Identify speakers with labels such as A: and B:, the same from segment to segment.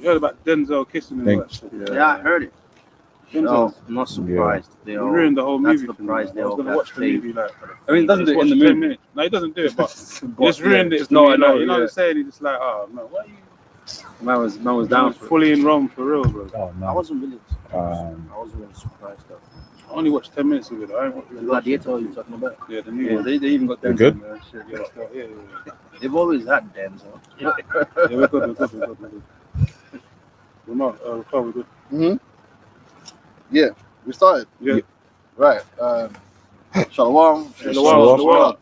A: You heard about Denzel kissing and all that shit.
B: Yeah, I heard it.
A: Denzel
B: I'm not surprised. They all
A: ruined the whole
B: that's
A: movie.
B: the
A: for me.
B: price they
A: I was
B: all
A: gonna
B: got
A: watch the
B: paid.
A: movie like.
C: I mean, he doesn't do it in the
A: Watch 10
C: movie.
A: minutes. No, he doesn't do it, but
C: But,
A: just ruined
C: yeah.
A: it. For
C: No,
A: me,
C: I know.
A: like, you know what
C: Yeah.
A: I'm saying? He just like, oh man, what are you?
C: Man was
A: Down
C: down for it.
A: fully in Rome for real, bro.
D: Oh
B: I
D: no.
B: wasn't really surprised though.
A: I only watched 10 minutes of it. I ain't watched
B: The Gladiator you're talking about?
A: Yeah, the new
C: Yeah,
A: one.
C: they even got
D: They're
C: Denzel
D: good?
C: in there and shit.
A: Yeah.
B: They've always had Denzel.
A: Yeah, we're good. We're not, we're good.
E: Mm-hmm. Yeah, we started.
A: Yeah.
E: Right. Shalom.
A: Shalom.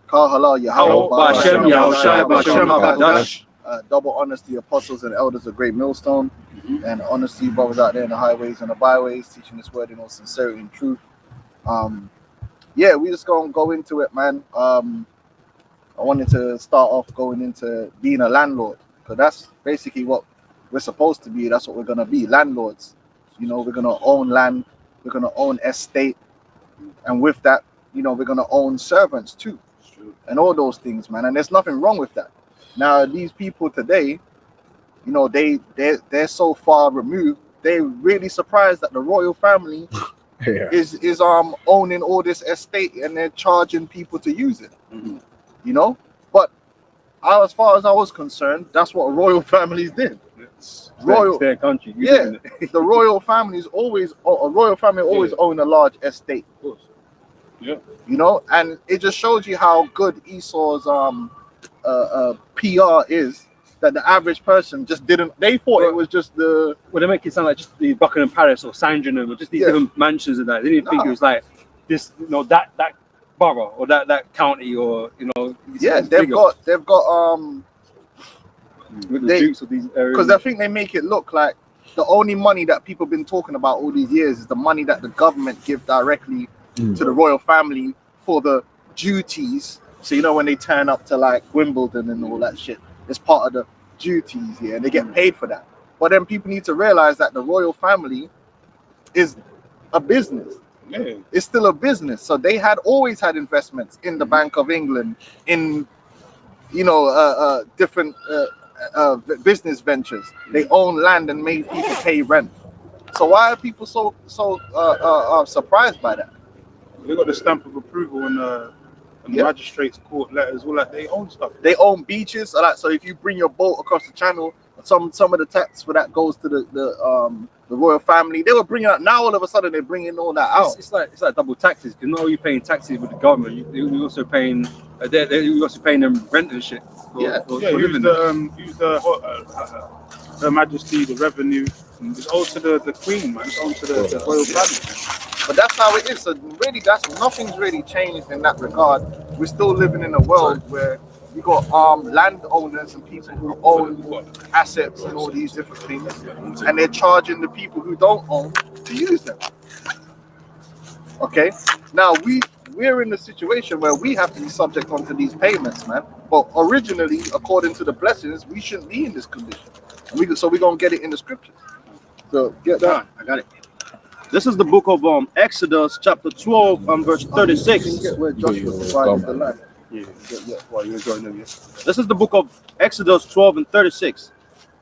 E: Kal halal Yahweh.
C: Ba'ashem, Yahushua, Ba'ashem, Hakadosh.
E: Double honors to the apostles and elders of Great Millstone, and honors to you brothers out there in the highways and the byways, teaching this word in all sincerity and truth. Yeah, we just gonna go into it, man. I wanted to start off going into being a landlord, because that's basically what we're supposed to be. That's what we're gonna be, landlords. You know, we're gonna own land, we're gonna own estate, and with that, you know, we're gonna own servants too, and all those things, man. And there's nothing wrong with that. Now, these people today, you know, they're so far removed. They're really surprised that the royal family
D: Yeah.
E: is owning all this estate, and they're charging people to use it. You know, but as far as I was concerned, that's what royal families did. Royal,
C: It's their country. You
E: yeah,
C: doing it.
E: the royal families always, a royal family always own a large estate.
A: Of course. Yeah.
E: You know, and it just shows you how good Esau's PR is, that the average person just didn't. They thought it was just the.
C: Well, they make it sound like just the Buckingham Palace or Sandringham or just these different mansions and that. They didn't think it was like this, you know, that borough or that county or, you know.
E: Yeah,
C: it's
E: they've
C: bigger.
E: got
C: with the
E: they-
C: dukes of these areas.
E: because I think they make it look like the only money that people have been talking about all these years is the money that the government give directly to the royal family for the duties. So, you know, when they turn up to like Wimbledon and all that shit, it's part of the duties here, and they get paid for that. But then people need to realize that the royal family is a business.
A: Yeah.
E: It's still a business. So they had always had investments in the Bank of England, in, you know, different business ventures. They own land and made people pay rent. So why are people so surprised by that?
A: They got the stamp of approval and the magistrate's court letters, all that. They own stuff.
E: They own beaches. So if you bring your boat across the channel, some of the tax for that goes to the royal family. They were bringing out. Now all of a sudden they're bringing all that out.
C: It's like double taxes, because not only you're paying taxes with the government, you're also paying you're also paying them rent and shit. For
A: Use
C: living there.
A: the Majesty, the revenue. It's owed to the Queen, man. It's owed to the royal family.
E: But that's how it is. So really, nothing's really changed in that regard. We're still living in a world where you got landowners and people who own assets and all these different things, and they're charging the people who don't own to use them. Okay, now we're in the situation where we have to be subject onto these payments, man. But originally, according to the blessings, we shouldn't be in this condition. And so we're gonna get it in the scriptures. So get that.
B: I got it. This is the book of Exodus, chapter 12 and verse 36.
E: Get where Joshua divided the land.
A: While you're enjoying them,
B: This is the book of Exodus 12 and 36.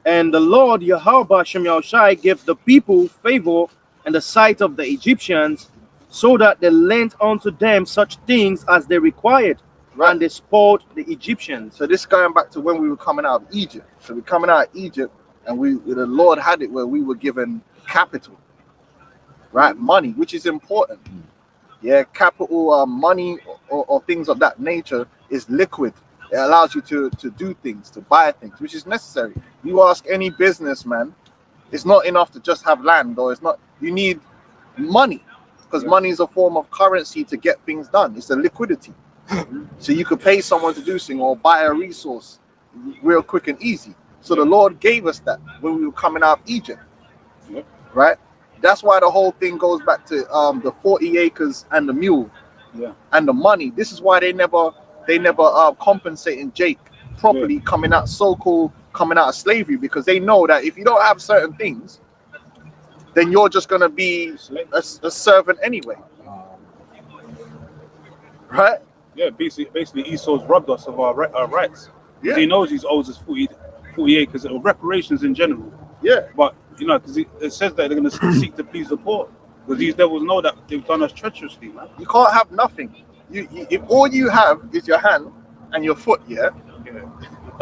B: And the Lord Yahweh Shem Yahushai gave the people favor in the sight of the Egyptians, so that they lent unto them such things as they required, and they spoiled the Egyptians.
E: So this is going back to when we were coming out of Egypt. So we're coming out of Egypt, and the Lord had it where we were given capital, right? Money, which is important. Yeah, capital, money or things of that nature is liquid. It allows you to do things, to buy things, which is necessary. You ask any businessman, it's not enough to just have land, or it's not. You need money, because money is a form of currency to get things done. It's a liquidity. So you could pay someone to do something or buy a resource real quick and easy. So the Lord gave us that when we were coming out of Egypt, right? That's why the whole thing goes back to the 40 acres and the mule, and the money. This is why they never compensating Jake properly coming out of slavery, because they know that if you don't have certain things, then you're just gonna be a servant anyway, right?
A: Yeah, basically Esau's robbed us of our rights.
E: Yeah.
A: He knows he's owes us 40 40 acres or reparations in general.
E: Yeah.
A: But you know, because it says that they're going to seek to please the poor, because these devils know that they've done us treacherously, man.
E: You can't have nothing. You if all you have is your hand and your foot, yeah,
A: Yeah.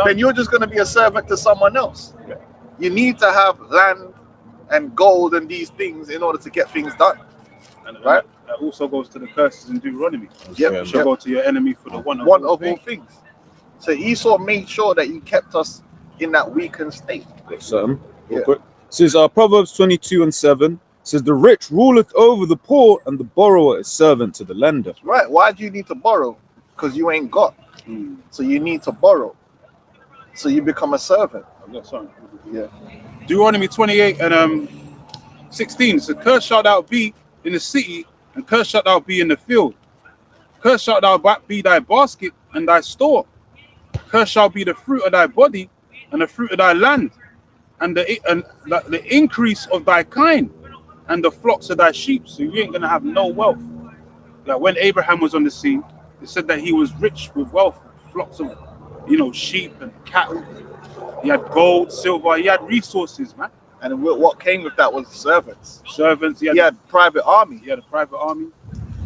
E: then you're just going to be a servant to someone else.
A: Yeah.
E: You need to have land and gold and these things in order to get things done.
A: And
E: Right.
A: that also goes to the curses in Deuteronomy.
E: Yep.
A: You shall go to your enemy for the one of
E: One
A: all
E: of all
A: things.
E: things. So Esau made sure that he kept us in that weakened state.
D: Something real
E: Yeah.
D: quick. It says Proverbs 22:7 says the rich ruleth over the poor, and the borrower is servant to the lender.
E: Right. Why do you need to borrow? Because you ain't got.
A: Mm.
E: So you need to borrow. So you become a servant.
A: I've got something.
E: Yeah.
A: Deuteronomy 28 and 16. So cursed shalt thou be in the city, and cursed shalt thou be in the field. Cursed shalt thou be thy basket and thy store. Cursed shall be the fruit of thy body and the fruit of thy land, and the increase of thy kind, and the flocks of thy sheep. So you ain't gonna have no wealth. Like when Abraham was on the scene, it said that he was rich with wealth, flocks of, sheep and cattle. He had gold, silver. He had resources, man.
E: And what came with that was servants.
A: Servants.
E: He had private army.
A: He had a private army.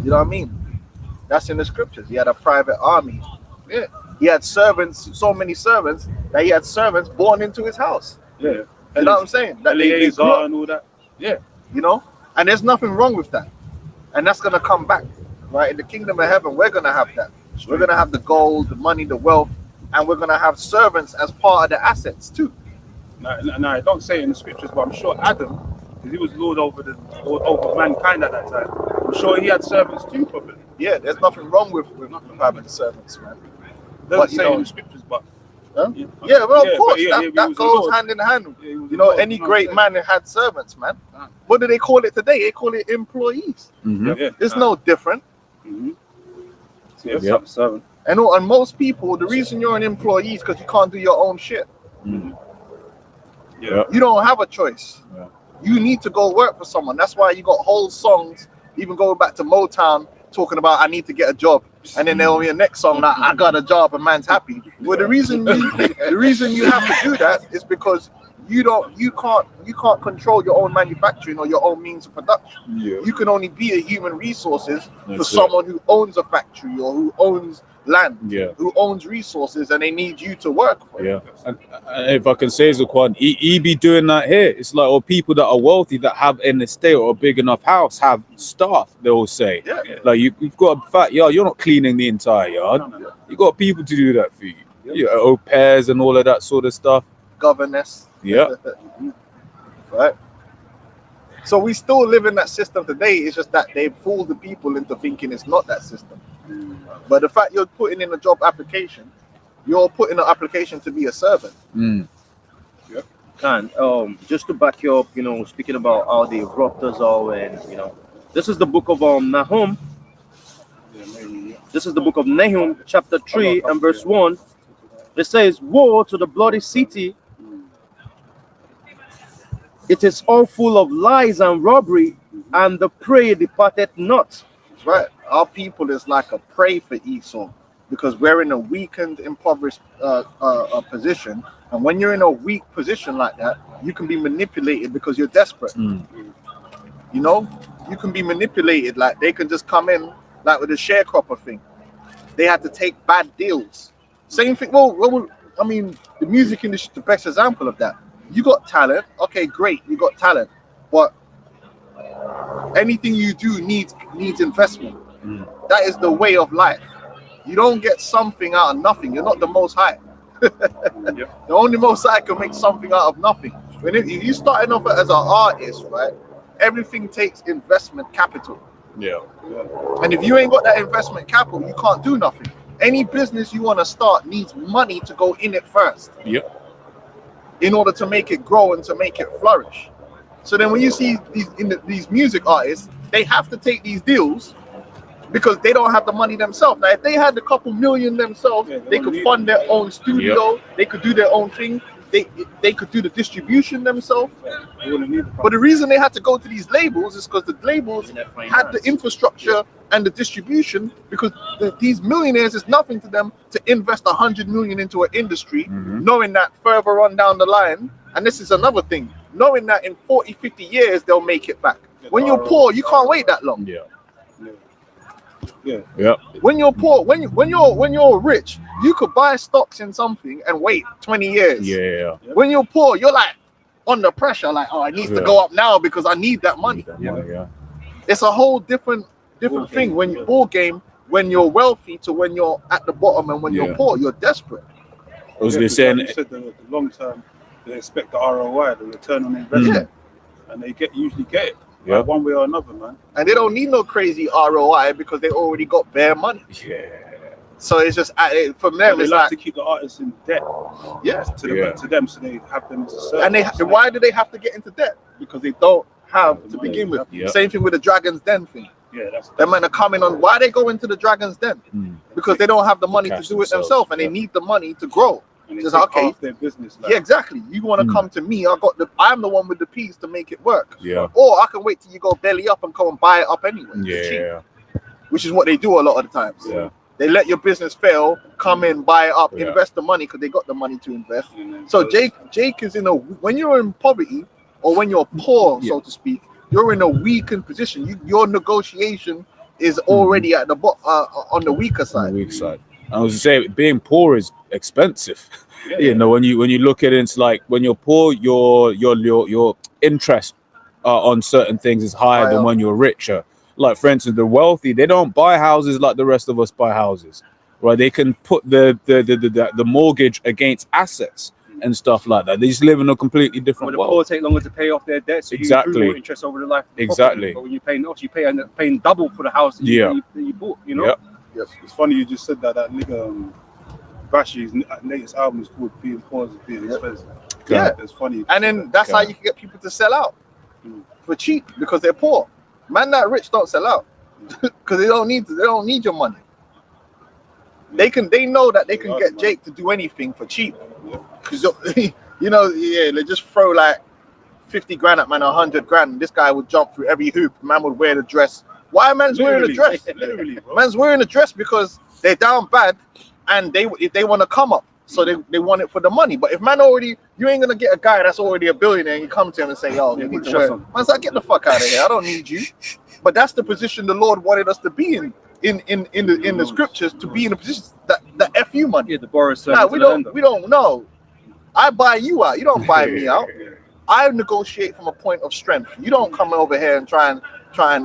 E: You know what I mean? That's in the scriptures. He had a private army.
A: Yeah.
E: He had servants, so many servants that he had servants born into his house.
A: Yeah.
E: You know what I'm saying? That they
A: Eleazar
E: grew up,
A: and all that. Yeah.
E: you know? And there's nothing wrong with that. And that's going to come back, right? In the kingdom of heaven, we're going to have that. We're going to have the gold, the money, the wealth, and we're going to have servants as part of the assets too.
A: Now, I don't say it in the scriptures, but I'm sure Adam, because he was Lord over mankind at that time, I'm sure he had servants too, probably.
E: Yeah, there's nothing wrong with having servants, man.
A: Doesn't
E: But, you
A: say
E: know-
A: in the scriptures, but
E: Huh?
A: yeah,
E: Yeah, well, of
A: but
E: course,
A: he
E: that
A: was a
E: goes
A: Lord.
E: hand in hand.
A: Yeah, he was
E: You
A: a
E: know,
A: Lord,
E: any
A: you know
E: great
A: what I'm
E: man had servants, man.
A: Ah.
E: What do they call it today? They call it employees.
D: Mhm.
A: Yeah.
E: It's no different.
A: Mm-hmm. So, yeah,
D: Yep.
A: servant.
E: And most people, the reason you're an employee is because you can't do your own shit.
A: Yeah.
E: You don't have a choice.
D: Yeah.
E: You need to go work for someone. That's why you got whole songs, even going back to Motown, talking about I need to get a job. And then there'll be a next song like I got a job and man's happy. Well, the reason you have to do that is because you can't control your own manufacturing or your own means of production.
D: Yeah.
E: You can only be a human resources for
D: That's it.
E: someone who owns a factory or who owns land,
D: Yeah.
E: who owns resources, and they need you to work for it.
D: Yeah, and if I can say, Zaquan, he be doing that here. It's like, or people that are wealthy that have an estate or a big enough house have staff. They all say,
E: Yeah.
D: like you've got a fat yard. You're not cleaning the entire yard.
A: No.
D: You got people to do that for you. Yeah, au pairs and all of that sort of stuff.
E: Governess.
D: Yeah,
E: Right. So we still live in that system today. It's just that they fool the people into thinking it's not that system. But the fact you're putting in a job application, you're putting an application to be a servant.
D: Mm.
B: Khan, just to back you up, speaking about how the raptors are, and this is the book of Nahum. This is the book of Nahum, chapter 3 and verse 1. It says, "Woe to the bloody city! It is all full of lies and robbery, and the prey departed not."
E: That's right. Our people is like a prey for Esau because we're in a weakened, impoverished position. And when you're in a weak position like that, you can be manipulated because you're desperate.
D: Mm.
E: You know, you can be manipulated. Like they can just come in, like with the sharecropper thing. They had to take bad deals. Same thing. Well, I mean, the music industry is the best example of that. You got talent, okay, great, you got talent, but anything you do needs investment.
D: Mm.
E: That is the way of life. You don't get something out of nothing. You're not the Most High. The only Most High can make something out of nothing. If you starting off as an artist, right, everything takes investment capital.
D: Yeah.
E: And if you ain't got that investment capital, you can't do nothing. Any business you want to start needs money to go in it first.
D: Yep.
E: In order to make it grow and to make it flourish. So then when you see these music artists, they have to take these deals because they don't have the money themselves. Now, if they had a couple million themselves,
A: Yeah,
E: they could fund their own studio, they could do their own thing. they could do the distribution themselves.
A: They wouldn't need the
E: But the reason they had to go to these labels is because the labels had the infrastructure and the distribution, because these millionaires is nothing to them to invest 100 million into an industry, knowing that further on down the line, and this is another thing, knowing that in 40, 50 years they'll make it back. When you're poor, you can't wait that long. When you're poor, when you're rich, you could buy stocks in something and wait 20 years. When you're poor, you're like under pressure, like, oh, I need to go up now because I need that money. It's a whole different thing when you ball game, when you're wealthy to when you're at the bottom, and when you're poor, you're desperate.
D: I was gonna say,
A: you said the long term, they expect the ROI, the return on investment, and they usually get it.
D: Yeah.
A: One way or another, man.
E: And they don't need no crazy ROI because they already got bare money. So it's just for them,
A: They
E: it's
A: like
E: like,
A: to keep the artists in debt. To them, so they have them to serve.
E: and why do they have to get into debt? Because they don't have to begin with. Same thing with the Dragon's Den thing. Them men are coming on. Why they go into the Dragon's Den? Because they don't have the money to do it themselves, and they need the money to grow.
A: And
E: Just okay,
A: their business.
E: yeah, exactly. You want to come to me? I'm the one with the piece to make it work.
D: Yeah.
E: Or I can wait till you go belly up and come and buy it up anyway. for cheap, which is what they do a lot of the times.
D: Yeah.
E: They let your business fail, come in, buy it up, invest the money because they got the money to invest. So Jake is in when you're in poverty or when you're poor, so to speak, you're in a weakened position. Your negotiation is already at the on the weaker side.
D: On the weak side. I was to say, being poor is expensive. You know, when you look at it, it's like when you're poor, your interest on certain things is higher than when you're richer. Like, for instance, the wealthy, they don't buy houses like the rest of us buy houses, right? They can put the mortgage against assets and stuff like that. They just live in a completely different
C: world. The poor take longer to pay off their debts, so you accrue more interest over the life.
D: Exactly.
C: But when you pay off, you end up paying double for the house that you bought. You know.
E: Yes.
A: It's funny you just said that nigga Bashi's latest album is called Being Poor is Being Expensive.
E: Yeah,
A: it's funny.
E: And then that's how you can get people to sell out for cheap because they're poor. Man that rich don't sell out because they don't need your money. They know that they can get Jake to do anything for cheap because they just throw like 50 grand at man, 100 grand. This guy would jump through every hoop. Man would wear the dress. Why man's wearing a dress?
A: Literally, bro.
E: Man's wearing a dress because they're down bad and they want to come up. So they want it for the money. But if man already, you ain't gonna get a guy that's already a billionaire and you come to him and say, yo, you need to wear. Man's like, get the fuck out of here. I don't need you. But that's the position the Lord wanted us to be in the scriptures, to be in a position that the FU money.
C: Yeah, the borrower.
E: Nah, we don't know. I buy you out. You don't buy me out. I negotiate from a point of strength. You don't come over here and try and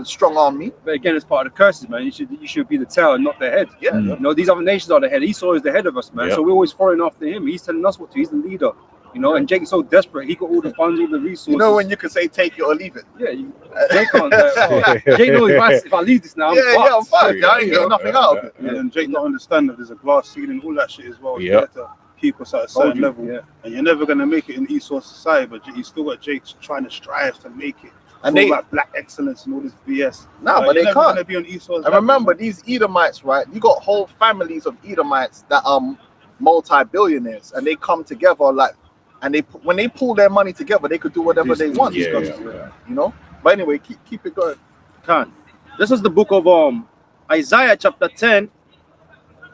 E: strong arm me.
C: But again, it's part of the curses, man. You should be the tail and not the head.
E: Yeah.
C: You know, these other nations are the head. Esau is the head of us, man. So we're always following after him. He's telling us what to. He's the leader. You know, and Jake's so desperate. He got all the funds, all the resources.
E: You know when you can say take it or leave it.
C: Yeah, Jake can't. Jake knows if I leave this now,
E: I'm fucked. I ain't getting nothing out of it.
A: And then Jake don't understand that there's a glass ceiling, all that shit as well. You have to keep us at a certain level. And you're never gonna make it in Esau society, but you still got Jake trying to strive to make it. And they like black excellence and all this BS.
E: No, but they can't.
A: Be on Esau's
E: and remember, these Edomites, right? You got whole families of Edomites that are multi-billionaires, and they come together and when they pull their money together, they could do whatever they want. You know. But anyway, keep it going.
B: This is the book of Isaiah chapter 10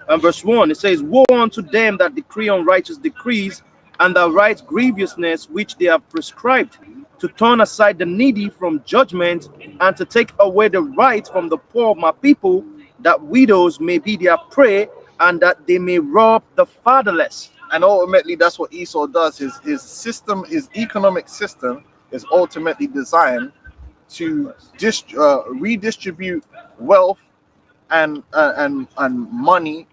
B: and verse 1. It says, "Woe unto them that decree unrighteous decrees, and that write grievousness which they have prescribed, to turn aside the needy from judgment, and to take away the right from the poor of my people, that widows may be their prey, and that they may rob the fatherless."
E: And ultimately, that's what Esau does. His system, his economic system, is ultimately designed to redistribute wealth and money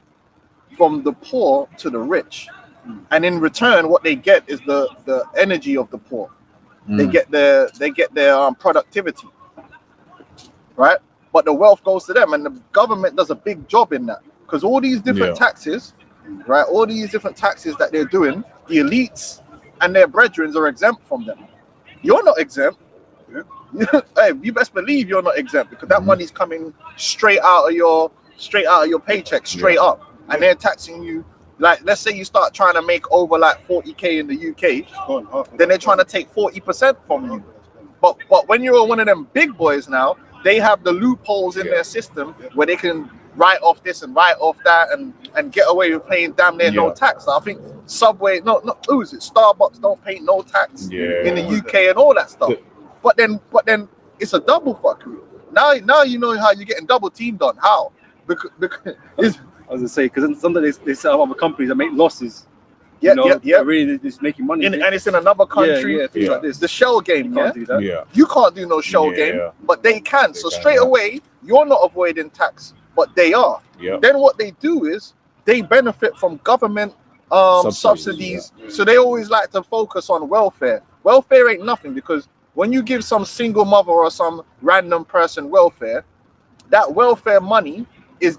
E: from the poor to the rich. And in return, what they get is the energy of the poor. They get their productivity, right? But the wealth goes to them, and the government does a big job in that, because all these different taxes, right? All these different taxes that they're doing, the elites and their brethren are exempt from them. You're not exempt. Hey, you best believe you're not exempt, because that money's coming straight out of your paycheck, straight up, and they're taxing you like let's say you start trying to make over like 40k in the UK, then they're trying to take 40% from you. But when you're one of them big boys now, they have the loopholes in their system where they can write off this and write off that and get away with paying damn near no tax. I think Subway, who is it? Starbucks don't pay no tax in the UK and all that stuff. But then it's a double fuckery. Now you know how you're getting double teamed on. How? Because it's,
C: I was gonna say, because sometimes they set up other companies that make losses.
E: yeah.
C: Really just making money.
E: And it's in another country.
C: things like this.
E: The shell game,
C: You can't do that.
E: You can't do no shell game, but they can. So straight away, you're not avoiding tax, but they are. Then what they do is they benefit from government subsidies. So they always like to focus on welfare. Welfare ain't nothing, because when you give some single mother or some random person welfare, that welfare money is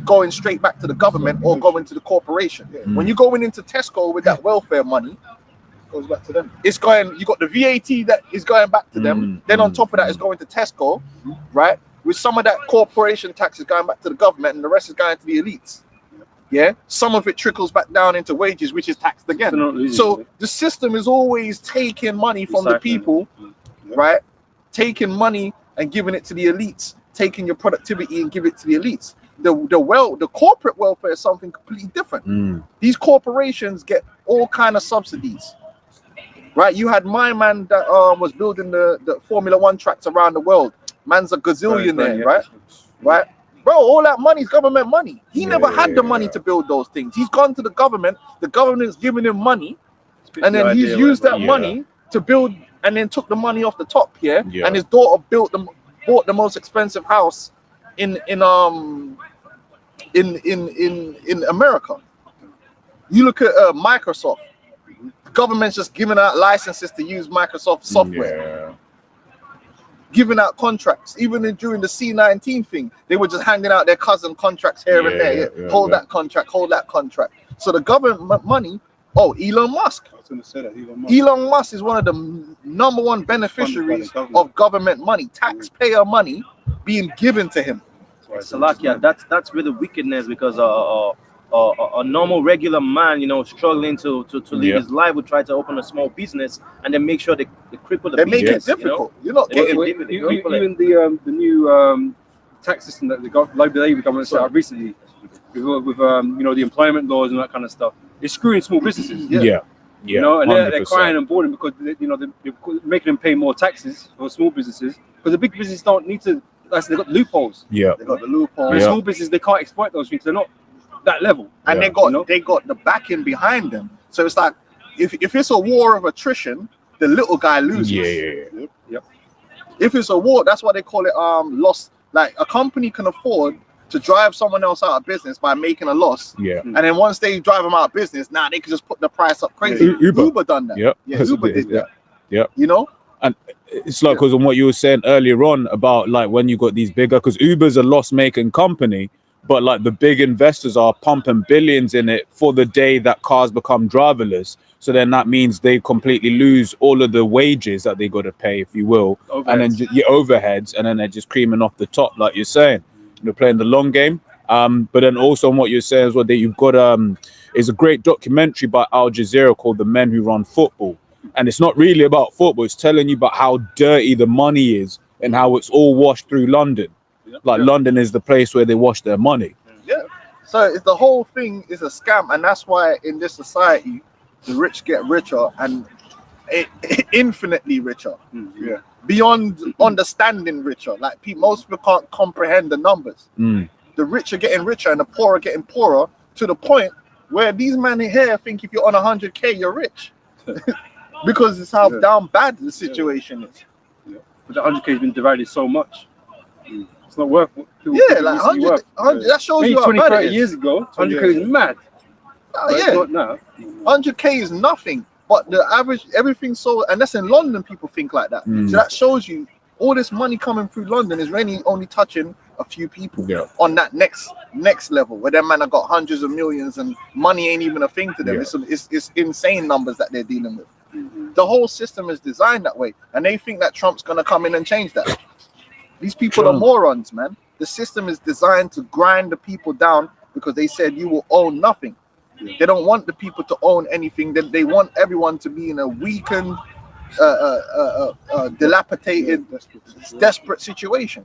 E: going straight back to the government or going to the corporation. When you're going into Tesco with that welfare money,
A: Goes back to them.
E: it's going, you got the VAT that is going back to them. Then on top of that is going to Tesco, right? With some of that corporation tax is going back to the government, and the rest is going to the elites. Yeah, some of it trickles back down into wages, which is taxed again. So the system is always taking money from the people, right? Taking money and giving it to the elites, taking your productivity and give it to the elites. The corporate welfare is something completely different. These corporations get all kind of subsidies, right? You had my man that was building the Formula One tracks around the world. Man's a gazillionaire, right? Bro, all that money is government money. He never had the money to build those things. He's gone to the government's giving him money, and then he's used that money to build, and then took the money off the top here. And his daughter bought the most expensive house in America. You look at Microsoft. The government's just giving out licenses to use Microsoft software. Giving out contracts, even during the C19 thing, they were just handing out their cousin contracts here and there. Hold that contract, hold that contract. So the government money. Oh, Elon Musk.
A: I was going to say that
E: Elon Musk is one of the #1 beneficiaries of government money, taxpayer money being given to him.
B: Salakia, that's where the wickedness, because a normal regular man, struggling to live his life, would try to open a small business and then make sure they cripple the
E: They make
B: business.
E: it difficult. You're not getting
C: Even the new tax system that the Labour government set up recently, with the employment laws and that kind of stuff, it's screwing small businesses. And they're crying and boarding because they're making them pay more taxes for small businesses, because the big businesses don't need to. They've got loopholes.
E: They got the loophole.
C: The small businesses, they can't exploit those things. They're not that level,
E: and they got the backing behind them. So it's like if it's a war of attrition, the little guy loses. If it's a war, that's why they call it loss. Like a company can afford to drive someone else out of business by making a loss. And then once they drive them out of business, now they can just put the price up crazy. Uber done that. Uber did that.
D: And it's like, because on what you were saying earlier on about like when you got these bigger, because Uber's a loss-making company, but like the big investors are pumping billions in it for the day that cars become driverless. So then that means they completely lose all of the wages that they got to pay, if you will, and then your overheads, and then they're just creaming off the top, like you're saying. They're playing the long game. But then also on what you're saying as well, that you've got is a great documentary by Al Jazeera called The Men Who Run Football. And it's not really about football. It's telling you about how dirty the money is and how it's all washed through London. London is the place where they wash their money.
E: So it's, the whole thing is a scam, and that's why in this society, the rich get richer and infinitely richer. Beyond understanding richer. Like most people can't comprehend the numbers. The rich are getting richer and the poor are getting poorer, to the point where these men here think if you're on 100k, you're rich. Because it's how down bad the situation is.
C: But the 100k has been divided so much. It's not worth it.
E: Like 100, that shows
C: maybe
E: you how
C: 20,
E: bad
C: 30
E: it is.
C: years ago, 100k is mad. Not now.
E: 100k is nothing. But the average, everything and that's in London, people think like that. So that shows you all this money coming through London is really only touching a few people on that next level, where them man have got hundreds of millions and money ain't even a thing to them. It's insane numbers that they're dealing with. The whole system is designed that way, and they think that Trump's gonna come in and change that. These people are morons, man. The system is designed to grind the people down because they said you will own nothing. They don't want the people to own anything. They want everyone to be in a weakened, dilapidated, desperate situation.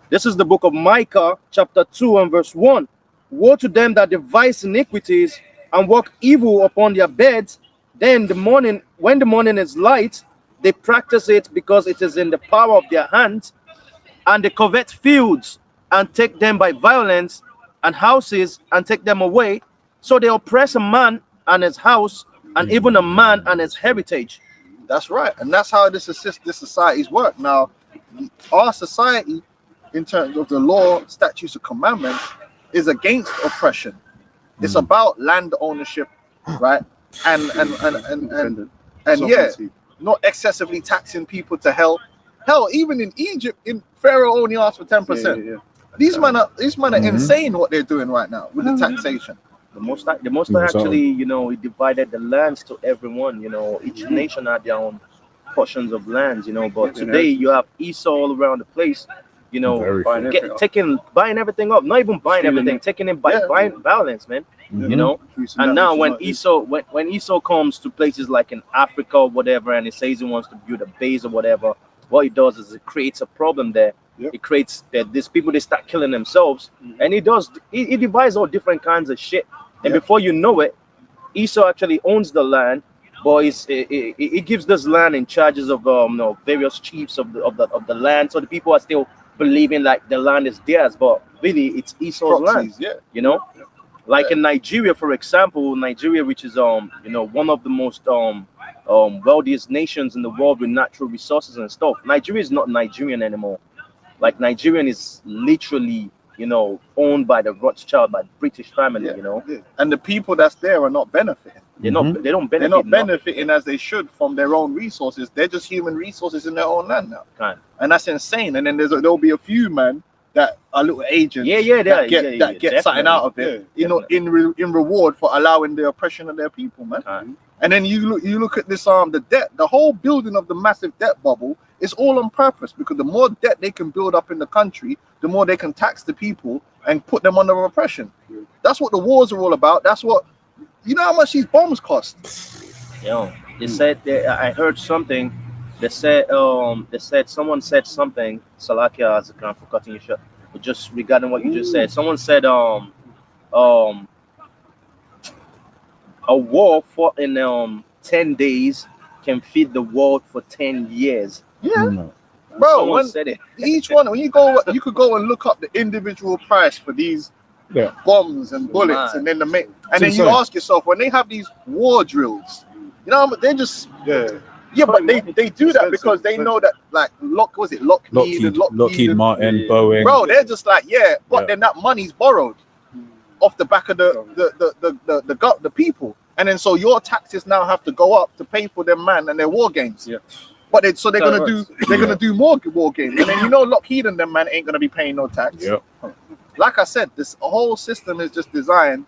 B: This is the book of Micah, chapter 2 and verse 1. Woe to them that devise iniquities and work evil upon their beds. Then when the morning is light, they practice it because it is in the power of their hands, and they covet fields and take them by violence, and houses and take them away. So they oppress a man and his house, and even a man and his heritage.
E: That's right, and that's how this societies work. Now, our society, in terms of the law, statutes, and commandments, is against oppression. It's about land ownership, right? And yeah, not excessively taxing people to hell. Hell, even in Egypt, in Pharaoh only asked for 10%.
C: Yeah.
E: These men are insane what they're doing right now with the taxation.
B: The most actually, you know, he divided the lands to everyone. You know, each nation had their own portions of lands. You know, but today you have Esau all around the place. You know, buying everything up, not even buying everything, taking it by buying violence, man. You know, and now when Esau comes to places like in Africa or whatever, and he says he wants to build a base or whatever, what he does is it creates a problem there. It creates that these people, they start killing themselves, and he divides all different kinds of shit. And before you know it, Esau actually owns the land, but he gives this land in charges of various chiefs of the land, so the people are still believing like the land is theirs, but really it's Esau's land. You know, like in Nigeria, for example, which is one of the most wealthiest nations in the world with natural resources and stuff. Nigeria is not Nigerian anymore. Like Nigerian is literally, owned by the Rothschild, by the British family,
E: And the people that's there are not benefiting.
B: They don't benefit.
E: They're not benefiting as they should from their own resources. They're just human resources in their own land now. And that's insane. And then there'll be a few man that are little agents that get something out of it, in reward for allowing the oppression of their people, man. And then you look at this the debt, the whole building of the massive debt bubble is all on purpose, because the more debt they can build up in the country, the more they can tax the people and put them under oppression. That's what the wars are all about. That's what, you know how much these bombs cost.
B: They said I heard something. They said someone said something. Salakia, as I'm for cutting you short, but just regarding what you just said, someone said a war fought in 10 days can feed the world for 10 years.
E: Bro, when you could go and look up the individual price for these bombs and bullets, and then then you ask yourself, when they have these war drills, they just but they do that because they know that, like, Lockheed
D: Martin, Boeing.
E: Bro, they're just like, but then that money's borrowed off the back of the people, and then so your taxes now have to go up to pay for their man and their war games. But they're gonna do more war games, and then Lockheed and them man ain't gonna be paying no tax. Like I said, this whole system is just designed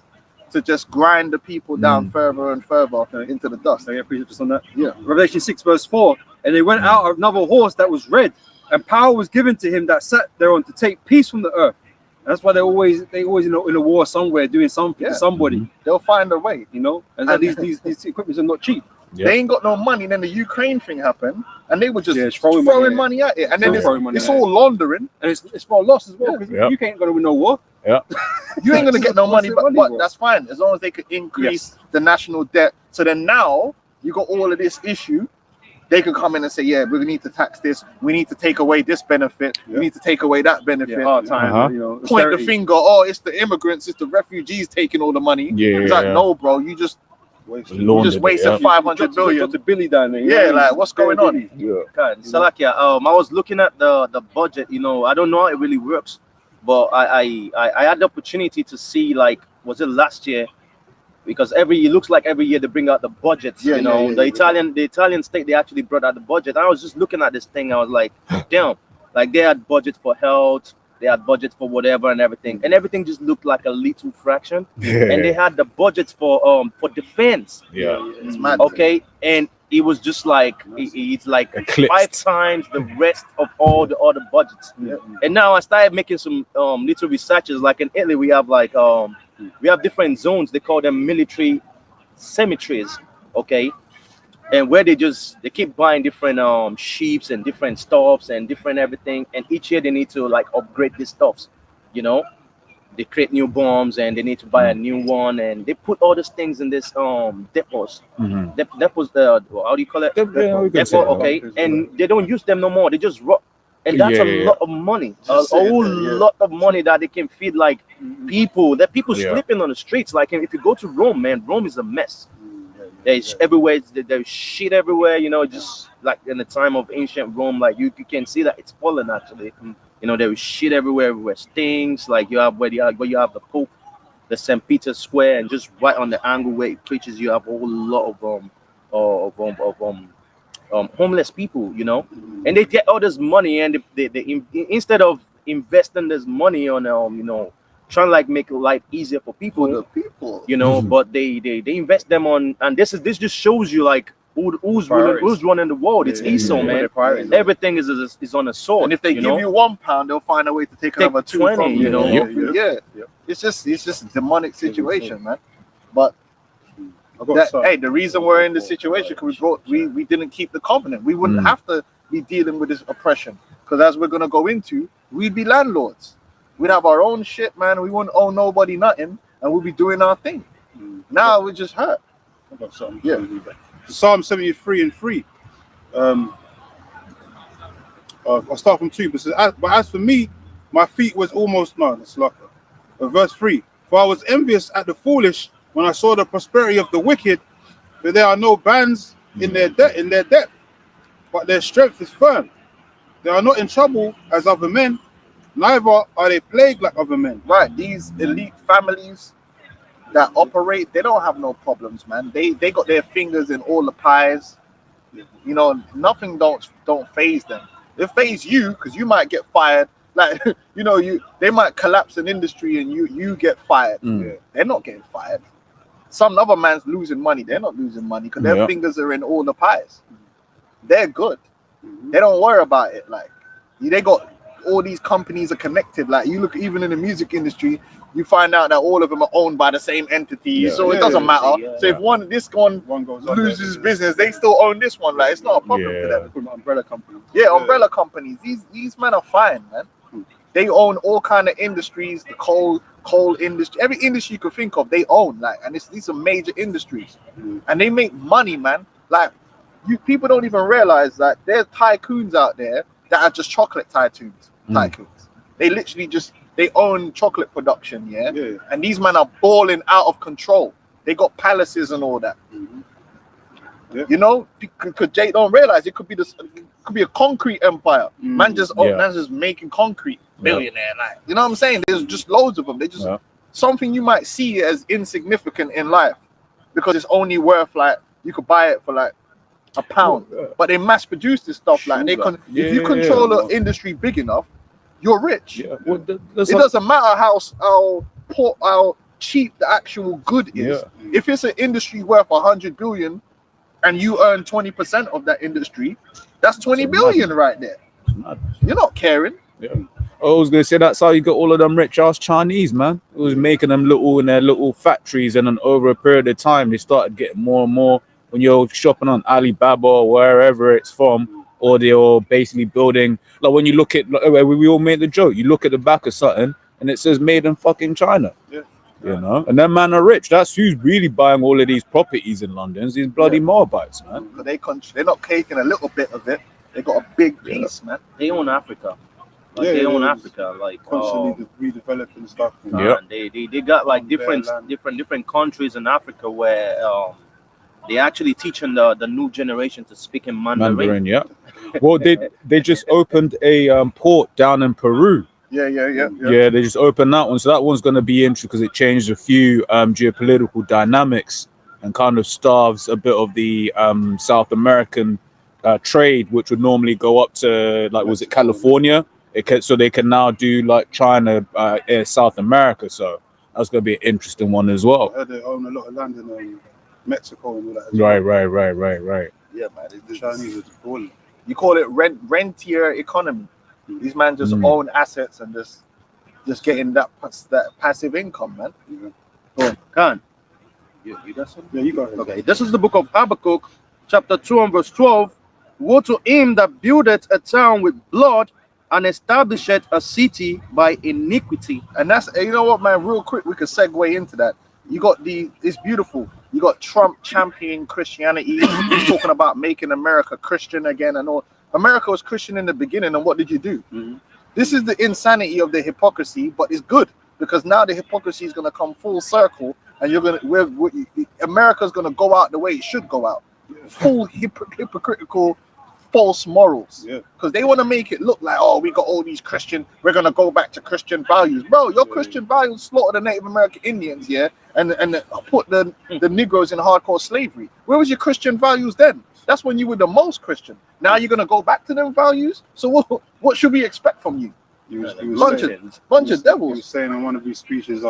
E: to just grind the people down further and further into the dust.
C: Just on that. Revelation 6 verse 4, and they went out of another horse that was red, and power was given to him that sat thereon to take peace from the earth. That's why they always in a war somewhere doing something to somebody.
E: They'll find a way,
C: And these equipments are not cheap.
E: They ain't got no money. Then the Ukraine thing happened, and they were just throwing money at it, and then it's all laundering,
C: and it's for loss as well, because you ain't gonna win no war.
E: You ain't gonna get no money, but that's fine as long as they could increase the national debt. So then now you got all of this issue. They could come in and say, we need to tax this. We need to take away this benefit. We need to take away that benefit.
C: Hard time,
E: point the finger. It's the immigrants. It's the refugees taking all the money. It's like, no, bro. You just wasted 500 billion.
C: To Billy down there.
E: Like, what's going on?
B: Salakia, I was looking at the budget. I don't know how it really works, but I had the opportunity to see, like, was it last year? Because it looks like every year they bring out the budgets. The Italian state, they actually brought out the budget. I was just looking at this thing. I was like, damn, like they had budgets for health, they had budgets for whatever and everything just looked like a little fraction. And they had the budgets for defense.
E: It's mad.
B: Okay, and it was just like it's like eclipsed 5 times the rest of all the other budgets. And now I started making some little researches. Like in Italy, we have like We have different zones. They call them military cemeteries. Okay, and where they keep buying different sheeps and different stuffs and different everything, and each year they need to like upgrade these stuffs, you know. They create new bombs and they need to buy a new one, and they put all these things in this depots. Depots, how do you call it? Depot, okay, and they don't use them no more. They just rot, and that's a lot of money, a whole lot of money that they can feed like people. That people sleeping on the streets. Like if you go to Rome, man, Rome is a mess. There's everywhere. There's shit everywhere. You know, just like in the time of ancient Rome, like you can see that it's fallen actually. You know, there is shit everywhere, stings. Like you have where you have the Pope, the St. Peter's Square, and just right on the angle where it preaches, you have a whole lot of homeless people. You know, and they get all this money, and they instead of investing this money on you know, trying to like make life easier for people, you know, but they invest them on, and this just shows you like who's running the world. It's Esau, man. Everything is on a sword.
E: And if they give you £1, they'll find a way to take another 2 from you.
B: You know,
E: It's just a demonic situation, man. But hey, the reason we're in this situation because we didn't keep the covenant. We wouldn't have to be dealing with this oppression, because as we're gonna go into, we'd be landlords. We'd have our own shit, man. We wouldn't owe nobody nothing, and we'll be doing our thing. Now we just hurt.
A: Psalm 73 and 3. I'll start from 2. But as for me, my feet was almost verse 3. For I was envious at the foolish when I saw the prosperity of the wicked, but there are no bands in their debt, but their strength is firm. They are not in trouble as other men, neither are they plagued like other men.
E: Right, these elite families that operate, they don't have no problems, man. They got their fingers in all the pies. You know, nothing don't phase them. It phase you because you might get fired. Like, you know, they might collapse an industry and you get fired. They're not getting fired. Some other man's losing money. They're not losing money because their fingers are in all the pies. They're good. They don't worry about it. Like, they got all these companies are connected. Like, you look even in the music industry, you find out that all of them are owned by the same entity, so it doesn't matter. So if this one goes loses his business, they still own this one. Like, it's not a problem for them.
C: Umbrella companies.
E: Umbrella companies. These men are fine, man. They own all kind of industries, the coal industry, every industry you could think of, they own. Like, and these are major industries, and they make money, man. Like, people don't even realize that there's tycoons out there that are just chocolate tycoons. They literally they own chocolate production, and these men are balling out of control. They got palaces and all that. You know, because Jay don't realize it could be a concrete empire. Man just making concrete, billionaire. Like, you know what I'm saying? There's just loads of them. They just something you might see as insignificant in life because it's only worth, like, you could buy it for like £1, but they mass produce this stuff. Like, if you control an industry big enough, you're rich. It doesn't matter how cheap the actual good is. If it's an industry worth 100 billion and you earn 20% of that industry, that's 20 billion right there. You're not caring.
D: I was gonna say that's how you got all of them rich ass Chinese, man. It was making them in their little factories, and then over a period of time they started getting more and more. When you're shopping on Alibaba or wherever it's from, or they're basically building, like when you look at, like, we all made the joke, you look at the back of something and it says made in fucking China. You know, and them man are rich. That's who's really buying all of these properties in London. These bloody Moabites, man.
E: They're not taking a little bit of it. They got a big piece, man.
B: They own Africa. They own Africa, like
A: constantly redeveloping stuff.
B: They got like different countries in Africa where they actually teaching the new generation to speak in Mandarin.
D: Well, they just opened a port down in Peru. Yeah, they just opened that one. So that one's going to be interesting because it changed a few geopolitical dynamics and kind of starves a bit of the South American trade, which would normally go up to, like, was it California? So they can now do like China, South America. So that's going to be an interesting one as well.
A: I heard they own a lot of land in Mexico and all that.
D: Right.
E: Yeah, man.
A: The Chinese are just balling.
E: You call it rentier economy. These men just own assets and just getting that passive income, man.
B: Khan. You got something?
C: Yeah, you got it.
B: Okay, this is the book of Habakkuk, chapter 2 and verse 12. Woe to him that buildeth a town with blood and establisheth a city by iniquity.
E: And that's, you know what, man, real quick, we could segue into that. You got it's beautiful. You got Trump championing Christianity. He's talking about making America Christian again and all. America was Christian in the beginning, and what did you do? This is the insanity of the hypocrisy, but it's good because now the hypocrisy is going to come full circle, and America's going to go out the way it should go out. Full hypocritical, false morals.
A: Yeah.
E: Because they want to make it look like, oh, we got all these Christian, we're going to go back to Christian values. Bro, your Christian values slaughtered the Native American Indians, yeah? And put the Negroes in hardcore slavery. Where was your Christian values then? That's when you were the most Christian. Now you're going to go back to them values? So what should we expect from you?
A: He was
E: Bunch
A: saying,
E: of
A: he
E: devils.
A: was saying in one of his speeches,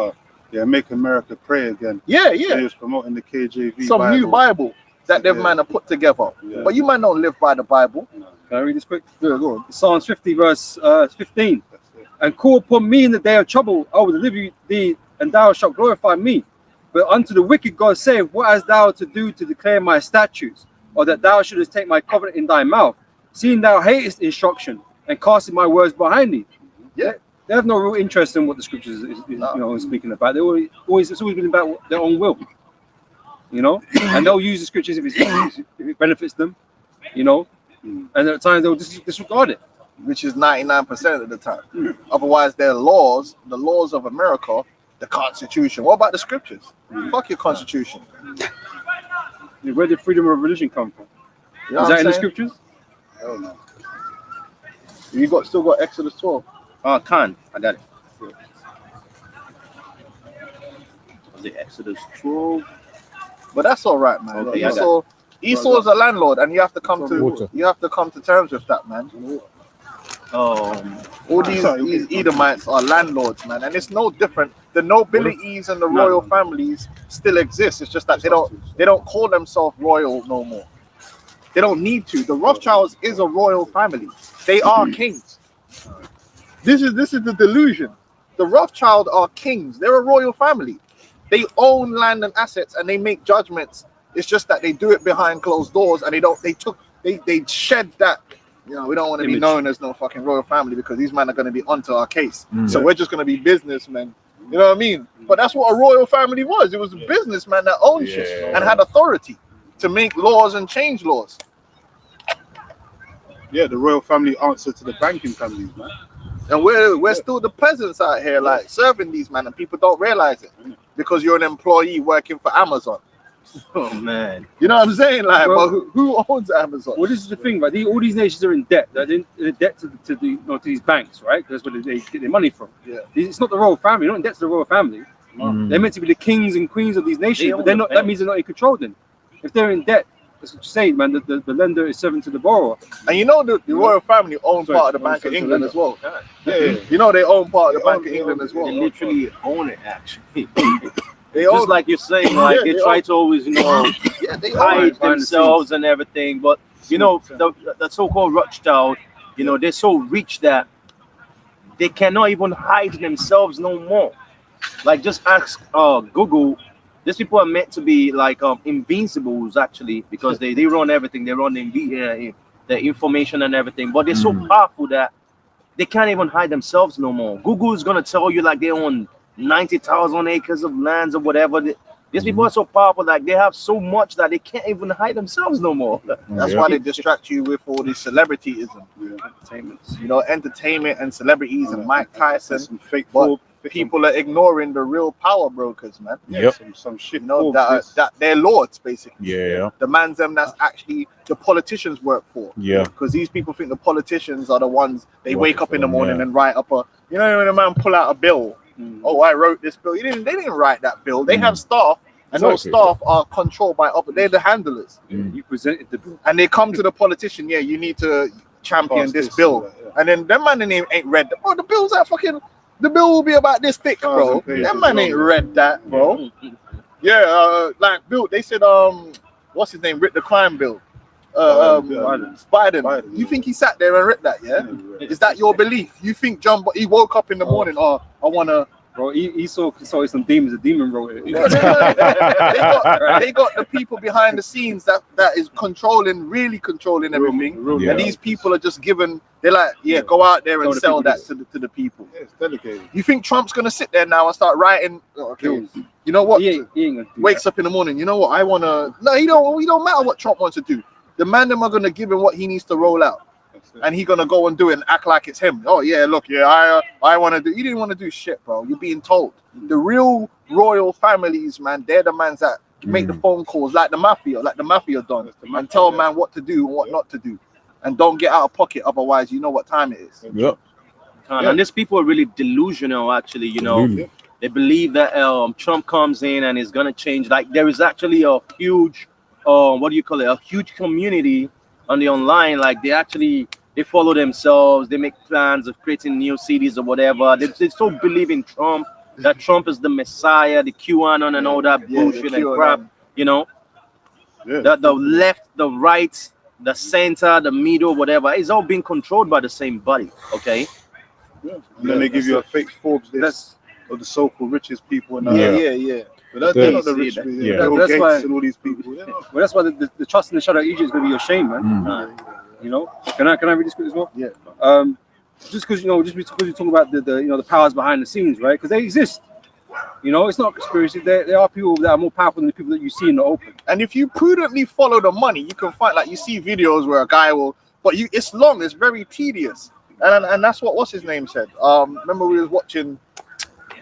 A: make America pray again.
E: Yeah,
A: And he
E: yeah.
A: was promoting the KJV
E: Some
A: Bible.
E: new Bible that them
A: Yeah.
E: man have put together.
A: Yeah.
E: But you man don't live by the Bible.
C: Can I read this quick?
E: Yeah, go on.
C: Psalms 50 verse 15.
A: That's it.
C: And call upon me in the day of trouble, I will deliver thee, and thou shalt glorify me. But unto the wicked God saith, what hast thou to do to declare my statutes, or that thou shouldest take my covenant in thy mouth, seeing thou hatest instruction and casting my words behind thee?
E: Yeah.
C: They have no real interest in what the scriptures is speaking about. They it's always been about their own will, and they'll use the scriptures if it benefits them, and at times they'll disregard it.
E: Which is 99% of the time. Otherwise, their laws, the laws of America, the Constitution. What about the scriptures? Fuck your Constitution.
C: Where did freedom of religion come from?
E: You know
C: Is
E: what
C: that in
E: I'm
C: the
E: saying?
C: scriptures?
E: Hell no. You still got Exodus 12.
B: Khan, I got it. Was it Exodus 12?
E: But that's all right, man.
B: Okay, I
E: Esau is a landlord, and you have to come
D: Water.
E: to terms with that, man. All these Edomites are landlords, man, and it's no different. The nobilities and the royal families still exist. It's just that they don't call themselves royal no more. They don't need to. The Rothschilds is a royal family. They are kings. This is the delusion. The Rothschild are kings. They're a royal family. They own land and assets, and they make judgments. It's just that they do it behind closed doors, and they shed that. We don't want to be known as no fucking royal family because these men are going to be onto our case. So we're just going to be businessmen. You know what I mean? But that's what a royal family was. It was a businessman that owned shit and had authority to make laws and change laws.
A: Yeah, the royal family answer to the banking families, man.
E: And we're still the peasants out here, like serving these men, and people don't realize it because you're an employee working for Amazon.
B: Oh man,
E: You know what I'm saying? Like,
C: Well-
E: but who owns Amazon?
C: Well, this is the thing, right? All these nations are in debt. They're in debt to these banks, right? That's where they get their money from.
E: Yeah.
C: It's not the royal family. They're not in debt to the royal family. They're meant to be the kings and queens of these nations,
B: They
C: but
B: own
C: they're
B: the
C: not. That
B: bank.
C: means they're not in control. Then, if they're in debt, that's what you're saying, man. The lender is servant to the borrower.
E: And you know the royal family own
C: Sorry,
E: part of the Bank of
C: sorry,
E: England
C: sorry.
E: as well.
A: Yeah.
E: You know they own part of the
A: They
E: Bank of
A: own-
E: England
A: they
E: as
B: they
E: well.
B: literally own it. Actually,
E: They
B: just
E: own,
B: like you're saying, like
E: Yeah,
B: they
E: they
B: try
E: own-
B: to always,
E: yeah, they own
B: hide
E: it.
C: behind the
B: themselves and everything. But the so-called Rothschild, they're so rich that they cannot even hide themselves no more. Like just ask Google. These people are meant to be like invincibles actually because they run everything. They run the information and everything. But they're so powerful that they can't even hide themselves no more. Google is gonna tell you like they own 90,000 acres of lands or whatever. These people are so powerful, like they have so much that they can't even hide themselves no more.
E: That's why they distract you with all this celebrityism.
C: Entertainments.
E: Entertainment and celebrities and Mike Tyson.
A: Some fake
E: But
A: Forbes-
E: people are ignoring the real power brokers, man.
D: Yep.
A: some shit.
E: That,
A: Forbes
E: that they're lords, basically.
D: Yeah.
E: The man's them that's actually the politicians work for.
D: Yeah.
E: Because these people think the politicians are the ones they
D: Working
E: wake up
D: for
E: in the
D: them,
E: morning
D: yeah.
E: and write up a, when a man pull out a bill. Oh, I wrote this bill. They didn't write that bill. They have staff, and those
D: Exactly.
E: staff are controlled by other. They're the handlers,
C: You presented the bill.
E: and they come to the politician. Yeah, you need to champion
A: Pass
E: this
A: this,
E: bill,
A: yeah.
E: and then them man ain't read. Oh, the bill's that fucking. The bill will be about this thick, bro.
A: 1,000 pages
E: That man ain't
A: long.
E: read that, bro. Yeah, like Bill. They said, what's his name? Writ the crime bill. Biden.
A: Biden,
E: You
A: yeah.
E: think he sat there and read that? Yeah. Is that your belief? You think he woke up in the morning? Oh, I wanna
C: Bro, he saw some demons. The demon wrote it.
E: Yeah, they got the people behind the scenes that is really controlling everything.
C: Real,
E: And these people are just given. They're like, go out there and sell that to the people.
A: Yeah, it's dedicated.
E: You think Trump's gonna sit there now and start writing? Okay, you know what?
C: He ain't gonna do
E: Wakes up in the morning. You know what? I wanna. No, he don't matter what Trump wants to do. The man them are gonna give him what he needs to roll out, and he gonna go and do it and act like it's him. Oh yeah, look, I want to do. You didn't want to do shit, bro. You're being told. The real royal families, man, they're the mans that make the phone calls, like the mafia done, and tell man what to do and what not to do, and don't get out of pocket. Otherwise, you know what time it is.
D: Yep.
B: And these people are really delusional. Actually, you know, they believe that Trump comes in and is gonna change. Like there is actually a huge, a huge community on the online. Like they follow themselves. They make plans of creating new cities or whatever. They still believe in Trump. That Trump is the Messiah, the QAnon and all that bullshit and crap. You know, that the left, the right, the center, the middle, whatever, it's all being controlled by the same body. Okay.
A: Yeah. And then they give you a fake Forbes list of the so-called richest people. And
E: Yeah.
A: But they're not the rich people.
D: Yeah.
A: Bill
C: That's
A: Gates
C: why-
A: and all these people. Yeah.
C: Well, that's why the trust in the shadow of Egypt is going to be your shame, man. You know, can I read this quick as well?
E: Yeah.
C: Just because because you're talking about the powers behind the scenes, right? Because they exist. You know, it's not a conspiracy. There are people that are more powerful than the people that you see in the open.
E: And if you prudently follow the money, you can find, like, you see videos where a guy will, but it's long, it's very tedious, and that's what's his name said. Remember we was watching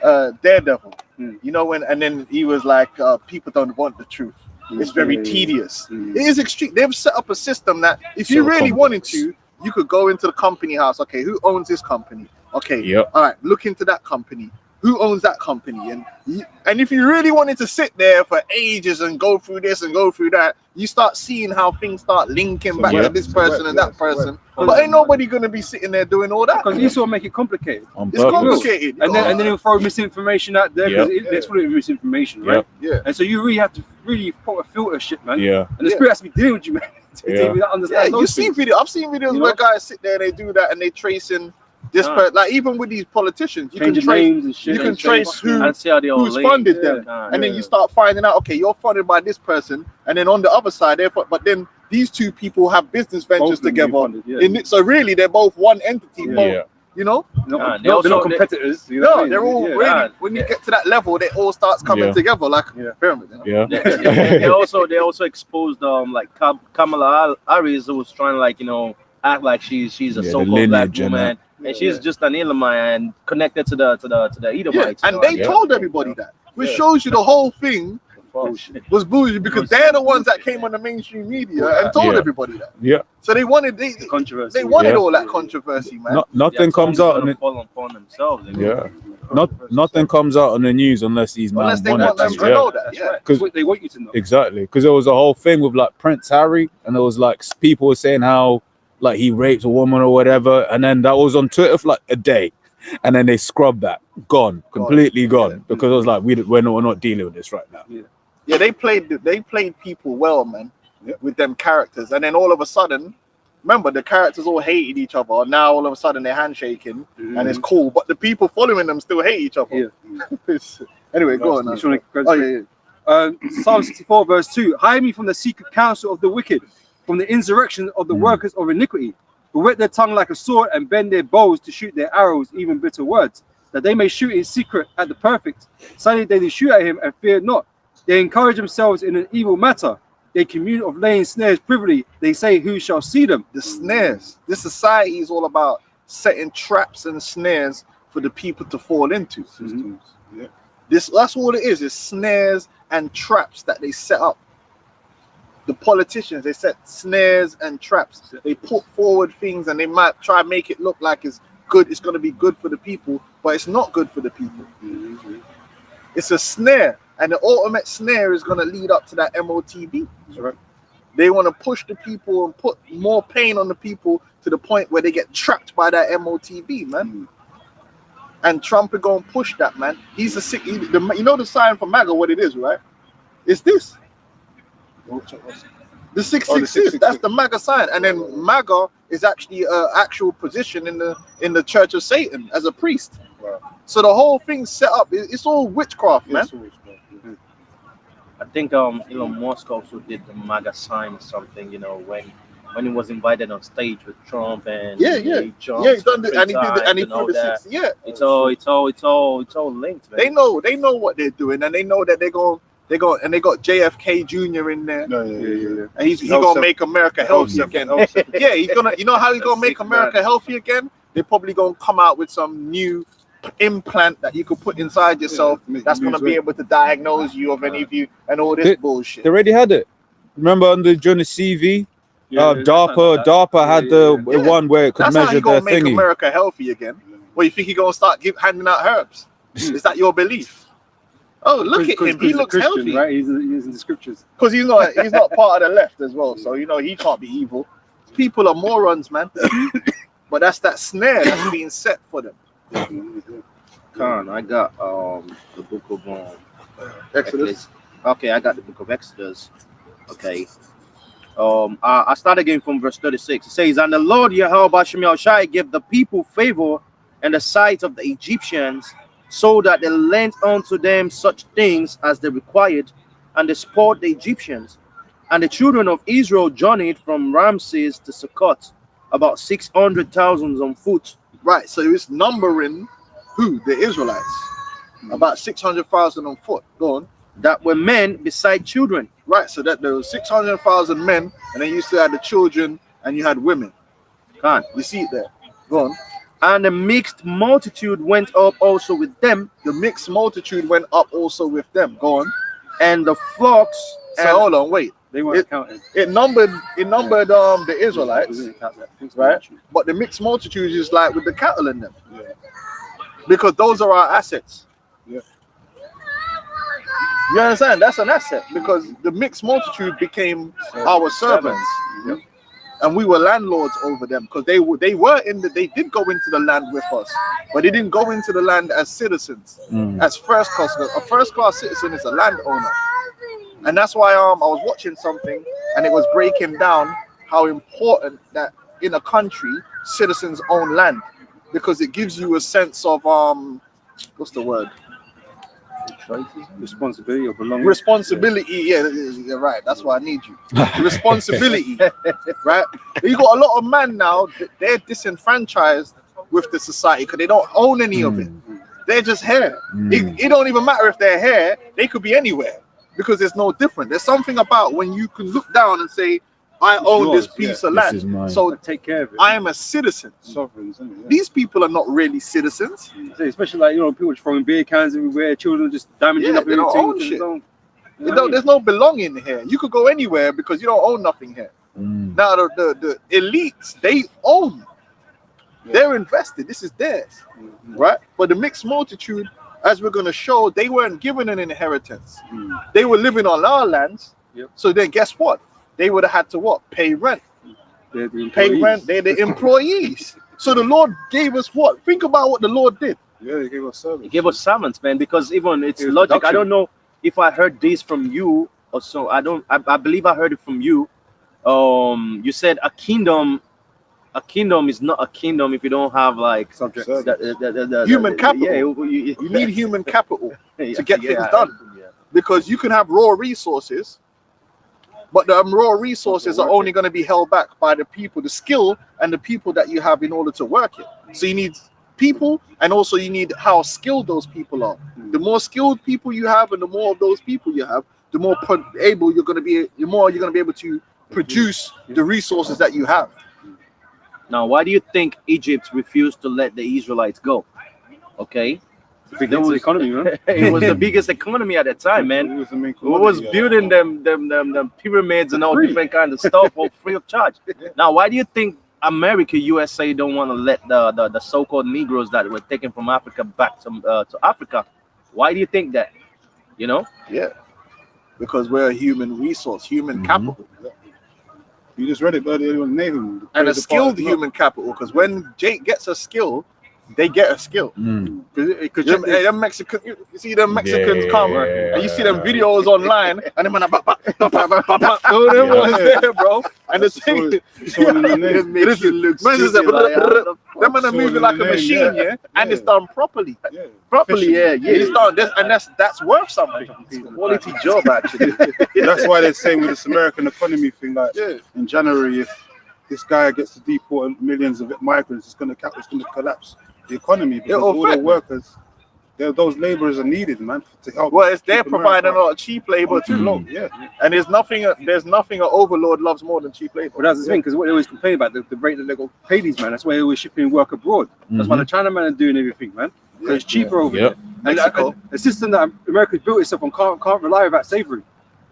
E: Daredevil, you know, and then he was like, people don't want the truth. It's very tedious. It is extreme. They've set up a system that if you really wanted to, you could go into the company house. Okay, who owns this company? Okay, all right, look into that company. Who owns that company? And if you really wanted to sit there for ages and go through this and go through that, you start seeing how things start linking back to this person and that person. But ain't nobody gonna be sitting there doing all that.
C: Because you sort of make it complicated.
E: It's complicated.
C: And then he'll throw misinformation out there because it's full of misinformation, right?
E: Yeah.
C: And so you really have to put a filter shit, man.
D: Yeah.
C: And the spirit has to be dealing with you, man.
E: You see videos. I've seen videos where guys sit there and they do that and they tracing this person. Like even with these politicians, you can trace
C: names and shit.
E: You can trace who's
B: funded
E: them, and then you start finding out. Okay, you're funded by this person, and then on the other side, but then these two people have business ventures together. So really, they're both one entity. You know,
C: they're not competitors.
E: No, they're all really. When you get to that level, it all starts coming together like a pyramid. You know?
B: They also exposed like Kamala Harris, who was trying to act like she's a so-called black woman, and she's just an Elamite and connected to the Edomites.
E: And they told everybody that, which shows you the whole thing was bullshit because they're the ones that came on the mainstream media and told everybody that.
D: Yeah.
E: So they wanted
C: controversy.
E: They wanted all that controversy, man.
D: Nothing comes out on
B: themselves.
D: Nothing comes out on the news unless these men
E: they want them to know that.
C: Because they want you to know.
D: Exactly. Because there was a whole thing with like Prince Harry, and there was like people were saying how like he raped a woman or whatever, and then that was on Twitter for like a day, and then they scrubbed that, completely gone, because it was like we're not dealing with this right now.
E: Yeah, they played people well, man, with them characters, and then all of a sudden, remember the characters all hated each other. Now all of a sudden they're handshaking and it's cool, but the people following them still hate each other. Anyway, go on.
C: Psalm 64 verse 2: hide me from the secret counsel of the wicked, from the insurrection of the workers of iniquity, who whet their tongue like a sword and bend their bows to shoot their arrows, even bitter words, that they may shoot in secret at the perfect. Suddenly they shoot at him and fear not. They encourage themselves in an evil matter. They commune of laying snares privily. They say, who shall see them?
E: The snares. This society is all about setting traps and snares for the people to fall into. That's all it is. It's snares and traps that they set up. The politicians, they set snares and traps. They put forward things and they might try to make it look like it's good. It's going to be good for the people, but it's not good for the people. It's a snare. And the ultimate snare is going to lead up to that MOTB. Right. They want to push the people and put more pain on the people to the point where they get trapped by that MOTB, man. And Trump is going to push that, man. He's a sick. You know the sign for MAGA, what it is, right? It's this. The 666. That's the MAGA sign. And then MAGA is actually an actual position in the Church of Satan as a priest. Wow. So the whole thing's set up. It's all witchcraft, man.
B: I think Elon Musk also did the MAGA sign or something, you know, when he was invited on stage with Trump and
E: Yeah, he's done it, and he did it, and he
B: all
E: threw the
B: that.
E: 6. Yeah,
B: It's all linked, man.
E: they know what they're doing, and they know that they're going, and they got JFK Jr. in there, and he's gonna make America healthy again. Yeah, he's gonna, you know how he's gonna make America healthy again? They're probably gonna come out with some new implant that you could put inside yourself that's gonna be able to diagnose you of any of you and all this bullshit.
D: They already had it. Remember during the CV, DARPA had the one where it could
E: That's how
D: measure
E: he
D: their
E: gonna make
D: thingy.
E: America healthy again. Well, you think he gonna start handing out herbs? Is that your belief? Oh, look at him. He looks healthy.
C: Right? He's in the scriptures.
E: Because he's not part of the left as well. So you know he can't be evil. People are morons, man. But that's that snare that's being set for them.
B: Khan, I got the book of
E: Exodus.
B: Okay, I got the book of Exodus. Okay. I start again from verse 36. It says, "And the Lord Yahweh Shem Yahushai gave the people favor in the sight of the Egyptians, so that they lent unto them such things as they required, and they spoiled the Egyptians. And the children of Israel journeyed from Ramses to Succoth, about 600,000 on foot."
E: Right. So it's numbering who? The Israelites. About 600,000 on foot. Go on.
B: "That were men beside children."
E: Right. So that there was 600,000 men, and then you still had the children and you had women.
B: Khan.
E: You see it there. Go on.
B: "And the mixed multitude went up also with them,
E: The mixed multitude went up also with them. Go on.
B: and the flocks."
E: So
B: and
E: hold on, wait.
C: They weren't counted.
E: It numbered the Israelites,
C: They didn't count that.
E: right? But the mixed multitude is like with the cattle in them. Because those are our assets.
C: Yeah.
E: You understand? That's an asset because the mixed multitude became our servants.
C: Yep.
E: And we were landlords over them because they did go into the land with us, but they didn't go into the land as citizens, as first class. A first class citizen is a landowner. And that's why I was watching something and it was breaking down how important that in a country citizens own land, because it gives you a sense of what's the word?
C: Responsibility or belonging.
E: Responsibility. Yeah, you're right. That's why I need you. Responsibility, right? You got a lot of men now. They're disenfranchised with the society because they don't own any of it. They're just here. It don't even matter if they're here. They could be anywhere because there's no different. There's something about when you can look down and say, "I own this piece of
D: This is
E: land,
D: mine.
E: so
C: Take care of it.
E: I am a citizen."
C: Sovereigns, isn't it?
E: These people are not really citizens.
C: Especially like, you know, people just throwing beer cans everywhere, children just damaging
E: Yeah,
C: up
E: they don't
C: everything.
E: own
C: They
E: shit.
C: don't-
E: There's no belonging here. You could go anywhere because you don't own nothing here. Now the elites, they own. They're invested. This is theirs, right? But the mixed multitude, as we're going to show, they weren't given an inheritance. They were living on our lands.
C: Yep.
E: So then guess what? They would have had to what? Pay rent.
C: They're the
E: Pay
C: employees.
E: rent. They're the employees. So the Lord gave us what? Think about what the Lord did.
C: Yeah, they gave us service.
B: He gave us servants, man, because even it's
C: It was
B: logic. I
C: production.
B: don't know if I heard this from you or so. I believe I heard it from you. You said a kingdom is not a kingdom if you don't have like
C: Subject.
E: Human capital.
B: Yeah,
E: You need human capital
B: to
E: to get things done. Because you can have raw resources, but the raw resources are only going to be held back by the people, the skill and the people that you have in order to work it. So you need people, and also you need how skilled those people are. The more skilled people you have and the more of those people you have, the more able you're going to be, the more you're going to be able to produce the resources that you have.
B: Now, why do you think Egypt refused to let the Israelites go? Okay,
C: Big into the economy, man.
B: it was the biggest economy at the time, man.
C: It was the main
B: Who was
C: commodity,
B: building them pyramids and all
C: Free.
B: different kinds of stuff for free of charge. Now, why do you think America, USA don't want to let the so-called Negroes that were taken from Africa back to Africa? Why do you think that? You know?
E: Yeah, because we're a human resource, human capital.
C: You just read it earlier on Nahum.
E: And a skilled human capital, because when Jake gets a skill, they get a skill. Because them Mexicans, you see them Mexicans come, and you see them videos online, and them there, bro. And the thing,
C: It's all in the name.
E: it makes you look
B: Like, how the
E: Them man are moving like a machine, yeah, and it's done properly.
A: Yeah.
E: Properly, yeah.
A: Efficient.
E: It's done this, and that's worth something. It's a quality job, actually.
A: That's why they're saying with this American economy thing, like
E: Yeah.
A: in January, if this guy gets to deport millions of migrants, it's gonna collapse the economy because
E: It'll
A: all the
E: affect.
A: workers, those laborers are needed, man, to help.
E: Well, it's they're
A: keep
E: providing a
A: America
E: lot of cheap labor too,
A: afloat. Yeah.
E: and there's nothing an overlord loves more than cheap labor.
C: But that's the thing, because what they always complain about, the rate that they go pay these man, that's why they always shipping work abroad. That's why the China man are doing everything, man. Because it's cheaper over
D: Yep.
C: there. And
E: Mexico.
C: a system that America's built itself on can't rely without slavery.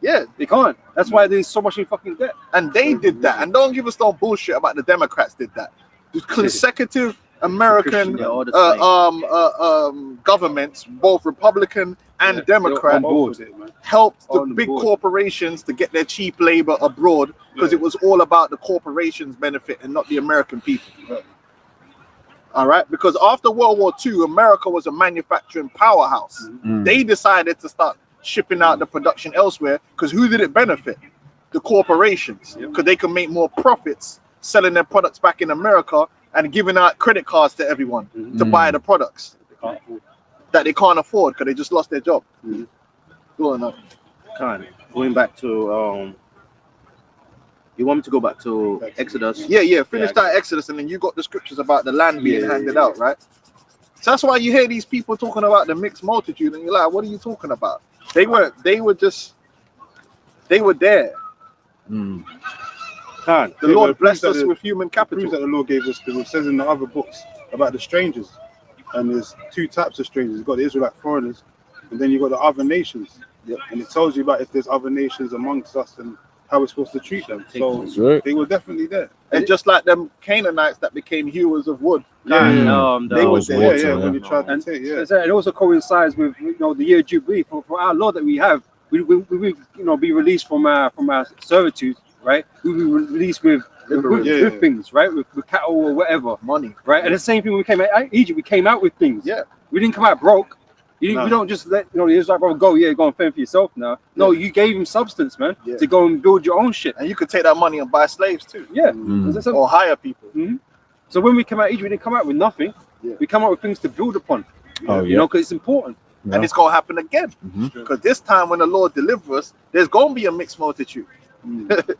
E: Yeah,
C: They can't. That's why they're so much in fucking debt.
E: and they did that. And don't give us no bullshit about the Democrats did that. The consecutive American
B: Yeah, all the same.
E: governments, both Republican and
C: Yeah,
E: Democrat,
C: on board.
A: Both of it, man.
E: helped the
C: On
E: big
C: board.
E: corporations to get their cheap labor abroad because it was all about the corporations' benefit and not the American people.
A: Right.
E: All right, because after World War II, America was a manufacturing powerhouse. They decided to start shipping out the production elsewhere because who did it benefit? The corporations, because they can make more profits selling their products back in America and giving out credit cards to everyone to buy the products that they can't afford because they just lost their job. Go on,
B: Going back to you want me to go back to Exodus?
E: yeah, finish that Exodus, and then you got the scriptures about the land being handed out, right? So that's why you hear these people talking about the mixed multitude, and you're like, what are you talking about? They were there.
C: Can't.
E: The
A: Yeah,
E: Lord
A: but
E: blessed
A: proves
E: us
A: that
E: with human
A: proves
E: capital.
A: that the Lord gave us, because it says in the other books about the strangers, and there's two types of strangers. You've got the Israelite foreigners, and then you've got the other nations.
E: Yep.
A: And it tells you about if there's other nations amongst us and how we're supposed to treat them. So
D: That's right.
A: they were definitely there.
E: And just like them Canaanites that became hewers of wood.
B: They
E: was there.
A: Yeah,
D: water,
A: yeah,
D: yeah.
A: when you tried to
C: And
A: take, yeah.
C: it also coincides with the year Jubilee for our Lord that we have. We be released from our servitude, right? We be released with
A: Yeah.
C: things, right? With cattle or whatever,
E: Money.
C: right? And the same thing when we came out of Egypt, we came out with things.
E: Yeah.
C: We didn't come out broke.
A: No.
C: We don't just let the Israelite brother go. Yeah, go and fend for yourself now. No, you gave him substance, man,
E: Yeah.
C: to go and build your own shit.
E: And you could take that money and buy slaves too.
C: Yeah.
D: Mm.
C: So,
E: Or hire people.
C: so when we came out of Egypt, we didn't come out with nothing.
E: Yeah.
C: We come out with things to build upon.
D: Oh
C: You
D: yeah.
C: know, because it's important.
E: And it's gonna happen again. Because this time when the Lord delivers us, there's gonna be a mixed multitude.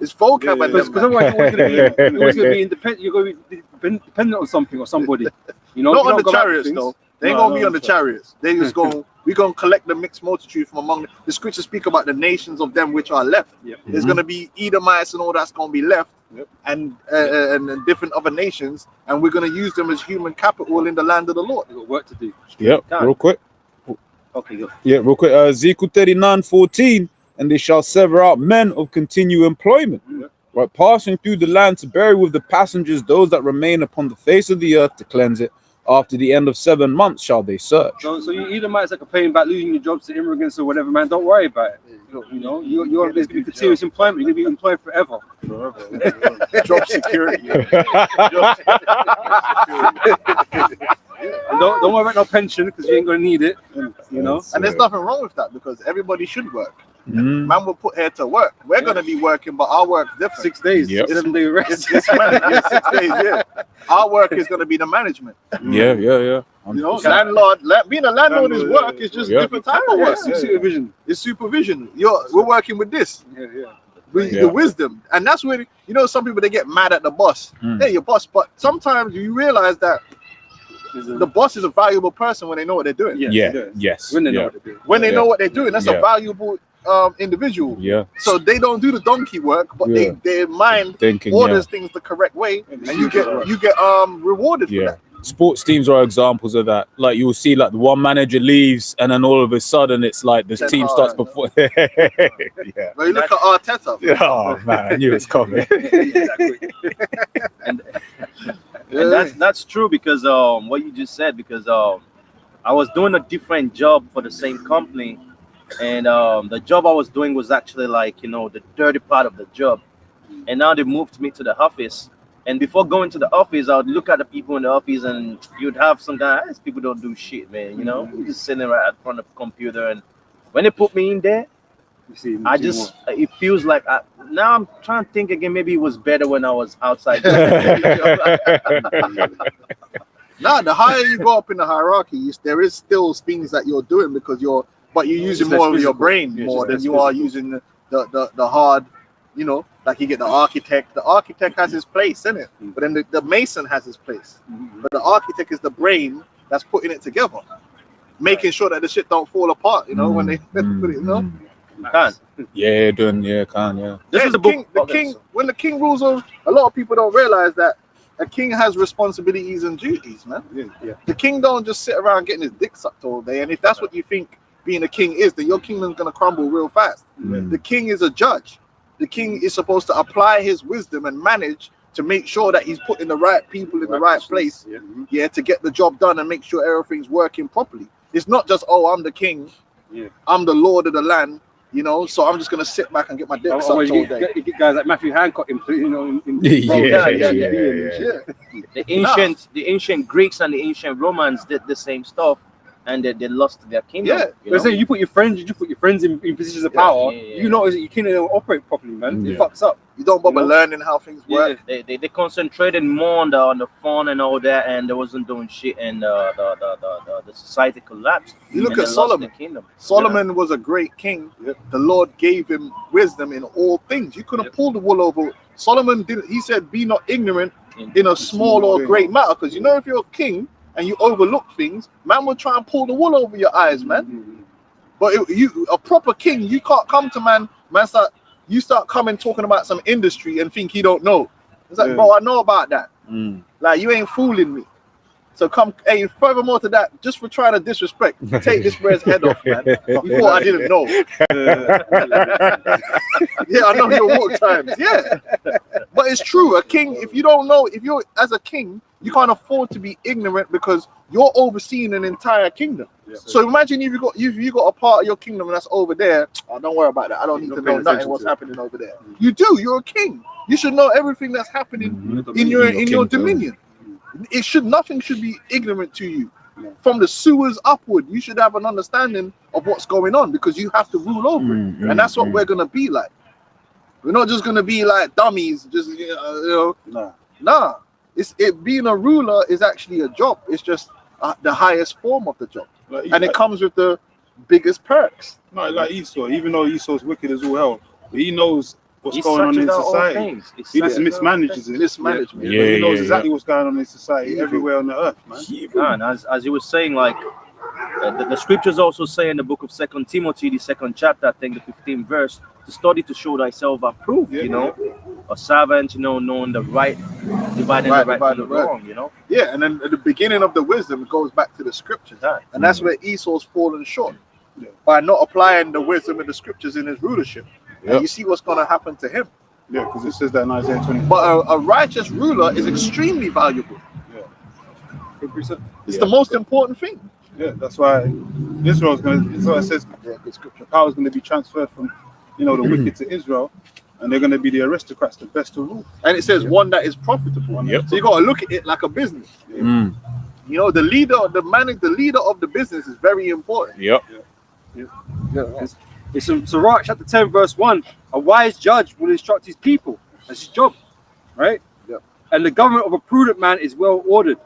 E: It's vocab
A: Yeah,
E: and
A: yeah,
E: them,
C: Because
E: man.
C: otherwise you're always going to be independent. You're going to be dependent on something or somebody. You know,
E: Not
C: if you
E: on
C: don't
E: the
C: go out with
E: chariots
C: things-
E: though. They ain't
A: No,
E: gonna be
A: no,
E: on the
A: no.
E: chariots. They just we're gonna collect the mixed multitude from among the scriptures speak about the nations of them which are left.
C: Yep.
E: There's gonna be Edomites and all that's gonna be left,
A: Yep.
E: and different other nations, and we're gonna use them as human capital in the land of the Lord.
C: You've got work to do.
D: Yep. Real quick.
B: Okay, go.
D: Yeah, real quick. Ezekiel 39:14, and they shall sever out men of continual employment, right, passing through the land to bury with the passengers those that remain upon the face of the earth to cleanse it. After the end of 7 months shall they search.
C: So you either might complaining about losing your jobs to immigrants or whatever, man. Don't worry about it. You know, you're there's going to be continuous employment. You're going to be employed forever.
E: Job security.
C: And don't worry about no pension because you ain't going to need it. You know.
E: And there's nothing wrong with that because everybody should work.
D: Mm.
E: Man will put here to work. We're gonna be working, but our work's different.
C: 6 days.
D: Yep.
C: 7 day rest.
E: It's 6 days, yeah. Our work is gonna be the management.
D: Yeah.
E: You know,
D: 100%.
E: landlord, being a landlord is work. It's just
D: Yeah.
E: different type of work.
C: Supervision.
E: It's supervision. We're working with this,
C: Yeah.
E: with
D: Yeah.
E: the wisdom, and that's where some people they get mad at the boss.
D: Mm.
E: Hey, your boss, but sometimes you realize that the boss is a valuable person when they know what they're doing.
D: Yes.
C: When they know
D: Yeah.
C: what to do.
E: When they
D: Yeah.
E: know what they're doing, that's
D: Yeah.
E: a valuable individual.
D: Yeah.
E: So they don't do the donkey work, but
D: Yeah.
E: their mind
D: Thinking.
E: orders things the correct way, and you get rewarded for
D: Yeah.
E: that.
D: Sports teams are examples of that. Like you'll see, like the one manager leaves, and then all of a sudden it's like this
E: Then,
D: team starts before. Yeah.
E: But you look at Arteta.
D: Oh man, I knew it was coming.
B: And that's true because what you just said, because I was doing a different job for the same company, and the job I was doing was actually like the dirty part of the job, and now they moved me to the office. And before going to the office, I would look at the people in the office, and you'd have some guys. These people don't do shit, man. You're just sitting right in front of the computer, and when they put me in there,
C: You see,
B: I just it feels like now I'm trying to think again. Maybe it was better when I was outside.
E: Nah, the higher you go up in the hierarchy, there is still things that you're doing because you're using
C: less
E: more of your
C: physical.
E: brain
C: Yeah,
E: more
C: just
E: than
C: less
E: you are
C: physical.
E: using the hard, you know, like you get the architect. The architect has his place, isn't it? But then the mason has his place. But the architect is the brain that's putting it together, making sure that the shit don't fall apart, you know, when they put it, you know.
B: Can't.
D: Yeah, doing yeah.
B: This
E: Yeah,
B: is
E: the
B: the book.
E: king. The
B: Okay,
E: king.
B: so-
E: When the king rules over, a lot of people don't realize that a king has responsibilities and duties, man.
C: Yeah.
E: The king don't just sit around getting his dick sucked all day. And if that's what you think being a king is, then your kingdom's gonna crumble real fast. The king is a judge. The king is supposed to apply his wisdom and manage to make sure that he's putting the right people in the right place,
C: Yeah.
E: to get the job done and make sure everything's working properly. It's not just, oh, I'm the king,
C: Yeah.
E: I'm the lord of the land, you know, so I'm just gonna sit back and get my dick sucked all
C: You
E: day.
C: get guys like Matthew Hancock, you know,
E: Yeah.
B: The ancient Greeks and the ancient Romans did the same stuff, and they lost their kingdom.
E: Yeah.
B: you know?
C: But say you put your friends in positions of
E: Yeah.
C: power.
B: Yeah.
C: You notice that your kingdom don't operate properly, man.
D: Yeah.
C: It fucks up.
E: You don't bother
C: You know?
E: learning how things work.
B: They concentrated more on the fun and all that, and they wasn't doing shit, and the society collapsed.
E: You look
B: and
E: at
B: they lost
E: Solomon.
B: the kingdom.
E: Solomon was a great king.
C: Yep.
E: The Lord gave him wisdom in all things. You couldn't
C: Yep.
E: pull the wool over. Solomon didn't. He said, "Be not ignorant in a small or great matter." Because you know, if you're a king and you overlook things, man will try and pull the wool over your eyes, man. But you, a proper king, you can't come to man. You start coming talking about some industry and think he don't know. It's like,
C: Yeah.
E: bro, I know about that.
D: Mm.
E: Like, you ain't fooling me. So come, hey, furthermore to that, just for trying to disrespect, take this man's head off, man. You thought I didn't know. Yeah, I know your walk times. Yeah. But it's true. A king, if you don't know, if you're as a king, you can't afford to be ignorant because you're overseeing an entire kingdom. So imagine if you got a part of your kingdom that's over there. Oh, don't worry about that. I don't need to know nothing what's happening over there. You do. You're a king. You should know everything that's happening in your
D: kingdom.
E: dominion. Nothing should be ignorant to you. From the sewers upward, you should have an understanding of what's going on because you have to rule over it. And that's what we're gonna be like. We're not just gonna be like dummies, just nah. Being a ruler is actually a job. It's just the highest form of the job, and it comes with the biggest perks.
A: Not like Esau, even though Esau's wicked as all hell, but he knows what's
B: He
A: going on in
B: searches out all
A: society.
B: things.
A: He just mismanages it.
E: Mismanagement.
A: But
D: Yeah,
A: he knows
D: yeah,
A: exactly what's going on in society everywhere on the earth, man.
B: And as you were saying, like the scriptures also say in the book of 2 Timothy, the 2nd chapter, I think the 15th verse, to study to show thyself approved,
A: Yeah.
B: you know, a servant, you know, knowing the right, dividing the right from the wrong, you know.
E: Yeah, and then at the beginning of the wisdom goes back to the scriptures, and that's where Esau's fallen short by not applying the wisdom of the scriptures in his rulership. And you see what's going to happen to him.
A: Yeah, because it says that in Isaiah 24.
E: But a righteous ruler is extremely valuable. It's the most important thing.
A: Yeah, that's why Israel's going to, so it says the power is going to be transferred from, the wicked to Israel, and they're going to be the aristocrats, the best to rule.
E: And it says one that is profitable. So you got to look at it like a business.
D: Mm.
E: You know, the leader of the business is very important.
D: Yep.
C: It's in Sirach chapter 10 verse 1. A wise judge will instruct his people. That's his job, right?
E: Yep.
C: And the government of a prudent man is well ordered.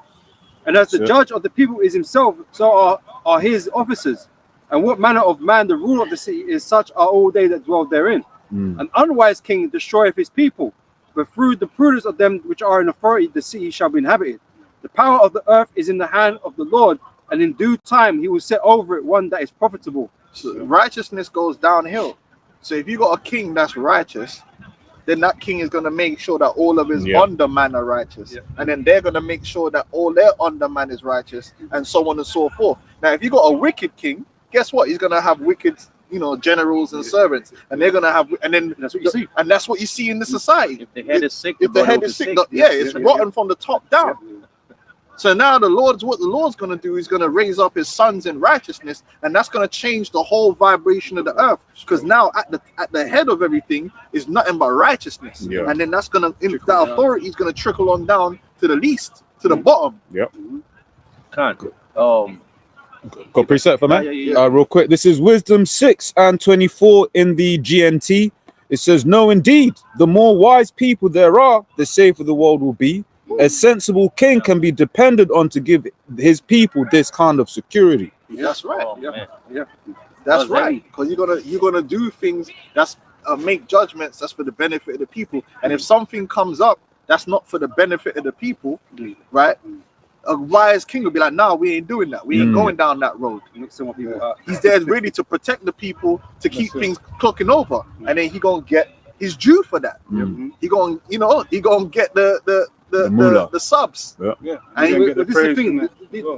C: And as the
D: Sure.
C: judge of the people is himself, so are his officers. And what manner of man the rule of the city is, such are all they that dwell therein.
D: Mm.
C: An unwise king destroyeth his people, but through the prudence of them which are in authority, the city shall be inhabited. The power of the earth is in the hand of the Lord, and in due time he will set over it one that is profitable.
E: So righteousness goes downhill. So if you got a king that's righteous, then that king is going to make sure that all of his underman are righteous. And then they're going to make sure that all their underman is righteous, and so on and so forth. Now, if you got a wicked king, guess what? He's going to have wicked, generals and servants. And they're going to have, and then
C: That's what you see.
E: And that's what you see in the society.
B: If the head is sick,
E: If the head is sick, it's rotten from the top down. So now what the Lord's going to do is going to raise up his sons in righteousness, and that's going to change the whole vibration of the earth. Because now at the head of everything is nothing but righteousness, and then that's going to that authority is going to trickle on down to the least, to the bottom.
D: Yep.
B: Can't.
D: Got preset for me?
B: Yeah.
D: Real quick. This is Wisdom 6:24 in the GNT. It says, "No, indeed, the more wise people there are, the safer the world will be. A sensible king can be depended on to give his people this kind of security."
E: That's right.
B: Oh, man.
C: Yeah.
E: That's
B: That's
E: right.
B: heavy.
E: Because you're gonna do things that's make judgments that's for the benefit of the people. And if something comes up that's not for the benefit of the people, right? A wise king will be like, "Nah, we ain't doing that. We ain't going down that road."
C: Mixing what people are.
E: He's there really to protect the people, to keep
C: That's it.
E: things clocking over, and then he gonna get his due for that. He gonna, he gonna get the
D: moolah.
E: subs.
C: Yeah.
E: And
C: But
E: he-
C: this is the thing.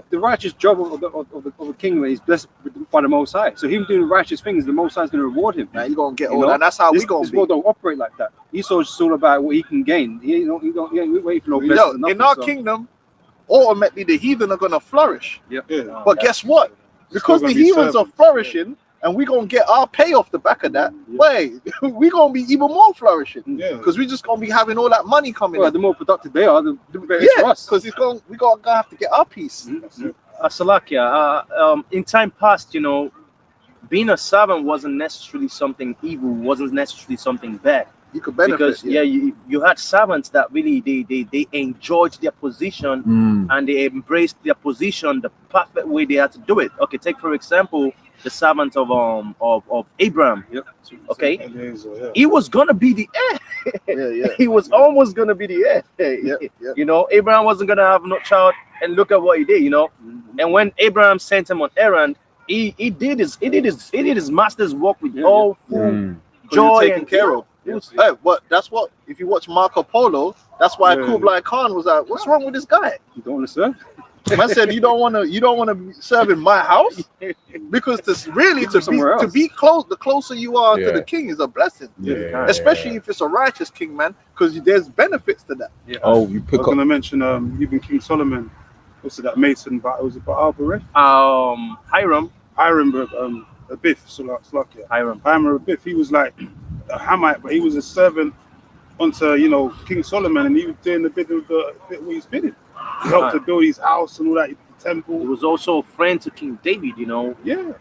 C: The righteous job of the king is blessed by the Most High. So him doing righteous things, the Most High is going to reward him.
E: Now he gonna get
C: You
E: all
C: know,
E: that. And that's how
C: this,
E: we gonna
C: this
E: be.
C: world don't operate like that. Esau's just all about what he can gain. He ain't waiting for no
E: Yo,
C: blessings.
E: in our kingdom, ultimately the heathen are gonna flourish.
A: Yeah.
E: But guess what? Because the
A: gonna be
E: heathens are
A: servants.
E: flourishing, and we gonna get our pay off the back of that. Wait, we gonna be even more flourishing
A: Yeah.
E: because we just gonna be having all that money coming
C: Well,
E: in.
C: the more productive they are, the better it's for
E: Yeah,
C: us.
E: because we gonna have to get our piece.
A: That's it.
B: Salakia, in time past, being a servant wasn't necessarily something evil, wasn't necessarily something bad.
E: You could benefit.
B: Because you had servants that really they enjoyed their position and they embraced their position the perfect way they had to do it. Okay, take for example the servant of Abraham.
C: Yep.
B: Okay,
A: Yeah.
B: he was gonna be the heir.
E: Yeah.
B: He was almost gonna be the heir.
E: Yeah.
B: Abraham wasn't gonna have no child, and look at what he did. And when Abraham sent him on errand, he did his master's work with all full joy
E: taken
B: and
E: care of. Hey, but that's what if you watch Marco Polo, that's why
A: Yeah.
E: Kublai Khan was like, "What's wrong with this guy?"
C: You don't understand?
E: Man said, "You don't want to serve in my house because to be close. The closer you are to the king is a blessing, especially if it's a righteous king, man. Because there's benefits to that.
C: Yeah.
D: Oh, you
A: I
D: pick
A: was
D: up.
A: gonna mention even King Solomon. What's that Mason? But it was about Albereth.
B: Hiram.
A: Hiram Abiff. Slakia.
B: Hiram.
A: Hiram Abiff. He was like a Hamite, but he was a servant unto King Solomon, and he was doing the bit what he's bidding. He helped to build his house and all that, the
B: He
A: temple.
B: was also a friend to King David.
A: Yeah.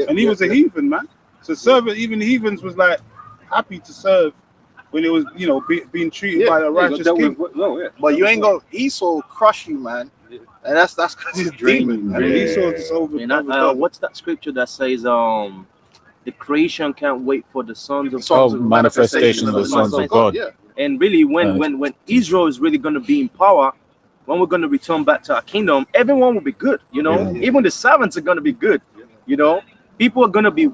A: And he was a heathen, man. So even heathens was like happy to serve when it was being treated by a righteous king.
E: But you ain't gonna Esau crush you, man. And that's because he's demon.
A: And Esau just over.
B: What's that scripture that says the creation can't wait for the sons of
D: Oh, manifestation of the sons of God.
E: Yeah.
B: And really, when Israel is really going to be in power, when we're going to return back to our kingdom, everyone will be good. Even the servants are going to be good. People are going to be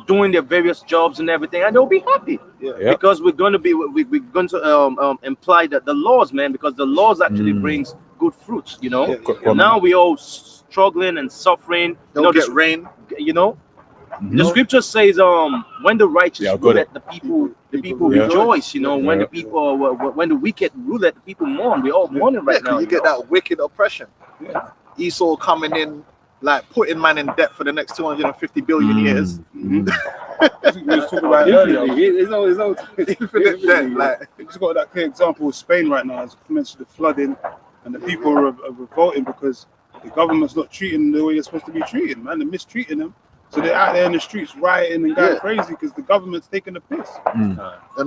B: doing their various jobs and everything, and they'll be happy because we're going to imply that the laws, man, because the laws actually brings good fruits. Now we all struggling and suffering.
E: Don't get rain.
B: The scripture says, when the righteous rule it, the people rejoice. When the people, when the wicked rule it, the people mourn. We're all mourning right now.
E: You get that wicked oppression. Esau coming in, like putting man in debt for the next 250 billion years.
A: We was talking about it earlier.
E: Infinite debt. Like,
A: We just got that clear example of Spain right now. As I mentioned, the flooding, and the people are revolting because the government's not treating them the way they're supposed to be treated, man. They're mistreating them. So they're out there in the streets rioting and going crazy because the government's taking the piss.
E: and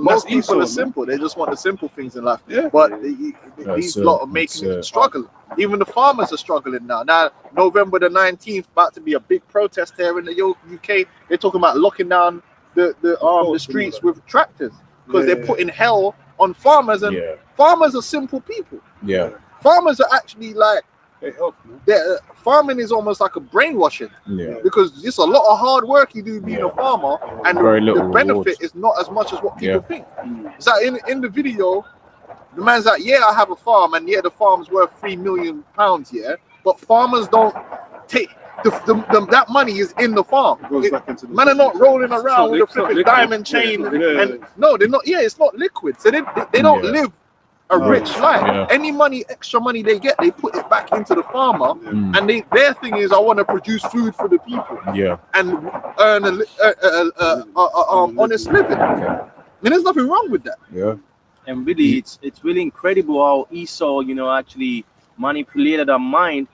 E: most people
A: Esau,
E: are
A: man.
E: simple. They just want the simple things in life.
A: Yeah.
E: But these lot are making it struggle. Even the farmers are struggling now. Now, November the 19th, about to be a big protest here in the UK. They're talking about locking down the streets with tractors because they're putting hell on farmers. And farmers are simple people. Farmers are actually like,
A: They help, man.
E: farming is almost like a brainwashing
D: Yeah.
E: because it's a lot of hard work you do being a farmer, and
D: Very
E: the
D: little
E: benefit
D: rewards.
E: is not as much as what people think. So in the video, the man's like, "Yeah, I have a farm, and the farm's worth £3 million, but farmers don't take that money is in the farm.
A: It goes back into the
E: Man are not rolling around with a flipping
C: liquid.
E: diamond chain, and no, they're not. Yeah, it's not liquid, so they don't live a rich life. Any money, extra money they get, they put it back into the farmer, and their thing is, I want to produce food for the people and earn a honest living. And there's nothing wrong with that.
B: And really, it's really incredible how Esau, actually manipulated our mind,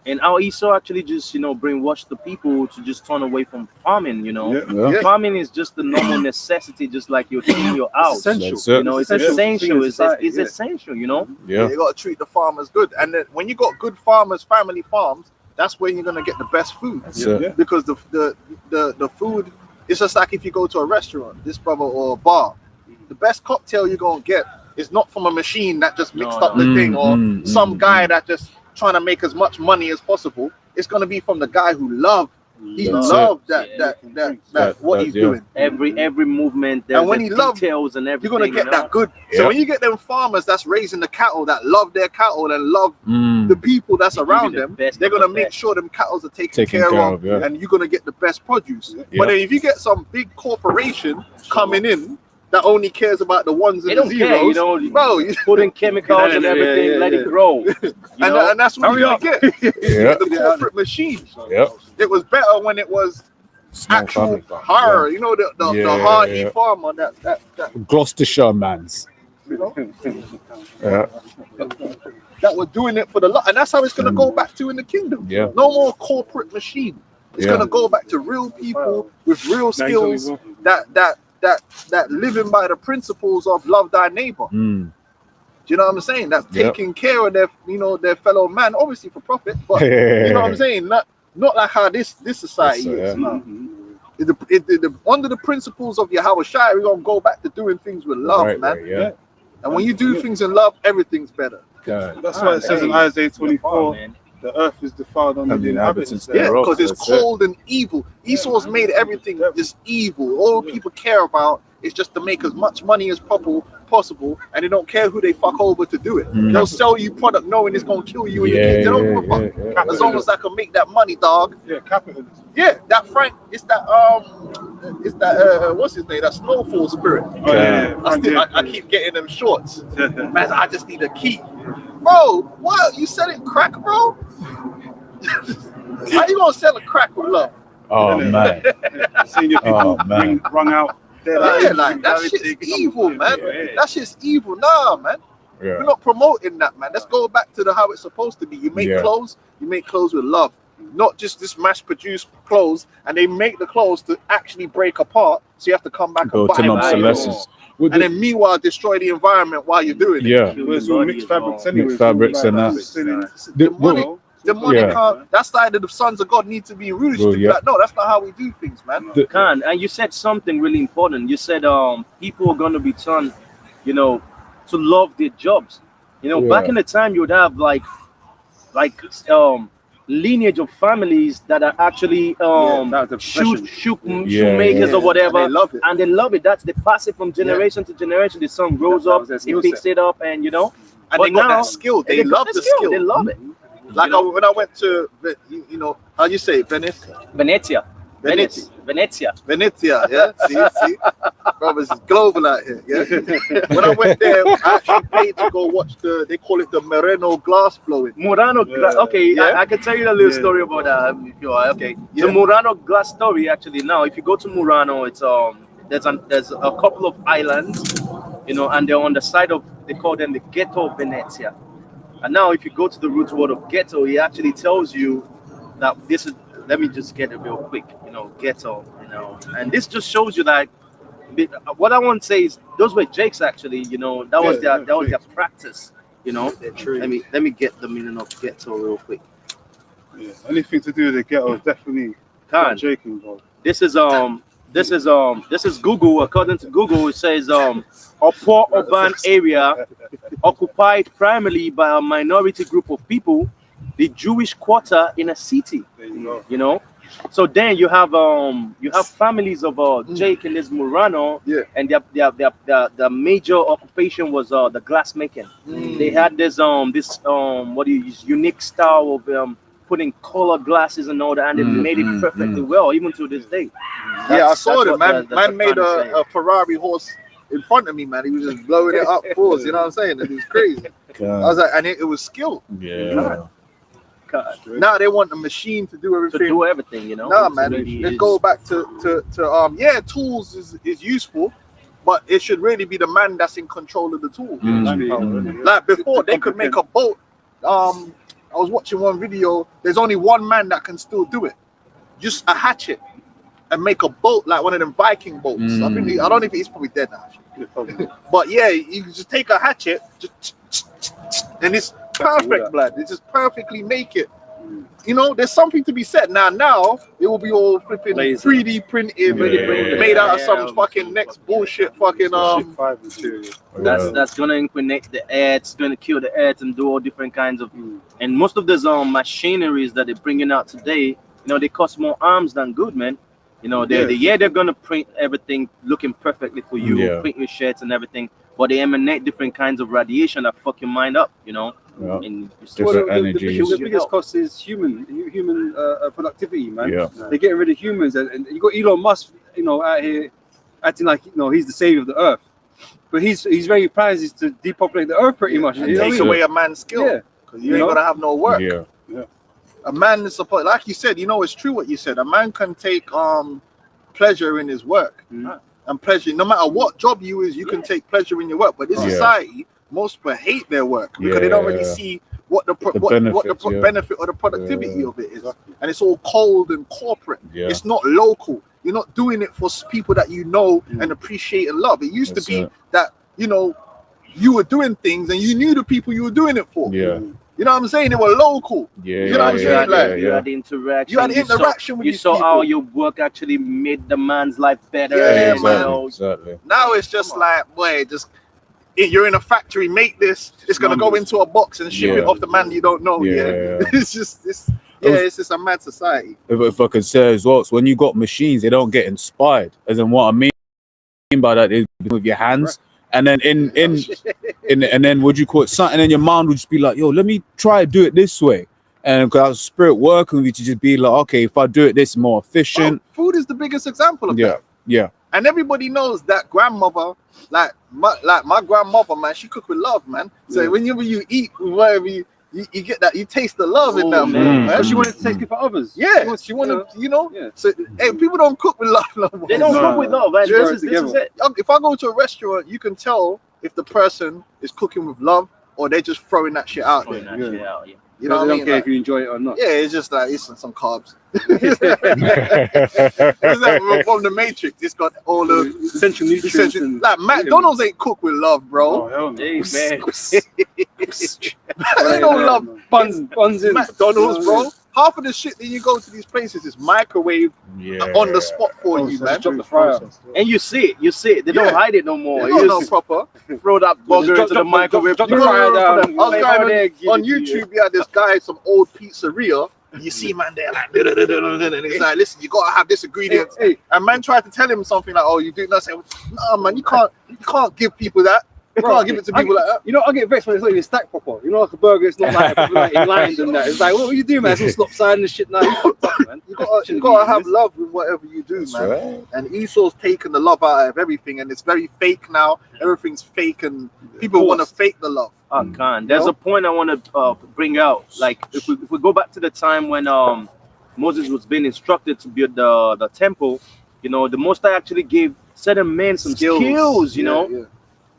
B: And how Esau actually just, brainwashed the people to just turn away from farming,
D: Yeah.
B: Farming is just a normal necessity, just like you're cleaning your house.
C: essential.
D: That's it.
B: It's
C: essential
B: essential.
C: thing in
B: It's
C: society, yeah.
B: essential,
D: Yeah.
E: You got to treat the farmers good, and then when you got good farmers, family farms, that's where you're gonna get the best food.
D: That's it.
C: Yeah.
E: Because the food, it's just like if you go to a restaurant, this brother, or a bar, the best cocktail you're gonna get is not from a machine that just mixed
B: No,
E: up the
D: no.
E: thing, or
D: Mm,
E: some
D: mm,
E: guy that just trying to make as much money as possible. It's gonna be from the guy who loved. He
D: That's
E: loved
B: it.
E: that what
D: That-
E: he's
D: yeah.
E: doing.
B: every movement, there's
E: And when
B: the
E: he love-
B: details and everything.
E: You're gonna get that good.
D: Yeah.
E: So when you get them farmers that's raising the cattle, that love their cattle and love
D: Mm.
E: the people that's
B: They give
E: around
B: you the
E: them,
B: best
E: they're
B: of the
E: gonna make
B: best.
E: sure them cattle are taken
D: Taken
E: care
D: care
E: of,
D: of, yeah.
E: and you're gonna get the best produce.
D: Yeah.
E: But then if you get some big corporation coming in that only cares about the ones
B: They
E: and the
B: don't
E: zeros,
B: care,
E: bro, you,
B: put in chemicals and
C: Yeah,
B: everything,
C: yeah,
B: let
C: yeah.
B: it grow.
E: and that's what
C: Hurry
E: you're
C: up.
E: gonna get.
D: Yeah.
E: The corporate machine.
D: Yeah.
E: It was better when it was
D: Small
E: actual
D: family farm.
E: hard, the
D: Yeah,
E: hardy
D: yeah.
E: farmer that
D: Yeah. Gloucestershire man's.
E: you know
D: Yeah.
E: that were doing it for the lot, and that's how it's gonna go back to in the kingdom.
D: Yeah.
E: No more corporate machine. It's
D: Yeah.
E: gonna go back to real people with real skills that living by the principles of love thy neighbor.
D: Mm.
E: Do you know what I'm saying? That's
D: Yeah.
E: taking care of their fellow man, obviously for profit, but you know what I'm saying? Not like how this society
D: That's
E: is.
D: it,
E: No. Under the principles of Yahweh Shai, we're gonna go back to doing things with love,
D: Right,
E: man.
D: right, yeah.
E: And when you do things in love, everything's better.
D: God.
A: That's why it says in Isaiah 24, the earth is defiled under
D: And
A: the
D: the
A: inhabitants.
D: inhabitants
E: Yeah,
D: thereof.
E: because it's
D: That's it.
E: cold and evil. Esau's made everything just evil. All people care about is just to make as much money as possible, and they don't care who they fuck over to do it.
D: Mm.
E: They'll sell you product knowing it's gonna kill you and your
D: Yeah,
E: kids. They don't
D: yeah,
E: give a fuck.
D: yeah, yeah.
E: As long as I can make that money, dog.
A: Yeah, capitalism.
E: Yeah, that Frank, it's that what's his name? That Snowfall spirit.
A: Oh, yeah.
E: I keep getting them shorts. Man, I just need a key. Bro, what? You selling crack, bro? How you gonna sell a crack with love?
D: Oh man.
A: Senior people
D: Oh, man.
A: rung out.
E: Yeah, like that shit's evil, man. That shit's evil. Nah, man.
D: Yeah.
E: We're not promoting that, man. Let's go back to how it's supposed to be. You make
D: Yeah.
E: clothes, you make clothes with love. Not just this mass-produced clothes, and they make the clothes to actually break apart, so you have to come back and
D: Built
E: buy
D: in
E: more.
D: obsolescence. With
E: And
D: the-
E: then meanwhile destroy the environment while you're doing it.
D: yeah.
A: It's all mixed fabrics anyway.
D: Mixed fabrics and that.
E: The money, the money
D: Yeah.
E: can't. That side of the sons of God need to be rooted.
D: Well,
E: to be
D: yeah.
E: like, no, that's not how we do things, man.
B: Khan, and you said something really important. You said people are going to be turned, to love their jobs. Back
D: Yeah.
B: in the time, you would have like lineage of families that are actually
C: that's the profession.
B: shoemakers
D: yeah.
B: or whatever,
E: And they love it.
B: and they love it. They pass it from generation to generation. The son grows
C: That
B: up,
C: was their
B: he
C: skill
B: picks
C: set.
B: it up, and
E: And
B: But
E: they got
B: now-
E: that skill. They
B: got
E: love the skill.
B: They love it.
E: Like when I went to, how you say it, Venice?
B: Venezia.
E: Venice.
B: Venezia.
E: Venezia, yeah. See, brothers is global out here. Yeah. When I went there, I actually paid to go watch they call it the Moreno glass blowing.
B: Murano. Okay,
E: Yeah.
B: I can tell you a little
A: Yeah.
B: story about that. If you are okay.
E: Yeah.
B: The Murano glass story actually. Now, if you go to Murano, it's there's a couple of islands, and they're on the side of, they call them the Ghetto of Venezia. And now, if you go to the root word of ghetto, it actually tells you that this is. Let me just get it real quick. Ghetto. And this just shows you that. What I want to say is those were Jake's actually. That was their practice. Let me get the meaning of ghetto real quick.
A: Yeah. Anything to do with the ghetto is definitely
B: Khan,
A: Jake involved.
B: this is Google. According to Google, it says a poor urban area occupied primarily by a minority group of people, the Jewish quarter in a city.
A: There you go.
B: So then you have families of Jake and this Murano,
E: Yeah.
B: and their major occupation was the glass making. They had this unique style of putting color glasses and all that, and they made it perfectly well, even to this day.
E: Yeah, I saw it, man.
B: That's
E: Man made
B: what I'm
E: a Ferrari horse in front of me, man. He was just blowing it up forwards, you know what I'm saying? And it was crazy. I was like, and it was skill.
D: Yeah.
B: God,
E: Now they want a machine to do
B: to
E: everything.
B: do everything,
E: Nah,
B: It's
E: man.
B: really
E: Let's
B: is-
E: go back to tools is useful, but it should really be the man that's in control of the tool. Like before, they could make a boat. I was watching one video. There's only one man that can still do it. Just a hatchet and make a boat like one of them Viking boats. I don't know if he's probably dead now. Actually. But yeah, you just take a hatchet, and it's perfect, blood. It just perfectly make it. You know, there's something to be said. Now it will be all flipping 3D printed, made out of some fucking next bullshit fucking
B: That's gonna incriminate the ads, gonna kill the ads, and do all different kinds of. And most of those machineries that they're bringing out today, you know, they cost more arms than good, man. You know, they're gonna print everything looking perfectly for you, print your shirts and everything, but they emanate different kinds of radiation that fuck your mind up, you know.
D: Yeah.
B: And
D: Different energies.
C: The biggest cost is human productivity, man.
D: Yeah.
C: They're getting rid of humans, and you got Elon Musk, you know, out here acting like, you know, he's the savior of the earth, but he's very prized to depopulate the earth pretty much.
E: and take away a man's skill because you ain't gonna have no work.
D: Yeah.
E: A man is supposed, like you said, you know, it's true what you said. A man can take pleasure in his work and pleasure, no matter what job you is, you can take pleasure in your work. But this society, most people hate their work because they don't really see what the benefit or the productivity of it is, and it's all cold and corporate. It's not local. You're not doing it for people that you know and appreciate and love. It used to be that, you know, you were doing things and you knew the people you were doing it for. You know what I'm saying? They were local. You know what I'm saying? Like,
B: you had interaction.
E: You had interaction with
B: you
E: these
B: saw
E: people.
B: how your work actually made the man's life better.
E: Yeah,
B: you
E: man.
B: know?
D: Exactly.
E: Now it's just like, boy, just you're in a factory, make this. It's gonna go into a box and ship it off the man you don't know. It's just it's just a mad society.
D: If I could say as well, so when you got machines, they don't get inspired. As in what I mean by that is with your hands. And then and then would you call it something in your mind would just be like, yo, let me try to do it this way. And because spirit working with you to just be like, okay, if I do it this more efficient.
E: Well, food is the biggest example of that.
D: Yeah.
E: And everybody knows that grandmother, like my grandmother, man, she cooked with love, man. So whenever you eat, whatever you get that, you taste the love in that, man.
C: She wanted to take it for others.
E: Yeah, she wanted, you know. So hey, people don't cook with love no more.
B: They don't cook with love. Man. This is it.
E: If I go to a restaurant, you can tell if the person is cooking with love or they're just throwing that shit out there. You know what I mean?
C: They don't care if you enjoy it or not.
E: Yeah, it's just like it's some carbs. It's like from the Matrix. It's got all the
C: essential nutrients.
E: Like McDonald's ain't cooked with love, bro.
C: Oh,
B: hey, man.
E: They don't love
C: buns in
E: McDonald's, bro. Half of the shit that you go to these places is microwave on the spot for you, man.
C: Drop the fryer.
B: And you see it. They don't hide it no more.
E: You don't proper.
B: Throw that burger into the microwave.
C: Drop the fryer down.
E: I was going on YouTube. You had this guy, some old pizzeria. You see, man, they're like, and it's like, listen, you gotta have this ingredient. And man tried to tell him something like, oh, you do not say, no, man, you can't give people that. You can't give it to people like that.
C: You know, I get vexed when it's not even stacked proper. You know, like a burger, it's not like in lines and that. It's like, what you do, man? It's all slopside and shit now. You fucked up, man.
E: You gotta have love with whatever you do, man.
D: Right.
E: And Esau's taken the love out of everything, and it's very fake now. Everything's fake, and people want to fake the love.
B: Oh, God. There's a point I want to bring out. Like, if we go back to the time when Moses was being instructed to build the temple, you know, the Most High actually gave certain men some skills, you know.
E: Yeah.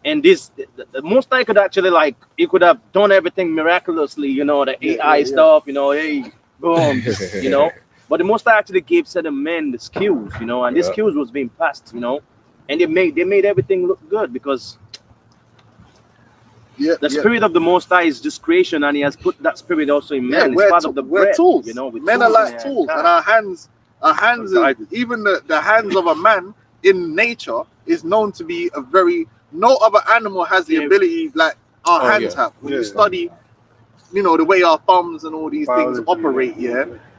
B: And this, the Most High could actually, like, he could have done everything miraculously, you know, the AI stuff, you know, hey, boom, you know. But the Most High actually gave certain men the skills, you know, and these skills was being passed, you know, and they made everything look good because the spirit of the Most High is just creation, and He has put that spirit also in man. It's part of the bread,
E: tools,
B: you know.
E: Men are like tools, and our hands, even the hands of a man in nature is known to be a very. No other animal has the ability like our hands have. When you study, you know, the way our thumbs and all these things operate,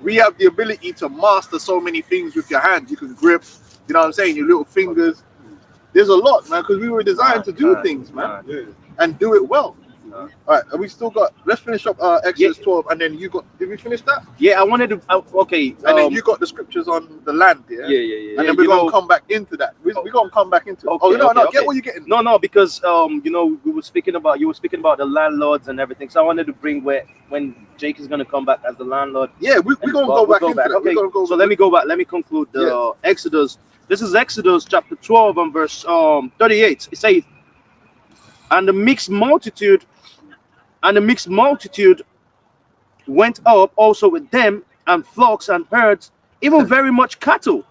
E: we have the ability to master so many things with your hands. You can grip, you know what I'm saying, your little fingers. There's a lot, man, because we were designed to do things, man, and do it well. All right, and we still got. Let's finish up Exodus 12, and then you got. Did we finish that?
B: Yeah, I wanted to. Okay,
E: and then you got the scriptures on the land,
B: yeah.
E: And then we're gonna come back into that. We're gonna come back into. Get what you're getting.
B: No, because you know, you were speaking about the landlords and everything. So I wanted to bring when Jake is gonna come back as the landlord.
E: Yeah, we're gonna go back into that.
B: Okay, so let me go back. Let me conclude the Exodus. This is Exodus chapter 12 and verse 38. It says, and the mixed multitude went up also with them, and flocks and herds, even very much cattle.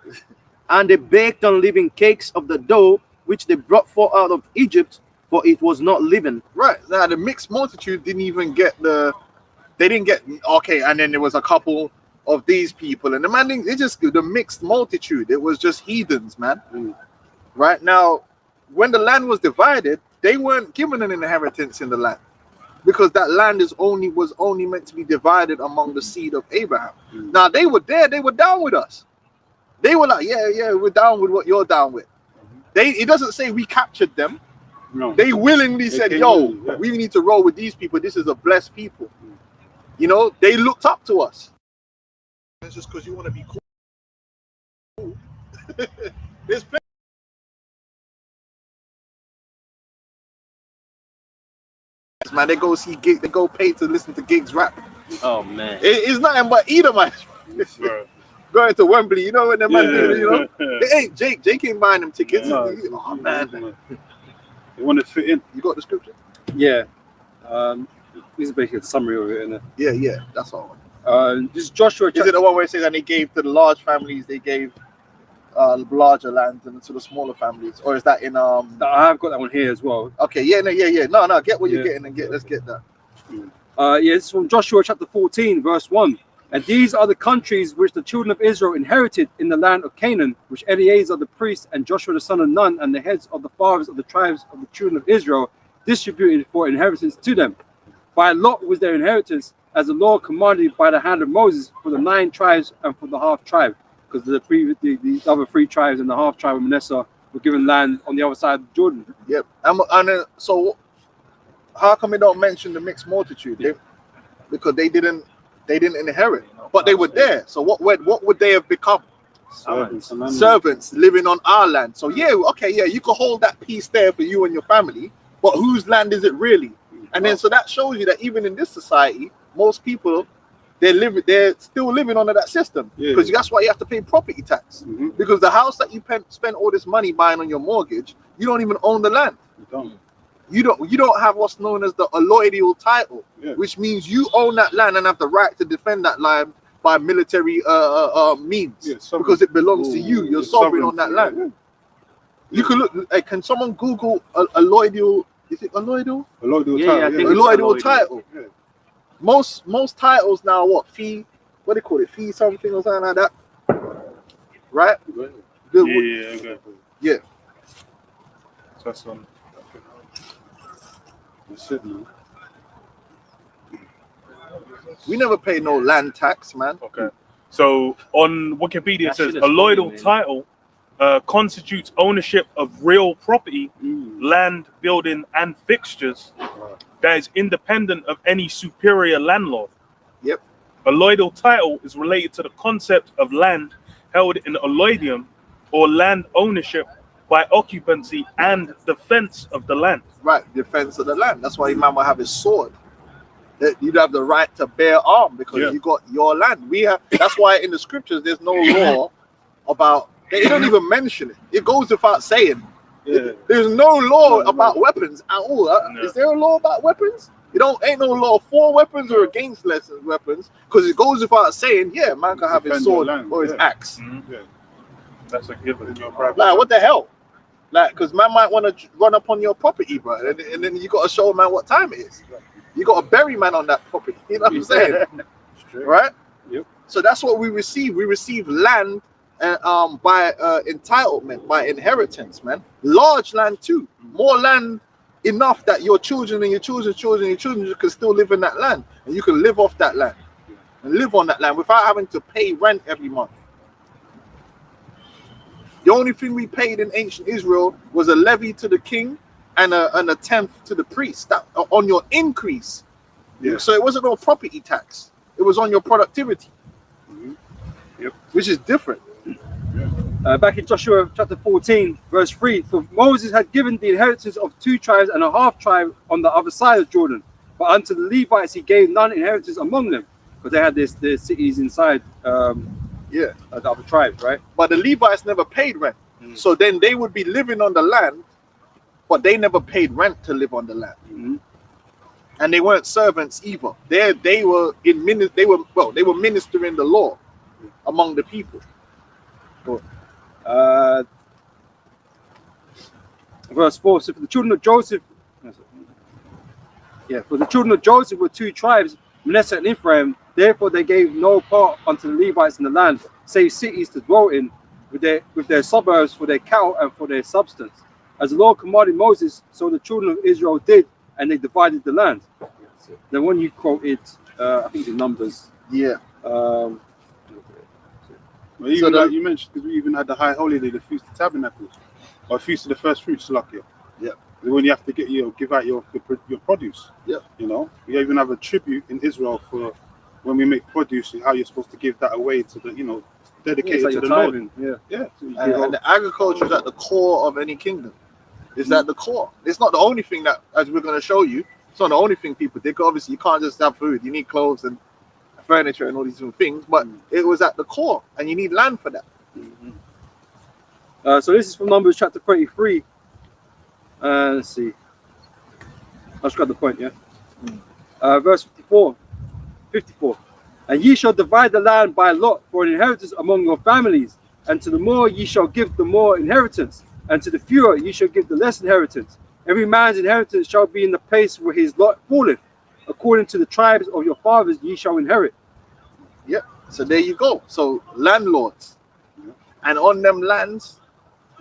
B: And they baked unleavened cakes of the dough which they brought forth out of Egypt, for it was not leavened.
E: Right. Now the mixed multitude didn't even get they didn't get okay, and then there was a couple of these people, and the man didn't, they just the mixed multitude. It was just heathens, man. Right now, when the land was divided, they weren't given an inheritance in the land, because that land was only meant to be divided among the seed of Abraham. Now they were there, they were down with us. They were like, yeah, we're down with what you're down with. It doesn't say we captured them.
C: No.
E: They willingly said, we need to roll with these people. This is a blessed people. You know, they looked up to us. It's just because you want to be cool. There's plenty. Man, they go see Giggs, they go pay to listen to Giggs rap.
B: Oh man,
E: It's nothing but Edomites. Going to Wembley, you know what the man do, you know? Hey, Jake ain't buying them tickets. Oh man.
C: They want to fit in.
E: You got the scripture?
C: Yeah. This is basically a summary of it, isn't it?
E: Yeah, that's all.
C: This is Joshua.
E: Is it the one where it says that they gave to the large families, they gave larger lands, and to the smaller families? Or is that in
C: I have got that one here as well.
E: Okay, yeah. No, get what you're getting and let's get that.
C: It's from Joshua chapter 14, verse 1. And these are the countries which the children of Israel inherited in the land of Canaan, which Eleazar the priest and Joshua the son of Nun and the heads of the fathers of the tribes of the children of Israel distributed for inheritance to them. By lot was their inheritance, as the Lord commanded by the hand of Moses, for the 9 tribes and for the half tribe, because the other 3 tribes and the half tribe of Manasseh were given land on the other side of Jordan.
E: Yep. So how come we don't mention the mixed multitude? Because they didn't inherit, but they were there. So what would they have become? Servants living on our land. So you could hold that piece there for you and your family, but whose land is it really? And then so that shows you that even in this society, most people they're still living under that system, because that's why you have to pay property tax, because the house that you spend all this money buying on your mortgage, you don't even own the land. You don't have what's known as the alloidial title, which means you own that land and have the right to defend that land by military means, because it belongs to you. You're sovereign on that land. You can look. Can someone Google alloidial? Is it alloidial?
C: Alloidial
B: Yeah,
C: title.
B: I think
E: Alloidial title. Yeah. Most titles now, what fee? What do they call it? Fee something or something like that, right? Yeah.
A: So that's on.
E: We never pay no land tax, man.
F: Okay. So on Wikipedia it says
B: shit is
F: alloidial
B: funny, man.
F: title constitutes ownership of real property, land, building, and fixtures that is independent of any superior landlord.
E: Yep.
F: Alloidial title is related to the concept of land held in alloidium, or land ownership by occupancy and defense of the land.
E: Right, defense of the land. That's why your man will have his sword. That you'd have the right to bear arm because you got your land. That's why in the scriptures there's no law about. They don't even mention it. It goes without saying. There's no law about weapons at all. Is there a law about weapons? Ain't no law for weapons or against weapons, because it goes without saying. Yeah, man can have his sword or his axe.
F: That's a given.
E: Like, what the hell? Like, because man might want to run up on your property, bro, and then you got to show man what time it is. You got to bury man on that property. You know what I'm saying? Right?
C: Yep.
E: So that's what we receive. We receive land by entitlement, by inheritance, man. Large land too. More land enough that your children and your children's children and your children can still live in that land, and you can live off that land and live on that land without having to pay rent every month. The only thing we paid in ancient Israel was a levy to the king and a tenth to the priest, that on your increase. So it wasn't no property tax. It was on your productivity. Which is different.
C: Back in Joshua chapter 14, verse 3, for Moses had given the inheritance of 2 tribes and a half tribe on the other side of Jordan, but unto the Levites he gave none inheritance among them, because they had the cities inside the other tribes, right?
E: But the Levites never paid rent. So then they would be living on the land, but they never paid rent to live on the land. and they weren't servants either. They were ministering the law among the people.
C: Verse 4. So for the children of Joseph, for the children of Joseph were 2 tribes, Manasseh and Ephraim. Therefore they gave no part unto the Levites in the land, save cities to dwell in, with their suburbs for their cattle and for their substance. As the Lord commanded Moses, so the children of Israel did, and they divided the land. Then when you quoted, I think the Numbers.
E: Yeah.
A: Well, even like you mentioned, because we even had the high holiday, the Feast of Tabernacles, or Feast of the First Fruits, Slakia.
E: Yeah.
A: When you have to give out your produce.
E: Yeah.
A: You know, we even have a tribute in Israel for when we make produce and how you're supposed to give that away to the, dedicated to the Lord. Yeah.
E: And the agriculture is at the core of any kingdom. It's at the core. It's not the only thing that, as we're going to show you, it's not the only thing people did. Obviously, you can't just have food. You need clothes and furniture and all these different things. But it was at the core, and you need land for that.
C: So this is from Numbers chapter 33. Let's see. I just got the point, yeah. Verse 54. And ye shall divide the land by lot for an inheritance among your families, and to the more ye shall give the more inheritance, and to the fewer ye shall give the less inheritance. Every man's inheritance shall be in the place where his lot falleth. According to the tribes of your fathers ye shall inherit.
E: Yep. So there you go. So landlords, and on them lands,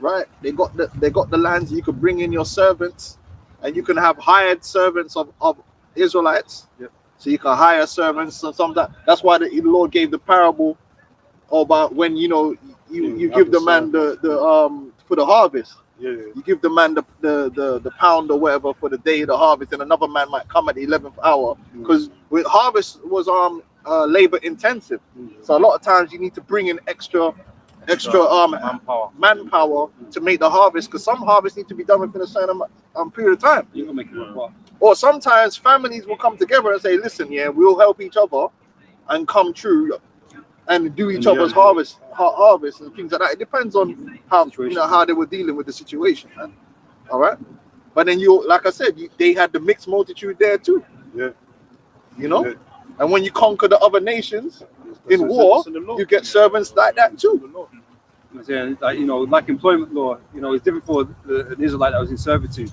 E: right? They got the lands. You could bring in your servants, and you can have hired servants of Israelites.
C: Yep.
E: So you can hire servants and some of that. That's why the Lord gave the parable about when you give the man the for the harvest. You give the man the pound or whatever for the day of the harvest, and another man might come at the 11th hour, because with harvest was labor intensive. So a lot of times you need to bring in extra manpower to make the harvest, because some harvests need to be done within a certain period of time.
C: You can make it worthwhile.
E: Or sometimes families will come together and say, listen, we'll help each other and come through and do each other's harvest and things like that. It depends on how how they were dealing with the situation, man. All right. But then like I said, they had the mixed multitude there too.
A: Yeah.
E: And when you conquer the other nations in war, you get servants like that too.
C: Yeah, like employment law, it's different for an Israelite that was in servitude,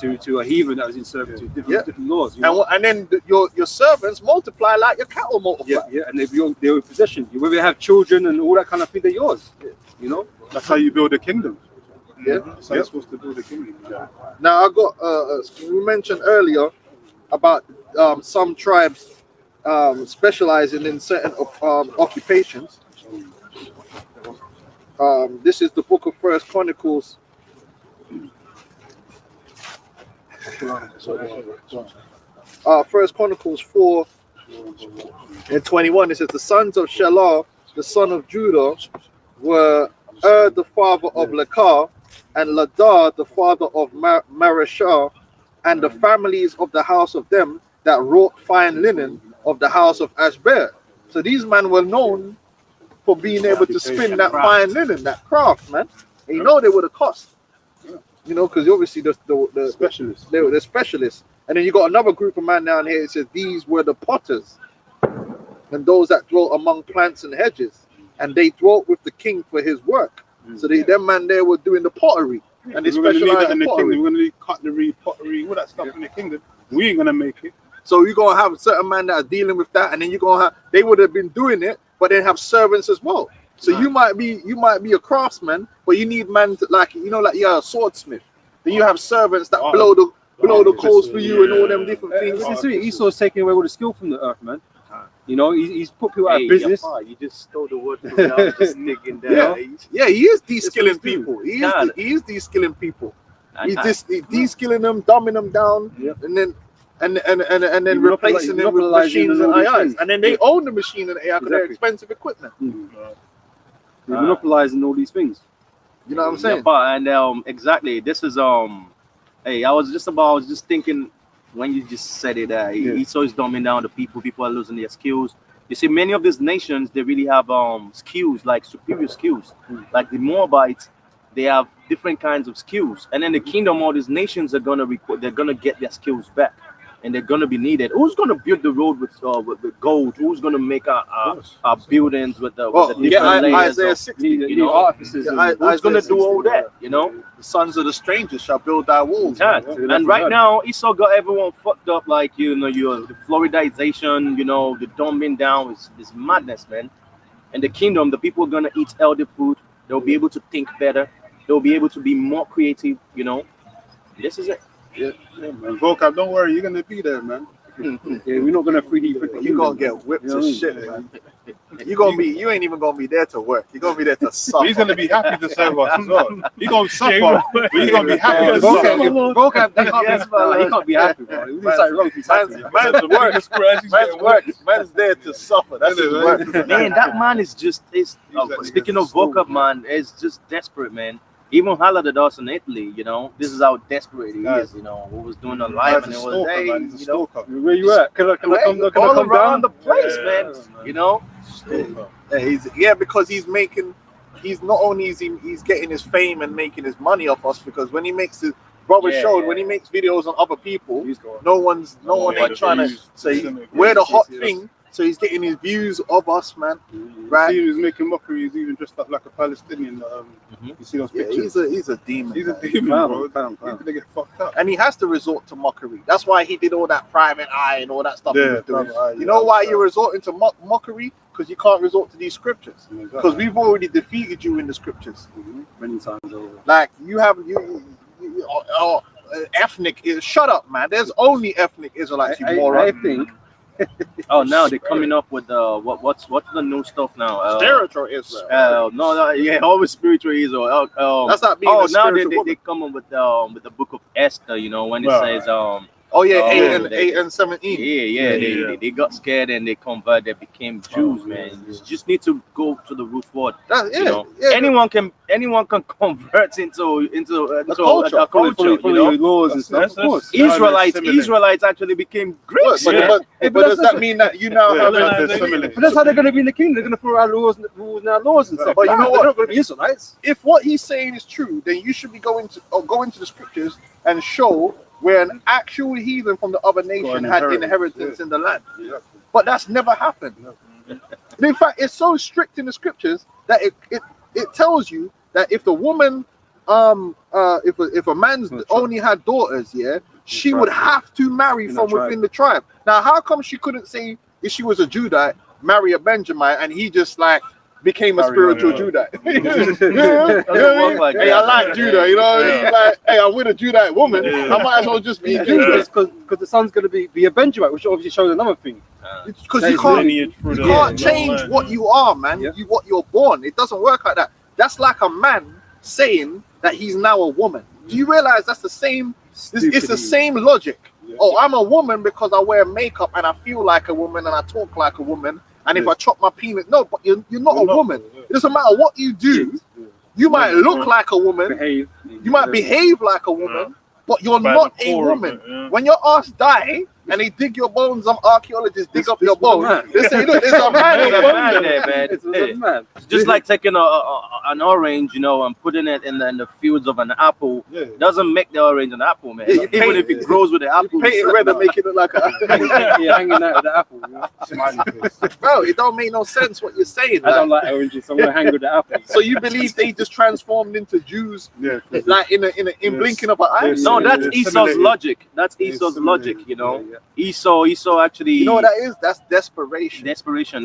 C: to a heathen that was in servitude. Different laws.
E: And then your servants multiply like your cattle multiply.
C: And they're in possession. You whether have children and all that kind of thing, they're yours.
A: That's how you build a kingdom.
E: Yeah,
A: that's how you're supposed to build a kingdom.
E: Now I got we mentioned earlier about some tribes specializing in certain occupations. This is the book of First Chronicles. First Chronicles 4:21. It says the sons of Shelah, the son of Judah, were the father of Lekah, and Ladar, the father of Mareshah, and the families of the house of them that wrought fine linen of the house of Ashbel. So these men were known for being able to spin that fine linen, that craft, man. And they were the cost. Because obviously the specialists, they were the specialists. And then you got another group of men down here. It says these were the potters, and those that dwelt among plants and hedges, and they dwelt with the king for his work. So them man there were doing the pottery, and they specialized in the pottery.
A: Kingdom. We're gonna need cutlery, pottery, all that stuff in the kingdom. We ain't gonna make it.
E: So you're gonna have a certain man that are dealing with that, and then you're gonna have they would have been doing it, but then have servants as well. So you might be a craftsman, but you need man to, like you're a swordsmith. Then you have servants that blow the coals for you and all them different things.
C: Esau's taking away all the skill from the earth, man. He's put people out of business.
B: You just stole the word from me. I was just thinking that.
E: Yeah, he is de-skilling people. He is de-skilling people. He's de-skilling them, dumbing them down, and then replacing them with machines and AIs. And then they own the machine and AI because they're expensive equipment.
C: They're monopolizing all these things.
E: You know what I'm saying?
B: Exactly. This is Hey, I was just thinking when you just said it. Esau is dumbing down the people. People are losing their skills. You see, many of these nations, they really have skills, like superior skills. Like the Moabites, they have different kinds of skills. And then the kingdom, all these nations are gonna get their skills back. and they're gonna be needed. Who's gonna build the road with gold? Who's gonna make our buildings with the different layers?
E: Isaiah
B: Of,
E: 60,
B: you know,
C: artificers.
B: who's gonna do all that? You know.
E: the sons of the strangers shall build thy walls.
B: Yeah. And right now, Esau got everyone fucked up. Like the Floridization, the dumbing down is madness, man. And the kingdom, the people are gonna eat healthy food. They'll be able to think better. They'll be able to be more creative. This is it.
A: Yeah, man. Vocab, don't worry, you're gonna be there, man.
C: Yeah, we're not gonna 3D print.
E: You gonna get whipped to shit, man. You ain't even gonna be there to work. You're gonna be there to suffer.
A: He's gonna be happy to serve us as well. He's gonna suffer, but he's gonna be happy to suffer.
C: Vocab, he can't be happy, bro. He did something wrong. He's happy.
E: Man's there to suffer. That's his work.
B: Man, that man is just speaking of Vocab, man, is just desperate, man. Even Hala the Dos in Italy, this is how desperate he is. Who was doing a live and it was, hey,
A: He's a stalker.
C: Where you at? Can I come
B: all
C: come
B: around
C: down?
B: the place, man.
E: Because he's not only is he's getting his fame and making his money off us, because when he makes his brother showed when he makes videos on other people, no one ain't trying to say we're the hot thing. So he's getting his views of us, man. Right?
A: He was making mockery. He's even dressed up like a Palestinian. You see those pictures?
E: He's a demon.
A: He's a
E: man.
A: demon, bro. He's gonna get fucked up.
E: And he has to resort to mockery. That's why he did all that private eye and all that stuff he was doing.
A: Private eye,
E: You know why you're resorting to mockery? Because you can't resort to these scriptures. Because we've already defeated you in the scriptures.
C: Many times over.
E: Like you have ethnic. Shut up, man. There's only ethnic Israelites. You moron.
C: I think.
B: Oh, now they're coming up with what's the new stuff now?
E: Spiritual Israel.
B: Always spiritual Israel.
E: That's not being.
B: Oh, now they come up with the book of Esther. When it says
E: 8 and 17.
B: They got scared and they converted. They became Jews, man. You just need to go to the root word. Anyone can convert into a culture.
C: Laws and stuff. Of course.
B: Israelites actually became Greeks.
E: But does that mean that you now have?
C: But that's how they're going to be in the kingdom. They're going to throw out rules and laws and stuff.
E: But you know what?
C: They're not going to be Israelites.
E: If what he's saying is true, then you should be go into the scriptures and show where an actual heathen from the other nation had inheritance in the land.
A: Yeah.
E: But that's never happened. In fact, it's so strict in the scriptures that it tells you that if the woman, if a man's only had daughters, she would have to marry from within the tribe. Now, how come she couldn't say if she was a Judite, marry a Benjamite, and he just became a spiritual Judite? Hey, I like Judah, like, hey, I'm with a Judite woman. I might as well just be Judah.
C: Because the son's going to be a Benjamite, which obviously shows another thing.
E: Because you can't change what you are, man. What you're born. It doesn't work like that. That's like a man saying that he's now a woman. Do you realize that's the same? It's the same logic. Oh, I'm a woman because I wear makeup and I feel like a woman and I talk like a woman. And if I chop my penis, no, but you're not a woman. It doesn't matter what you do. You might look like a woman. You might behave like a woman, but you're not a woman. When your ass die and they dig your bones, some archaeologists dig up your bones. They say, look, there's a man there,
B: man. Just like taking an orange, and putting it in the fields of an apple, doesn't make the orange an apple, man. Even if it grows with the apple,
E: paint it red and make it look like a
C: hanging out of the apple.
E: Bro, it don't make no sense what you're saying.
C: I don't like oranges, so I'm gonna hang with the apple.
E: So you believe they just transformed into Jews, like in blinking of an eye?
B: No, that's Esau's logic. That's Esau's logic, Esau actually.
E: You know what that is? That's desperation.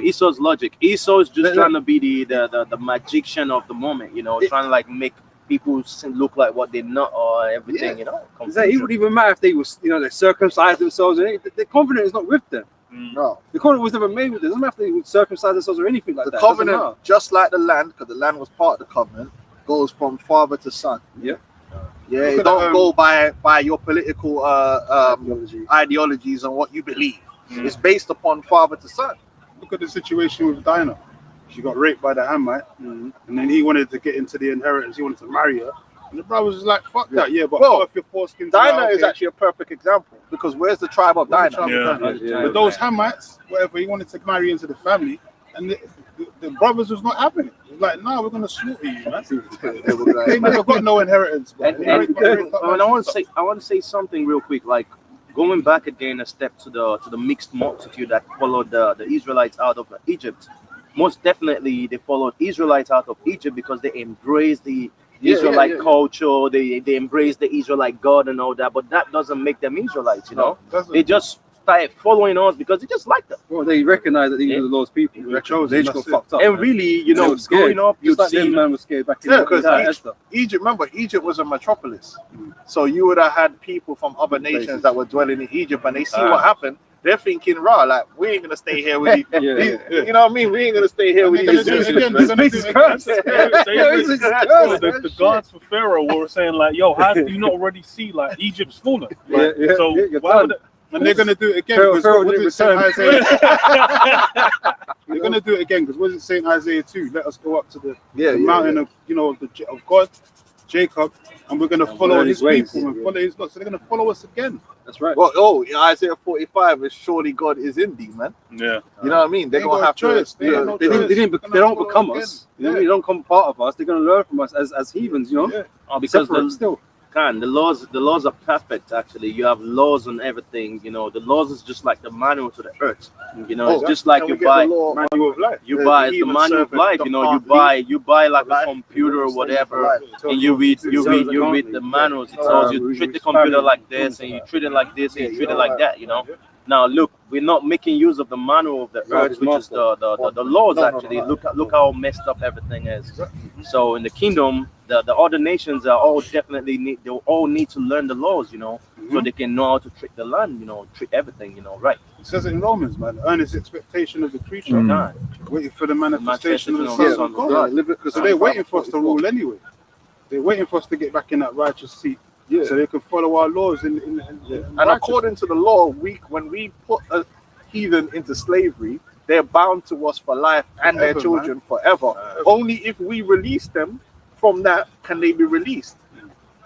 B: Esau's logic. Esau is just trying to be the magician of the moment, trying to make people look like what they're not or everything, It
C: wouldn't even matter if they was, they circumcised themselves. The covenant is not with them.
E: No,
C: the covenant was never made with them. It doesn't matter if they would circumcise themselves or anything like that.
E: The covenant, just like the land, because the land was part of the covenant, goes from father to son. Yeah, it don't go by your political ideologies and what you believe. It's based upon father to son.
A: Look at the situation with Dinah. She got raped by the Hamite, and then he wanted to get into the inheritance. He wanted to marry her. And the brothers was like, fuck that, but cut off your foreskin.
E: Dinah is actually a perfect example, because where's the tribe of Dinah?
A: But those Hamites, whatever, he wanted to marry into the family, and the brothers was not having it. It was like, nah, we're going to slaughter you, man. They never got no inheritance.
B: And I want to say something real quick. Like, going back again a step to the mixed multitude that followed the Israelites out of Egypt. Most definitely, they followed Israelites out of Egypt because they embraced the Israelite culture. They embraced the Israelite God and all that. But that doesn't make them Israelites, you know. They just started following us because they just liked them.
C: Well, they recognize that these are the Lord's people. They just got fucked up.
B: And
C: man.
B: really, you know,
C: They were
B: growing up, you
C: just like
B: see,
C: them man was scared back in
E: because
C: Esther.
E: Egypt, remember, Egypt was a metropolis. So you would have had people from other nations that were dwelling in Egypt, and they see what happened. They're thinking, raw, like, we ain't gonna stay here with you. You know what I mean? We ain't gonna stay here with
A: They're
E: you.
A: gonna do it again. They're gonna do it again.
F: The gods for Pharaoh were saying like, "Yo, how do you not already see like Egypt's fallen?" Like, so why would it?
A: And they're gonna do it again.
C: Pharaoh
A: Because what
C: didn't
A: does it say in
C: return.
A: Isaiah? They're gonna do it again because what does it say in Isaiah 2? Let us go up to the mountain of of God, Jacob, and we're gonna follow
C: learn
A: his
C: his ways.
A: people and follow his laws. So they're gonna follow us again.
C: That's right.
E: Well, Isaiah 45 is surely God is in thee, man.
F: Yeah.
E: You know what I mean? They're
A: They
E: gonna
A: got
E: have
A: choice.
E: to.
A: They ain't no
C: They
A: choice.
C: don't become us. You know, they don't become part of us. They're going to learn from us as heathens. You know,
A: Yeah.
B: because
C: separate still.
B: the laws are perfect. Actually, you have laws on everything. You know, the laws is just like the manual to the earth. You know, it's just like
E: Can
B: you
E: we get
B: buy.
E: the law?
C: Manual of life.
B: You
E: The
B: buy the
E: human
B: manual of
E: servant
B: life. You know, you
E: can't
B: buy like a
E: life.
B: computer or
E: Life.
B: whatever, and you read the manuals. It tells you treat the computer like this, and you treat it like this, and you treat it like that. You know. Now look, we're not making use of the manual of the earth, which is the laws. Actually, look how messed up everything is. So in the kingdom, the other nations are all they all need to learn the laws. You know, so they can know how to treat the land. You know, treat everything. You know, right.
A: It says it in Romans, man. Earnest expectation of the creature,
B: God.
A: waiting for the manifestation of the
B: Manifestation
A: sons
B: of
A: of
B: the
A: God.
B: Son
E: Because
A: So they're waiting for us to rule anyway. They're waiting for us to get back in that righteous seat, so they can follow our laws in
E: And according to the law, when we put a heathen into slavery, they're bound to us for life and their
A: Forever,
E: children forever. Only if we release them from that can they be released.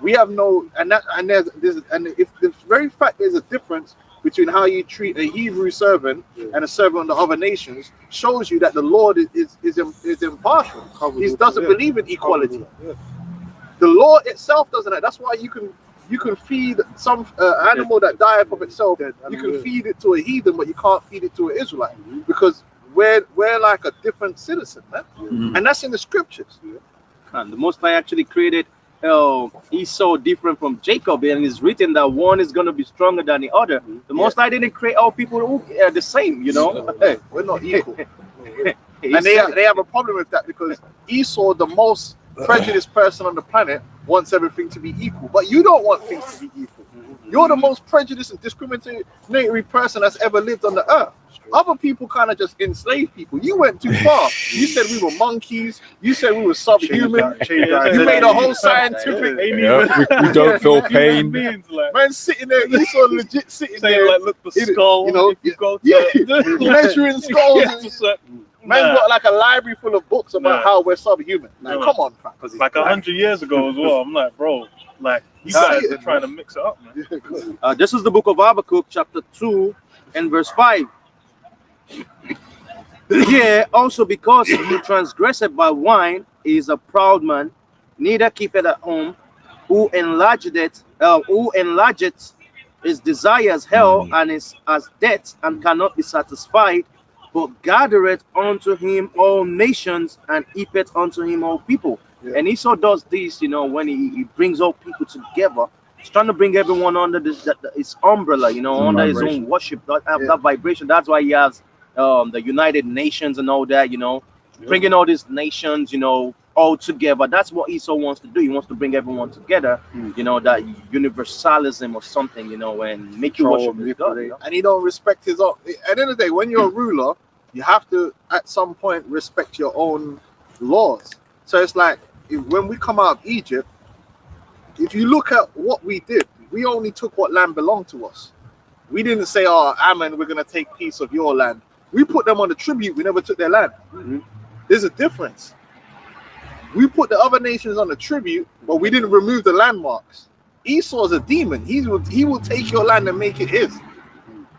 E: We have no, and if the very fact there's a difference between how you treat a Hebrew servant and a servant of the other nations shows you that the Lord is impartial. He doesn't believe in equality. The law itself doesn't. That's why you can feed some animal that dieth of itself. You can feed it to a heathen, but you can't feed it to an Israelite because we're like a different citizen, man. And that's in the scriptures.
B: And the Most High actually created Esau different from Jacob, and it's written that one is going to be stronger than the other. The Most High didn't create all people who are the same, you know.
E: Hey, we're not equal. And they have a problem with that because Esau, the most prejudiced person on the planet, wants everything to be equal. But you don't want things to be equal. You're the most prejudiced and discriminatory person that's ever lived on the earth. Other people kind of just enslave people. You went too far. You said we were monkeys. You said we were subhuman. You made a whole scientific.
D: We don't feel pain.
E: Man sitting there, Esau legit sitting
F: Saying
E: there.
F: like, look, the skull.
E: You know,
F: if you go to
E: measuring skulls. Man's got like a library full of books about how we're subhuman. Like, come on, fam.
F: like 100 years ago as well. I'm like, bro, like you guys are trying to mix it up, man.
B: This is the book of Habakkuk, chapter 2 and verse 5. Here also, because he transgressed by wine, he is a proud man, neither keepeth at home, who enlargeth his desires hell, and is as death, and cannot be satisfied, but gathereth unto him all nations, and heapeth unto him all people. And Esau does this, you know, when he brings all people together. He's trying to bring everyone under his umbrella, you know, under his own worship, that vibration. That's why he has the United Nations and all that, you know, bringing all these nations, you know, all together. That's what Esau wants to do. He wants to bring everyone together, you know, that universalism or something, you know, and make you worship his God. You know?
E: And he don't respect his own. At the end of the day, when you're a ruler, you have to, at some point, respect your own laws. So it's like, when we come out of Egypt, if you look at what we did, we only took what land belonged to us. We didn't say, oh, Ammon, we're going to take piece of your land. We put them on the tribute. We never took their land. There's a difference. We put the other nations on the tribute, but we didn't remove the landmarks. Esau's a demon. He will take your land and make it his.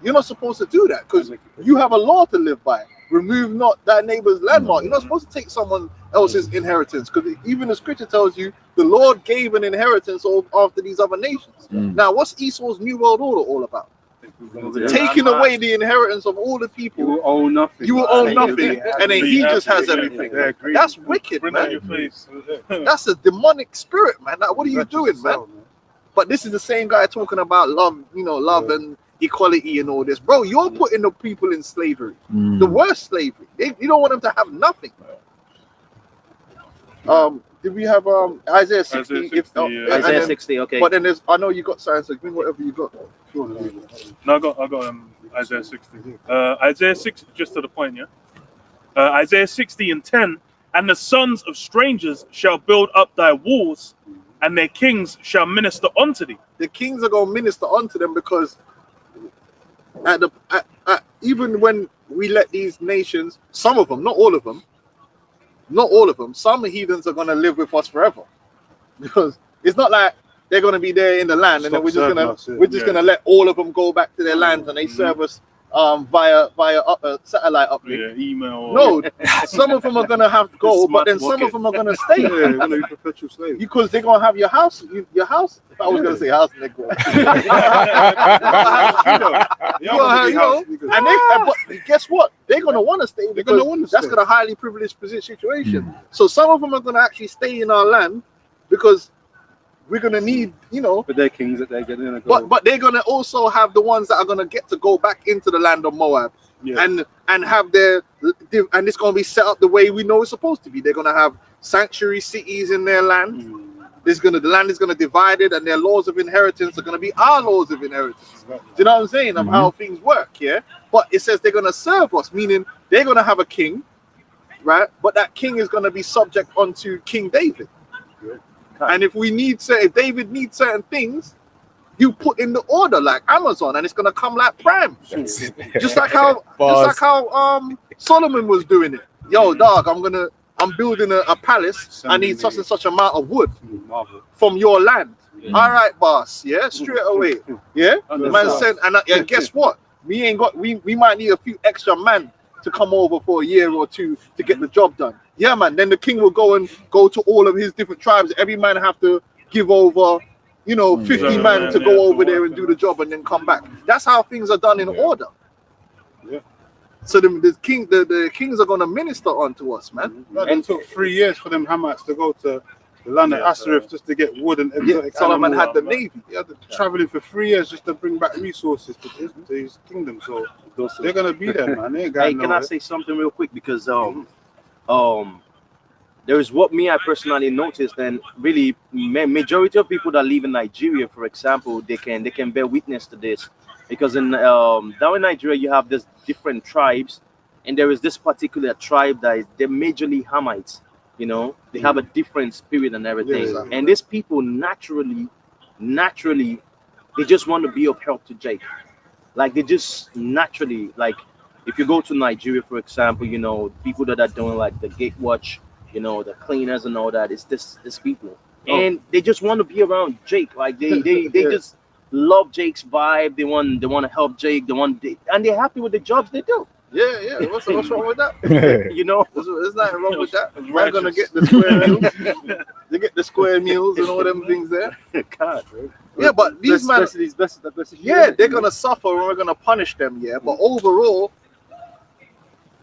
E: You're not supposed to do that because you have a law to live by. Remove not thy neighbor's landmark. You're not supposed to take someone else's inheritance because even the scripture tells you the Lord gave an inheritance after these other nations. Now, what's Esau's new world order all about? taking away the inheritance of all the
C: You
E: people.
C: will own nothing.
E: You will own nothing, and then he just has everything. That's wicked,
F: Bring out your
E: man.
F: face.
E: That's a demonic spirit, man. Like, what are you doing, man? But this is the same guy talking about love, love and equality and all this. Bro, you're putting the people in slavery. The worst slavery. You don't want them to have nothing. Did we have Isaiah 60?
F: Isaiah 60, yeah.
B: Isaiah 60, okay.
E: But then there's, I know you got science, so give me whatever you got.
F: No, I got Isaiah 60. Isaiah 60, just to the point, yeah. Isaiah 60 and 10, and the sons of strangers shall build up thy walls, and their kings shall minister unto thee.
E: The kings are going to minister unto them because even when we let these nations, some of them, not all of them, some heathens are going to live with us forever, because it's not like they're going to be there in the land and then we're just gonna let all of them go back to their lands and they serve us via satellite uplink.
F: Yeah, email.
E: No, some of them are gonna have to go, but then some
F: Pocket.
E: of them are gonna stay.
C: Yeah, they're gonna be perpetual slaves.
E: Because they're gonna have your house. I was gonna say house, nigga. But guess what? They're gonna want to stay because that's got a highly privileged situation. So some of them are gonna actually stay in our land because we're gonna need,
C: But they're kings that they're getting.
E: But they're gonna also have the ones that are gonna get to go back into the land of Moab, and have and it's gonna be set up the way we know it's supposed to be. They're gonna have sanctuary cities in their land. The land is gonna divide it, and their laws of inheritance are gonna be our laws of inheritance. Do you know what I'm saying? Of how things work, yeah. But it says they're gonna serve us, meaning they're gonna have a king, right? But that king is gonna be subject unto King David. And if David needs certain things, you put in the order like Amazon, and it's gonna come like Prime, just like how Solomon was doing it. Yo, dog, I'm building a palace. I need such and such amount of wood from your land. All right, boss. Yeah, straight away. Yeah, man said, and guess what? We might need a few extra men to come over for a year or two to get the job done. Yeah, man. Then the king will go to all of his different tribes. Every man have to give over, 50 men to go over there and do the job and then come back. That's how things are done in order. Yeah. So the kings are gonna minister unto us, man.
A: It took 3 years for them Hamites to go to the land of Ashereth just to get wood and exotic
E: Solomon
A: animals.
E: had the navy.
A: He had to traveling for 3 years just to bring back resources to his kingdom. So they're gonna be there, man. They ain't
B: Hey,
A: going
B: can I say something real quick? Because there is what I personally noticed, and really majority of people that live in Nigeria, for example, they can bear witness to this, because in down in Nigeria you have this different tribes, and there is this particular tribe they're majorly Hamites. They have a different spirit and everything, and these people naturally they just want to be of help to Jake. Like they just naturally, like if you go to Nigeria, for example, people that are doing like the gate watch, the cleaners and all that, it's this people, and they just want to be around Jake. Like they just love Jake's vibe. They want to help Jake. And they're happy with the jobs they do.
E: Yeah. What's wrong with that?
B: There's
E: nothing wrong with that. They're gonna get the square meals. They get the square meals and all them things there.
B: God, bro.
E: Yeah, but these men, they're gonna suffer and we're gonna punish them. Yeah, but overall,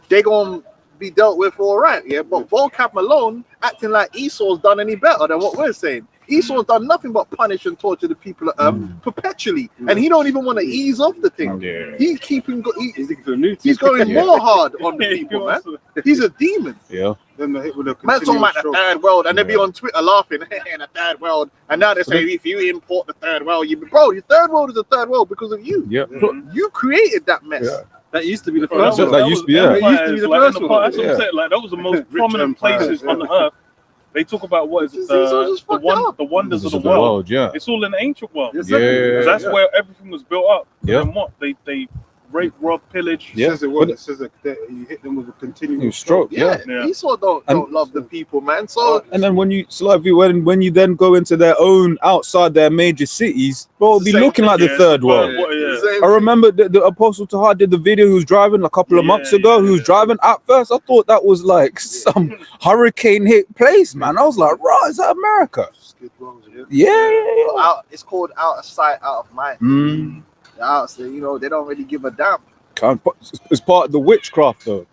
E: they're gonna be dealt with all right. Yeah, but Vocab Malone acting like Esau's done any better than what we're saying. Esau's done nothing but punish and torture the people of Earth perpetually, and he don't even want to ease off the thing. He's he's going more hard on the people, man. He's a demon.
A: Then the hit with the
E: Man talking about the third world, and they be on Twitter laughing, the third world, and now they say if you import the third world, your third world is the third world because of you.
D: Yeah.
E: You created that mess.
C: That used to be the first one.
D: That used to be the
F: first one. That's what I'm saying. Like that was the most prominent places on the earth. They talk about what is it, the wonders of the world.
D: Yeah.
F: It's all in the ancient world.
D: That's
F: where everything was built up.
D: Yeah.
F: And what they rape, rob, pillage.
A: It says that you hit them with a continuous
D: stroke.
E: Yeah. Esau don't love the people, man. So
D: and then when you then go into their own outside their major cities, bro, it'll be looking like the third world. I remember the Apostle Tahar did the video. He was driving a couple of months ago. He was driving. At first, I thought that was like some hurricane hit place, man. I was like, right, is that America? Yeah.
E: It's called out of sight, out of mind. They're out there, you know, they don't really give a damn.
D: It's part of the witchcraft, though.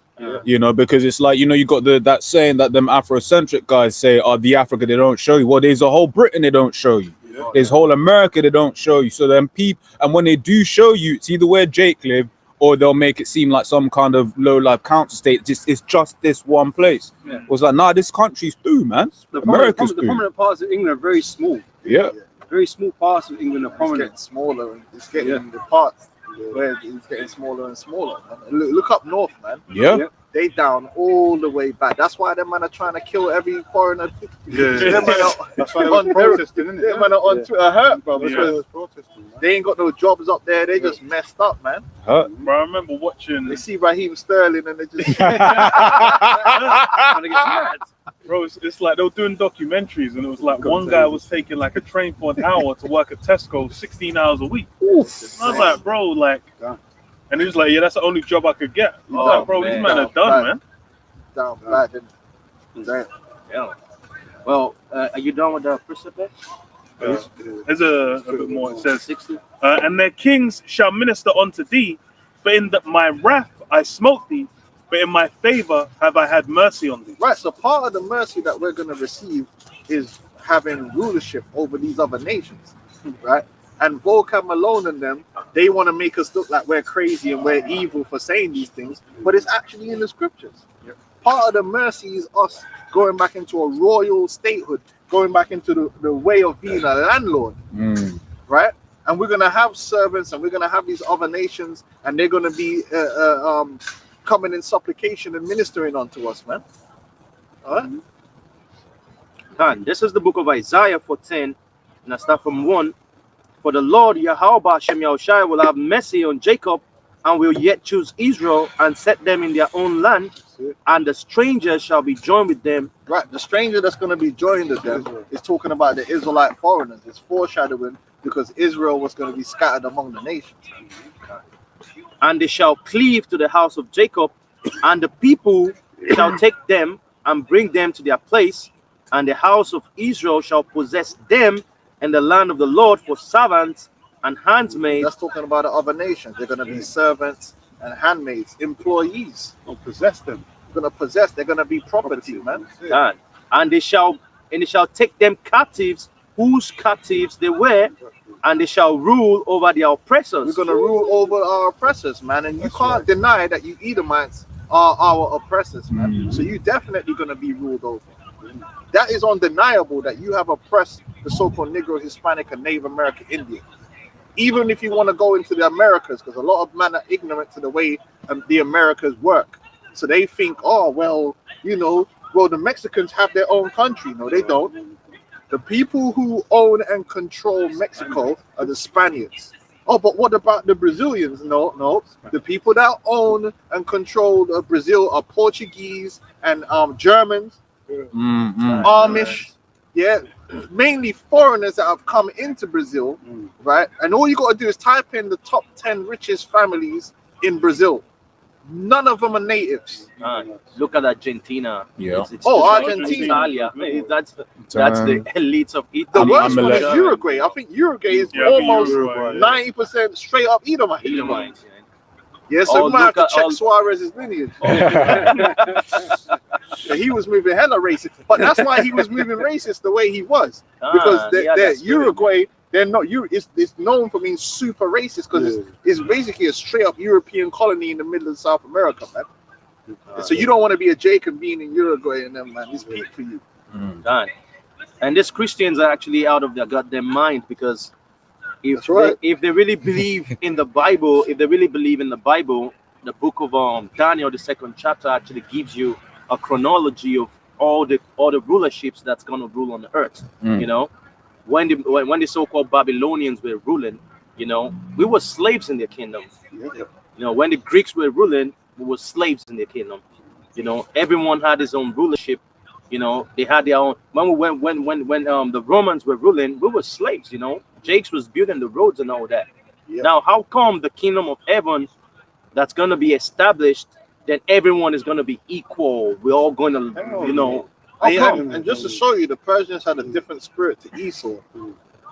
D: You know, because it's like, you know, you got that saying that them Afrocentric guys say, "Oh, the Africa they don't show you." Well, there's a whole Britain they don't show you. There's whole America they don't show you. So then people, and when they do show you, it's either where Jake lived, or they'll make it seem like some kind of low life council state. It's just this one place. It was like, nah, this country's through, man. America's
C: the
D: through.
C: prominent parts of England are very small.
D: Yeah.
C: Very small parts of England are
E: It's
C: prominent.
E: getting smaller, and it's getting the parts where it's getting smaller and smaller. Man. And look up north, man.
D: Yeah.
E: They down all the way back. That's why them man are trying to kill every foreigner.
F: Yeah.
E: Them man are
A: That's why they were protesting, isn't
E: them man are on Twitter hurt, bro.
A: That's
F: Yeah.
A: why they was protesting, man.
E: They ain't got no jobs up there. They just messed up, man.
F: Bro, I remember watching.
E: They see Raheem Sterling and they just
C: Trying to get mad.
F: Bro, it's like they were doing documentaries, and it was like one guy was taking like a train for an hour to work at Tesco 16 hours a week. I was like, bro, like, and he was like, yeah, that's the only job I could get. I was like, bro, these men are done, man.
E: down bad. Damn.
B: Yeah. Well, are you done with the precept?
F: There's a bit more. It says,
B: 60.
F: and their kings shall minister unto thee, but in my wrath I smote thee, but in my favor have I had mercy on thee.
E: Right, so part of the mercy that we're going to receive is having rulership over these other nations, right? And Volkan Malone and them, they want to make us look like we're crazy and we're evil for saying these things, but it's actually in the scriptures. Part of the mercy is us going back into a royal statehood, going back into the way of being a landlord, right? And we're going to have servants, and we're going to have these other nations, and they're going to be coming in supplication and ministering unto us, man. All right?
B: Done. This is the book of Isaiah 14, and I start from 1. For the Lord Yahweh Shem Yahushai will have mercy on Jacob, and will yet choose Israel, and set them in their own land, and the strangers shall be joined with them.
E: Right, the stranger that's going to be joined with them is talking about the Israelite foreigners. It's foreshadowing because Israel was going to be scattered among the nations.
B: And they shall cleave to the house of Jacob, and the people shall take them and bring them to their place, and the house of Israel shall possess them in the land of the Lord for servants and handmaids.
E: That's talking about the other nations. They're going to be servants and handmaids, employees.
A: Don't possess them.
E: They're going to possess. They're going to be property, man.
B: And they shall take them captives, whose captives they were, and they shall rule over their oppressors.
E: We're going to rule over our oppressors, man. And you can't deny that you Edomites are our oppressors, man. So you're definitely going to be ruled over. That is undeniable that you have oppressed the so-called Negro, Hispanic, and Native American Indian. Even if you want to go into the Americas, because a lot of men are ignorant to the way the Americas work. So they think, oh, well, you know, well, the Mexicans have their own country. No, they don't. The people who own and control Mexico are the Spaniards. Oh, but what about the Brazilians? No. The people that own and control Brazil are Portuguese and Germans, Amish, yeah, mainly foreigners that have come into Brazil, right? And all you got to do is type in the top 10 richest families in Brazil. None of them are natives.
B: Look at Argentina.
D: Yeah.
B: It's
E: Argentina.
B: Italia. That's the elites of Italy.
E: The worst one is
D: Amalek.
E: Uruguay. I think Uruguay is almost 90% straight up Edomite.
B: Edomites,
E: Yeah, so we might have to
B: look at
E: check Suarez's lineage. Yeah, he was moving hella racist, but that's why he was moving racist the way he was, because they're Uruguay. They're not it's known for being super racist because it's basically a straight up European colony in the middle of South America, man. So you don't want to be a Jacob being in Uruguay and them, man. It's peak for you.
B: And these Christians are actually out of their goddamn mind, because if they really believe in the Bible, the book of Daniel, the 2nd chapter, actually gives you a chronology of all the rulerships that's gonna rule on the earth. You know, when the so-called Babylonians were ruling, you know, we were slaves in their kingdom. You know, when the Greeks were ruling, we were slaves in their kingdom. You know, everyone had his own rulership. You know, they had their own. When the Romans were ruling, we were slaves. You know, Jakes was building the roads and all that. Now, how come the kingdom of heaven that's gonna be established, then everyone is gonna be equal? We're all going to, you know.
E: And just to show you, the Persians had a different spirit to Esau.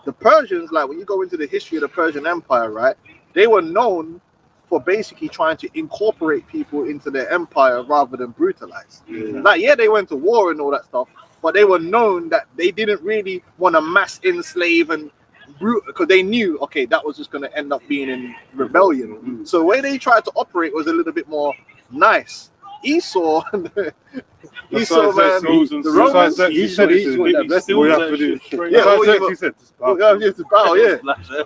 E: The Persians, like when you go into the history of the Persian Empire, right? they were known for basically trying to incorporate people into their empire rather than brutalize. Like, yeah, they went to war and all that stuff, but they were known that they didn't really want to mass enslave and brute, because they knew, okay, that was just going to end up being in rebellion. So the way they tried to operate was a little bit more nice. Esau, Esau, man, the Romans,
C: He said he wanted that blessing.
F: Still
C: All you
F: was
C: have to do.
F: straight
E: Yeah,
F: up.
E: all you-
C: He said,
E: just bow, yeah.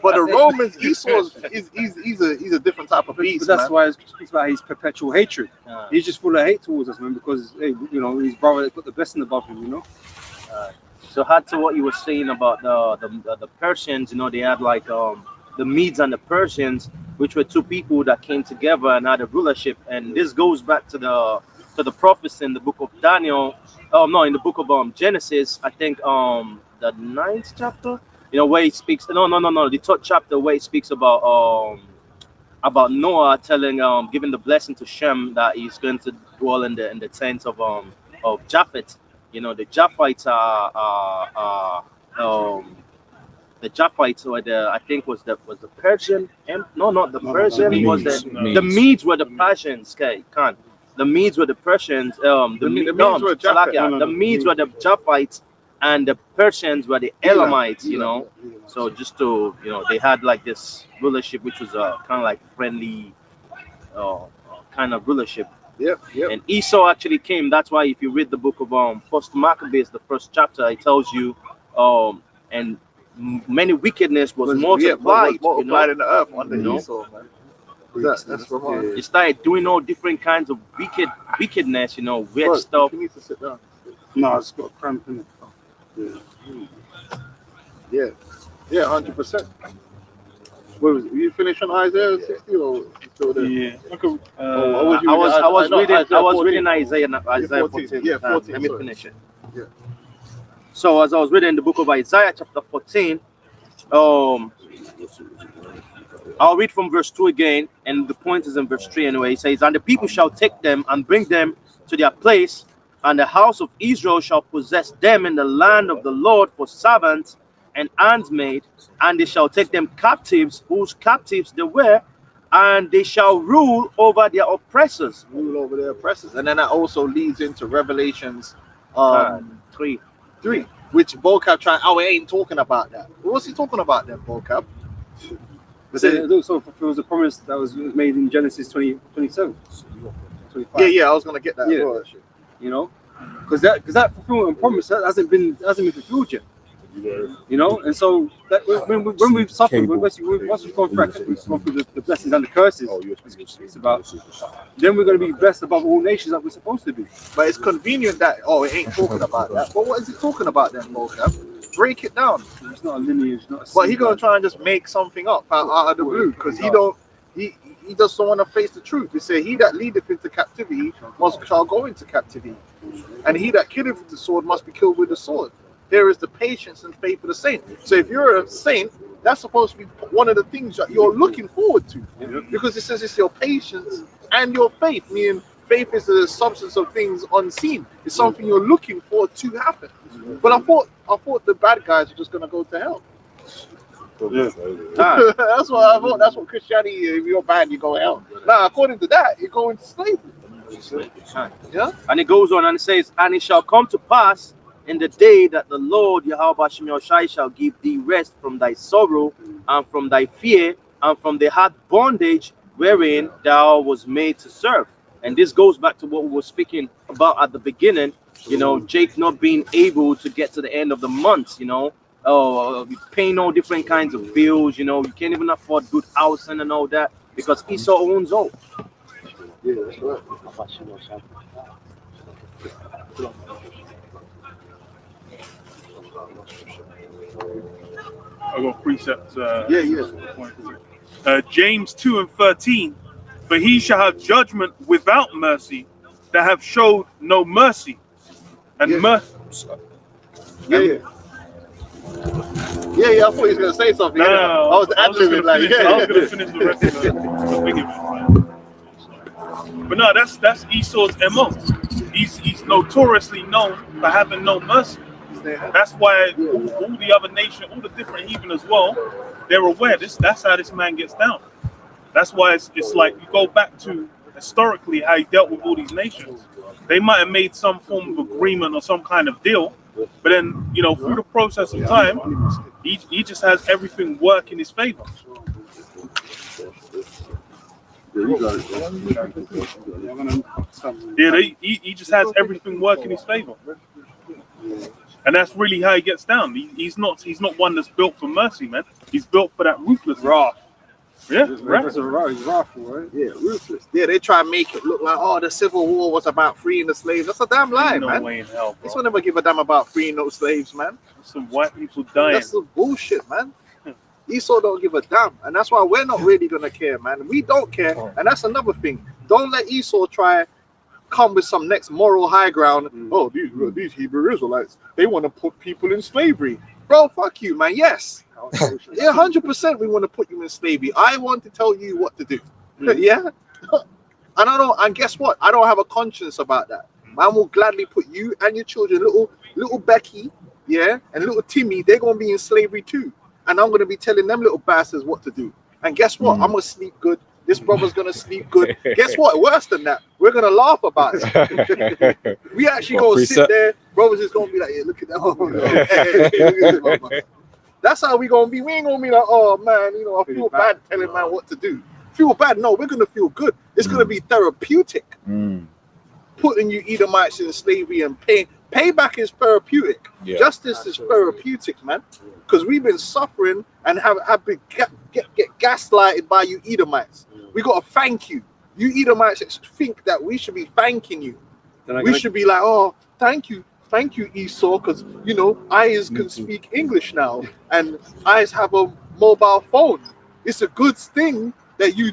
E: But the Romans, Esau's, he's a different type of beast,
C: But that's
E: man.
C: why it speaks about his perpetual hatred. He's just full of hate towards us, man, because hey, you know, his brother got the blessing above him, you know.
B: So add to what you were saying about the Persians, you know, they had like the Medes and the Persians, which were two people that came together and had a rulership. And this goes back to the prophecy in the book of Daniel. No, in the book of Genesis, I think the 9th chapter, you know, where he speaks. No, the 3rd chapter where he speaks about Noah telling giving the blessing to Shem that he's going to dwell in the tent of Japheth. You know, the Japhites are the Japhites were I think was the Persian. No, not the Persian. It was the Medes were the Persians. Okay, can't. The Medes were the Persians. The Medes were
E: Japhet.
B: The Medes were the Japhites, and the Persians were the Elamites. You know, so just to, you know, they had like this rulership, which was kind of like friendly, kind of rulership.
E: Yep.
B: And Esau actually came. That's why if you read the book of First Maccabees, the 1st chapter, it tells you, and many wickedness was multiplied.
E: Multiplied in the earth under
B: You know?
E: Esau, man. That's remarkable.
B: It started doing all different kinds of wickedness, you know, weird
E: Bro,
B: stuff.
E: You need to sit down.
C: No, it's got a cramp in it.
E: Yeah, 100%. Where was it? You finished on Isaiah 60 or still there?
F: Yeah. Look at,
B: I was reading Isaiah 14.
E: Yeah, 14.
B: Let me
E: sorry.
B: finish it.
E: Yeah.
B: So as I was reading the book of Isaiah chapter 14, I'll read from verse 2 again, and the point is in verse 3 anyway. It says, "And the people shall take them and bring them to their place, and the house of Israel shall possess them in the land of the Lord for servants and handmaid, and they shall take them captives, whose captives they were, and they shall rule over their oppressors."
E: Rule over their oppressors. And then that also leads into Revelations
B: 3.
E: 3, which Vocab tried. Oh, it ain't talking about that. What's he talking about then, Vocab?
C: But then it also fulfills a promise that was made in Genesis 27. 25.
E: Yeah, I was gonna get that.
C: Yeah.
E: As well, actually.
C: You know, because that fulfillment and promise that hasn't been fulfilled yet. You know, and so that when we've suffered, once we've gone through the blessings and the curses, it's about, then we're going to be blessed above all nations that we're supposed to be.
E: But it's convenient that it ain't talking about that. But what is it talking about then, Vocab? Break it down.
C: It's not a lineage, not a
E: But he gonna try and just make something up out of the blue because he just don't want to face the truth. He said, "He that leadeth into captivity shall go into captivity, and he that killeth with the sword must be killed with the sword. There is the patience and faith of the saint." So if you're a saint, that's supposed to be one of the things that you're looking forward to, because it says it's your patience and your faith. Meaning, faith is the substance of things unseen. It's something you're looking for to happen. But I thought the bad guys are just gonna go to hell. That's what I thought. That's what Christianity. If you're bad, you go to hell. Now, according to that, you go into slavery. Yeah.
B: And it goes on and it says, "And it shall come to pass in the day that the Lord Yahweh Shem Yahushai shall give thee rest from thy sorrow and from thy fear and from the hard bondage wherein thou was made to serve." And this goes back to what we were speaking about at the beginning, you know, Jake not being able to get to the end of the month, you know, paying all different kinds of bills, you know, you can't even afford good housing and all that because Esau owns all.
E: Yeah, that's right.
F: I got precepts. James 2:13. "For he shall have judgment without mercy, that have showed no mercy, and mercy."
E: Yeah. I thought he was gonna say something.
F: No,
E: I was ad-libbing like,
F: I was gonna finish the rest of the thing. But no, that's Esau's MO. He's notoriously known for having no mercy. That's why all the other nations, all the different heathen as well, they're aware. That's how this man gets down. That's why it's like you go back to historically how he dealt with all these nations. They might have made some form of agreement or some kind of deal, but then, you know, through the process of time, he just has everything work in his favor. Yeah, he just has everything work in his favor, and that's really how he gets down. He's not one that's built for mercy, man. He's built for that ruthless wrath. Yeah, right.
C: That's a wrathful, right?
E: Yeah, ruthless. Yeah, they try and make it look like, oh, the Civil War was about freeing the slaves. That's a damn lie,
F: No
E: man.
F: way in hell,
E: This
F: bro.
E: will never give a damn about freeing those slaves, man.
F: Some white people dying.
E: That's some bullshit, man. Esau don't give a damn, and that's why we're not really gonna care, man. We don't care, and that's another thing. Don't let Esau try come with some next moral high ground. Oh, these Hebrew Israelites, they want to put people in slavery, bro. Fuck you, man. Yes, yeah, 100%. We want to put you in slavery. I want to tell you what to do. Yeah, and I don't. And guess what? I don't have a conscience about that. Man will gladly put you and your children, little Becky, yeah, and little Timmy. They're gonna be in slavery too. And I'm going to be telling them little bastards what to do. And guess what? I'm going to sleep good. This brother's going to sleep good. Guess what? Worse than that, we're going to laugh about it. We actually going to sit there. Brothers is going to be like, yeah, look at that. Oh, no. Hey, that's how we going to be. We ain't going to be like, oh, man, you know, I feel bad telling man what to do. Feel bad? No, we're going to feel good. It's going to be therapeutic. Putting you Edomites in slavery and payback is therapeutic.
D: Yeah.
E: Justice is therapeutic, man. Because we've been suffering and have been get gaslighted by you Edomites. We got to thank you. You Edomites think that we should be thanking you. We should be like, oh, thank you, Esau, because you know eyes can speak English now, and eyes have a mobile phone. It's a good thing that you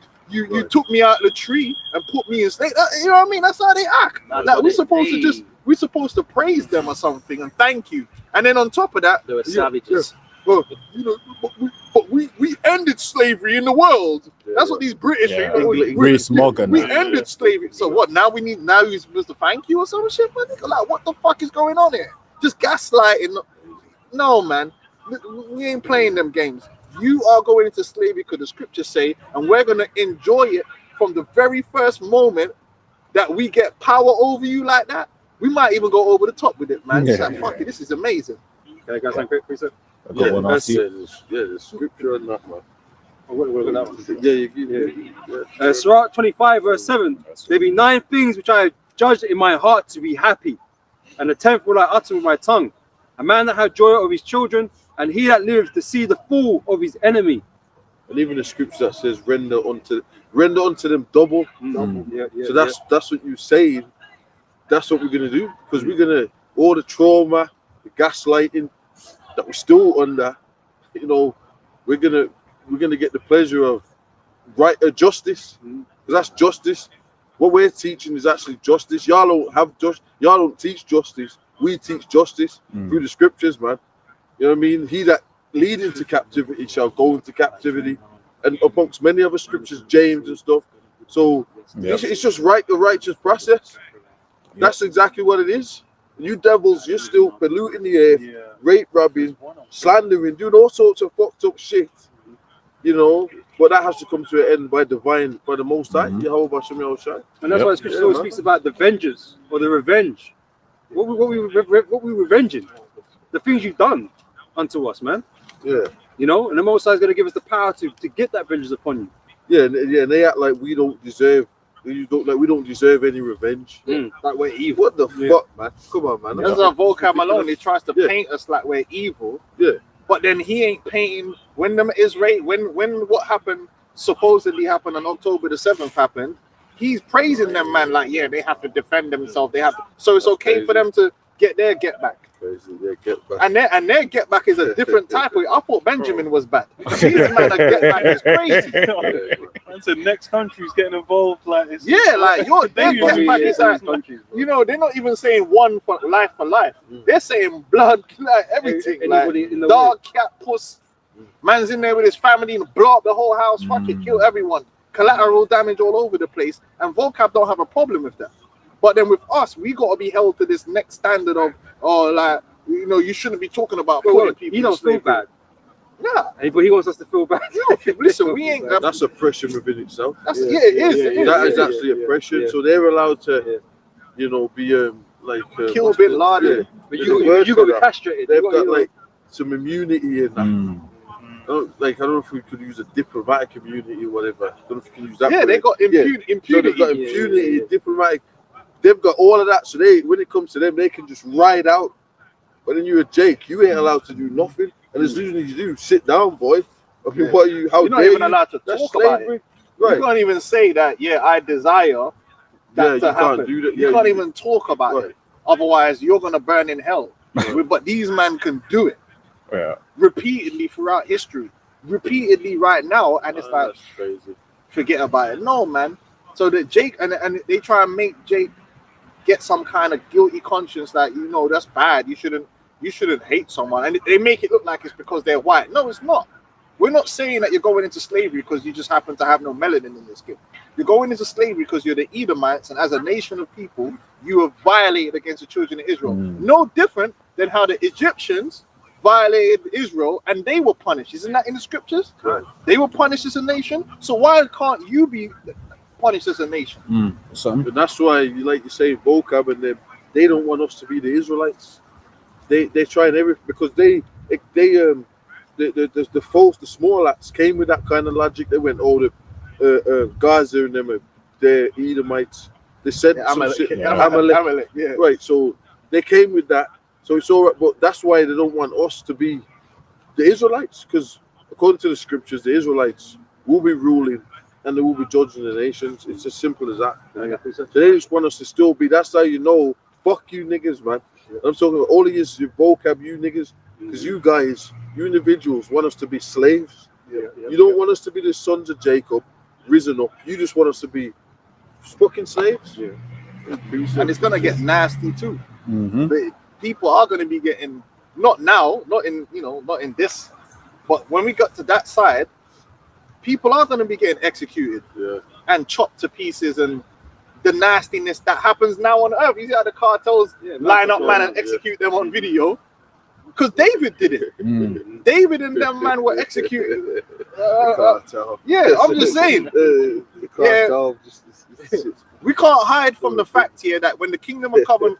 E: took me out of the tree and put me in slave. You know what I mean? That's how they act. Like we're supposed to praise them or something and thank you. And then on top of that,
B: They were savages.
E: well, you know, but we ended slavery in the world. That's what these British
D: Yeah.
E: think.
D: Rees Mogg.
E: We ended slavery. So what? Now you're supposed to thank you or some shit, man? Like, what the fuck is going on here? Just gaslighting. No, man. We ain't playing them games. You are going into slavery because the scriptures say, and we're gonna enjoy it from the very first moment that we get power over you like that. We might even go over the top with it, man. It's like, fuck it, this is amazing.
C: Can I go something quick, please, sir?
D: I got one after you.
G: The scripture and that, man.
C: Sirach 25, verse 7. There be 9 things which I judged in my heart to be happy, and the 10th will I utter with my tongue. A man that hath joy of his children, and he that lives to see the fall of his enemy.
G: And even the scripture that says, render unto them double. So that's what you say. That's what we're gonna do, because we're gonna all the trauma, the gaslighting that we're still under. You know, we're gonna get the pleasure of justice, because that's justice. What we're teaching is actually justice. Y'all don't teach justice. We teach justice through the scriptures, man. You know what I mean? He that lead into captivity shall go into captivity, and amongst many other scriptures, James and stuff. So it's just the righteous process. That's exactly what it is. You devils, you're still polluting the earth, rape, robbing, slandering, doing all sorts of fucked up shit. You know, but that has to come to an end by the Most High. Yehovah Shem Yahushai.
C: And that's why the scripture always speaks about the vengeance or the revenge. What we revenging? The things you've done unto us, man.
G: Yeah.
C: You know, and the Most High is going to give us the power to get that vengeance upon you.
G: Yeah, and they act like we don't deserve. We don't deserve any revenge.
E: Like we're evil.
G: What the fuck, man? Come on, man.
E: That's our vocab alone. He tries to paint us like we're evil.
G: Yeah.
E: But then he ain't painting when what happened supposedly happened on October the 7th happened. He's praising them, man, like, yeah, they have to defend themselves. They have to, so it's okay for them to get their get back. And their get back is a different type of. I thought Benjamin was bad. These man get back is crazy.
F: And so next country's getting involved, like it's,
E: like their get back is like, you know, they're not even saying one for life. They're saying blood, like everything, like dog, cat, puss. Man's in there with his family and blow up the whole house. Fuck it, kill everyone. Collateral damage all over the place. And vocab don't have a problem with that. But then with us, we got to be held to this next standard of, like, you know, you shouldn't be talking about putting people.
C: You don't feel bad.
E: Nah,
C: But he wants us to feel bad.
E: listen, we ain't.
G: That's oppression within itself.
E: That's, yeah, it is. It is.
G: That is actually oppression. So they're allowed to, you know, be
E: Kill Bin Laden.
C: But you got to be castrated.
G: They've
C: You
G: got
C: gotta,
G: like some immunity in that. I don't know if we could use a diplomatic immunity or whatever. I don't know if we can use that.
E: Yeah, they got impunity.
G: So they've got impunity, diplomatic. They've got all of that. So when it comes to them, they can just ride out. But then you're a Jake. You ain't allowed to do nothing. And as soon as you do, sit down, boy. I mean, what are you? How
E: You're not
G: dare
E: even
G: you?
E: allowed to
G: That's
E: talk about
G: slavery.
E: it.
G: Right.
E: You can't even say that. Yeah, I desire that to happen.
G: Do that.
E: You can't even talk about it. Otherwise, you're gonna burn in hell. But these men can do it.
D: Yeah.
E: Repeatedly throughout history. Repeatedly right now, and it's like,
G: that's crazy.
E: forget about it. No, man. So that Jake and they try and make Jake get some kind of guilty conscience that, you know, that's bad. You shouldn't hate someone, and they make it look like it's because they're white. No, it's not. We're not saying that you're going into slavery because you just happen to have no melanin in your skin. You're going into slavery because you're the Edomites, and as a nation of people, you have violated against the children of Israel. No different than how the Egyptians violated Israel and they were punished. Isn't that in the scriptures?
G: Right.
E: They were punished as a nation. So why can't you be punished as a nation?
G: And that's why, like you say, vocab and them, they don't want us to be the Israelites. They try and everything because the false, the small acts came with that kind of logic. They went, the Gaza and them, the Edomites. They said Amalek.
E: Yeah.
G: Right. So they came with that. So it's all right, but that's why they don't want us to be the Israelites, because according to the scriptures, the Israelites will be ruling and they will be judging the nations. It's as simple as that. So they just want us to still be. That's how you know. Fuck you niggas, man. I'm talking about all of you, your vocab, you niggas, because you guys, you individuals, want us to be slaves. You don't want us to be the sons of Jacob, risen up. You just want us to be fucking slaves.
E: And it's gonna get nasty too. But people are gonna be getting, not now, not in this, but when we got to that side, people are gonna be getting executed and chopped to pieces, and the nastiness that happens now on earth. You see how the cartels line up, man, and execute them on video. Because David did it. David and them man were executed. Yeah, I'm just saying. We can't hide from the fact here that when the kingdom of covenant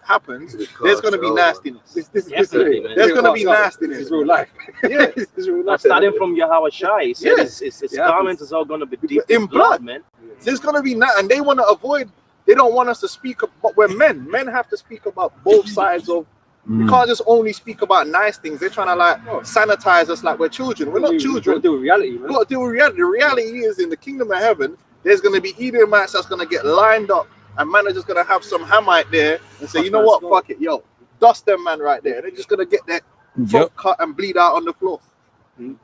E: happens, there's going to be nastiness. There's going to be nastiness.
C: This is real life.
E: Yeah, it's real life.
B: Starting from Yahweh Shai, he said his garment is all going to be deep
E: in blood,
B: man.
E: There's going to be and they want to avoid. They don't want us to speak about. We're men. Men have to speak about both sides of. We can't just only speak about nice things. They're trying to like sanitize us like we're children. We're not children.
C: We've got to deal with reality, man.
E: We've got to deal with reality. The reality is, in the kingdom of heaven, there's going to be Edomites that's going to get lined up, and man are just going to have some Hamite there and say, you know what, fuck it, yo, dust them man right there. They're just going to get their throat cut and bleed out on the floor. And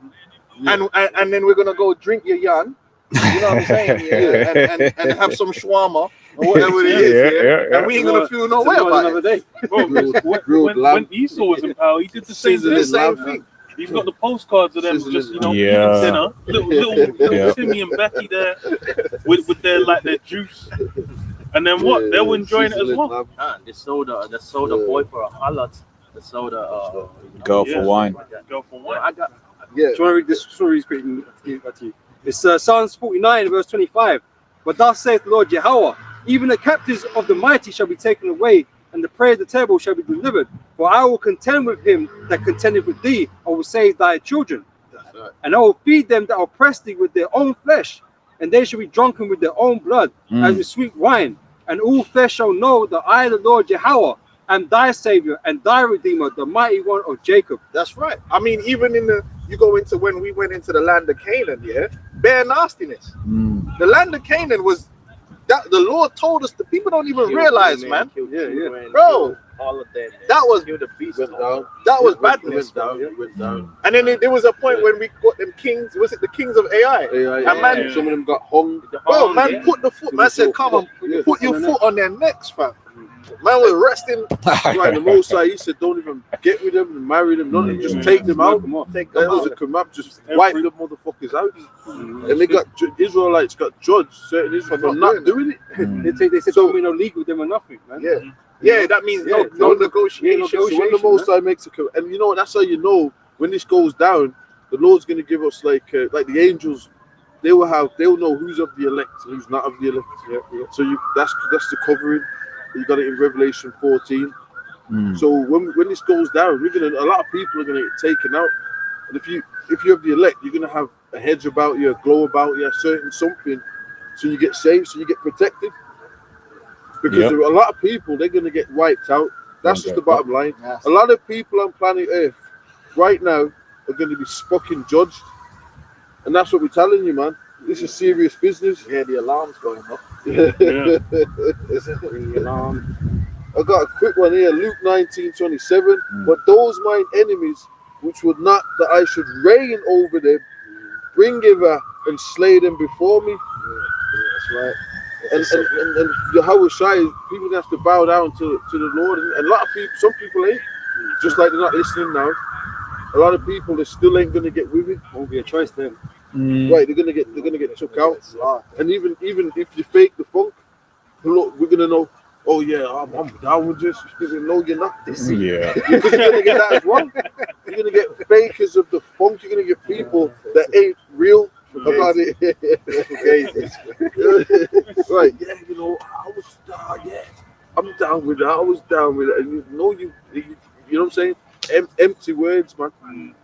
E: then we're going to go drink your yarn. You know what I'm saying? And have some shawarma or whatever it is. And we ain't going to feel no way about it.
F: When Esau was in power, he did the same thing. He's got the postcards of them just, eating dinner. Little Timmy and Becky there with their juice. And then what? They were enjoying it as well.
B: They sold a boy for a halot. They sold a
D: girl for wine.
F: Girl for wine.
B: I got.
C: Do you want to read this story quickly? It's Psalms 49, verse 25. But thus saith the Lord Yahweh, even the captives of the mighty shall be taken away, and the prey of the terrible shall be delivered. For I will contend with him that contendeth with thee. I will save thy children. And I will feed them that oppress thee with their own flesh, and they shall be drunken with their own blood, as with sweet wine. And all flesh shall know that I, the Lord Yahweh, am thy Savior and thy Redeemer, the mighty one of Jacob.
E: That's right. I mean, even you go into when we went into the land of Canaan, bare nastiness. The land of Canaan was that the Lord told us. The people don't even realize, man. Bro,
B: all of them.
E: That was badness.
G: Went down.
E: And then there was a point when we got them kings. Was it the kings of AI? And man,
G: some of them got hung.
E: Bro, man, put the foot. Man said, "Come on, put your foot on their necks, fam." Man was resting.
G: Right, the Most High, he said, don't even get with them and marry them, nothing, just take them out. Take them out. Just wipe the motherfuckers out. And they got Israelites got judged, certain Israelites for not doing it.
C: They said don't be no legal them or nothing, man.
E: Yeah, that means no negotiation.
G: So when the Most High makes a and you know what, that's how you know when this goes down, the Lord's going to give us like the angels. They will know who's of the elect and who's not of the elect. So that's the covering. You got it in Revelation 14. So when this goes down, a lot of people are gonna get taken out. And if you have the elect, you're gonna have a hedge about you, a glow about you, a certain something, so you get saved, so you get protected. Because there are a lot of people, they're gonna get wiped out. That's just the bottom line.
E: Yes.
G: A lot of people on planet Earth right now are gonna be fucking judged. And that's what we're telling you, man. This is serious business.
E: Yeah, the alarm's going up.
C: The alarm.
G: I got a quick one here, Luke 19:27. But those mine enemies, which would not that I should reign over them, bring hither and slay them before me.
E: That's right.
G: And Yahweh Shai, people have to bow down to the Lord. And a lot of people, some people ain't. Just like they're not listening now. A lot of people, they still ain't gonna get with it.
C: Won't be a choice then.
G: Right, they're gonna get took out. And even if you fake the funk, look, we're gonna know. Oh yeah, I'm down with this. You're gonna know you're not.
D: Yeah.
G: Because you're gonna get that as well. You're gonna get fakers of the funk. You're gonna get people that ain't real about it. Right? Yeah, you know, I'm down with that. I was down with it. And you know you know what I'm saying? Empty words, man.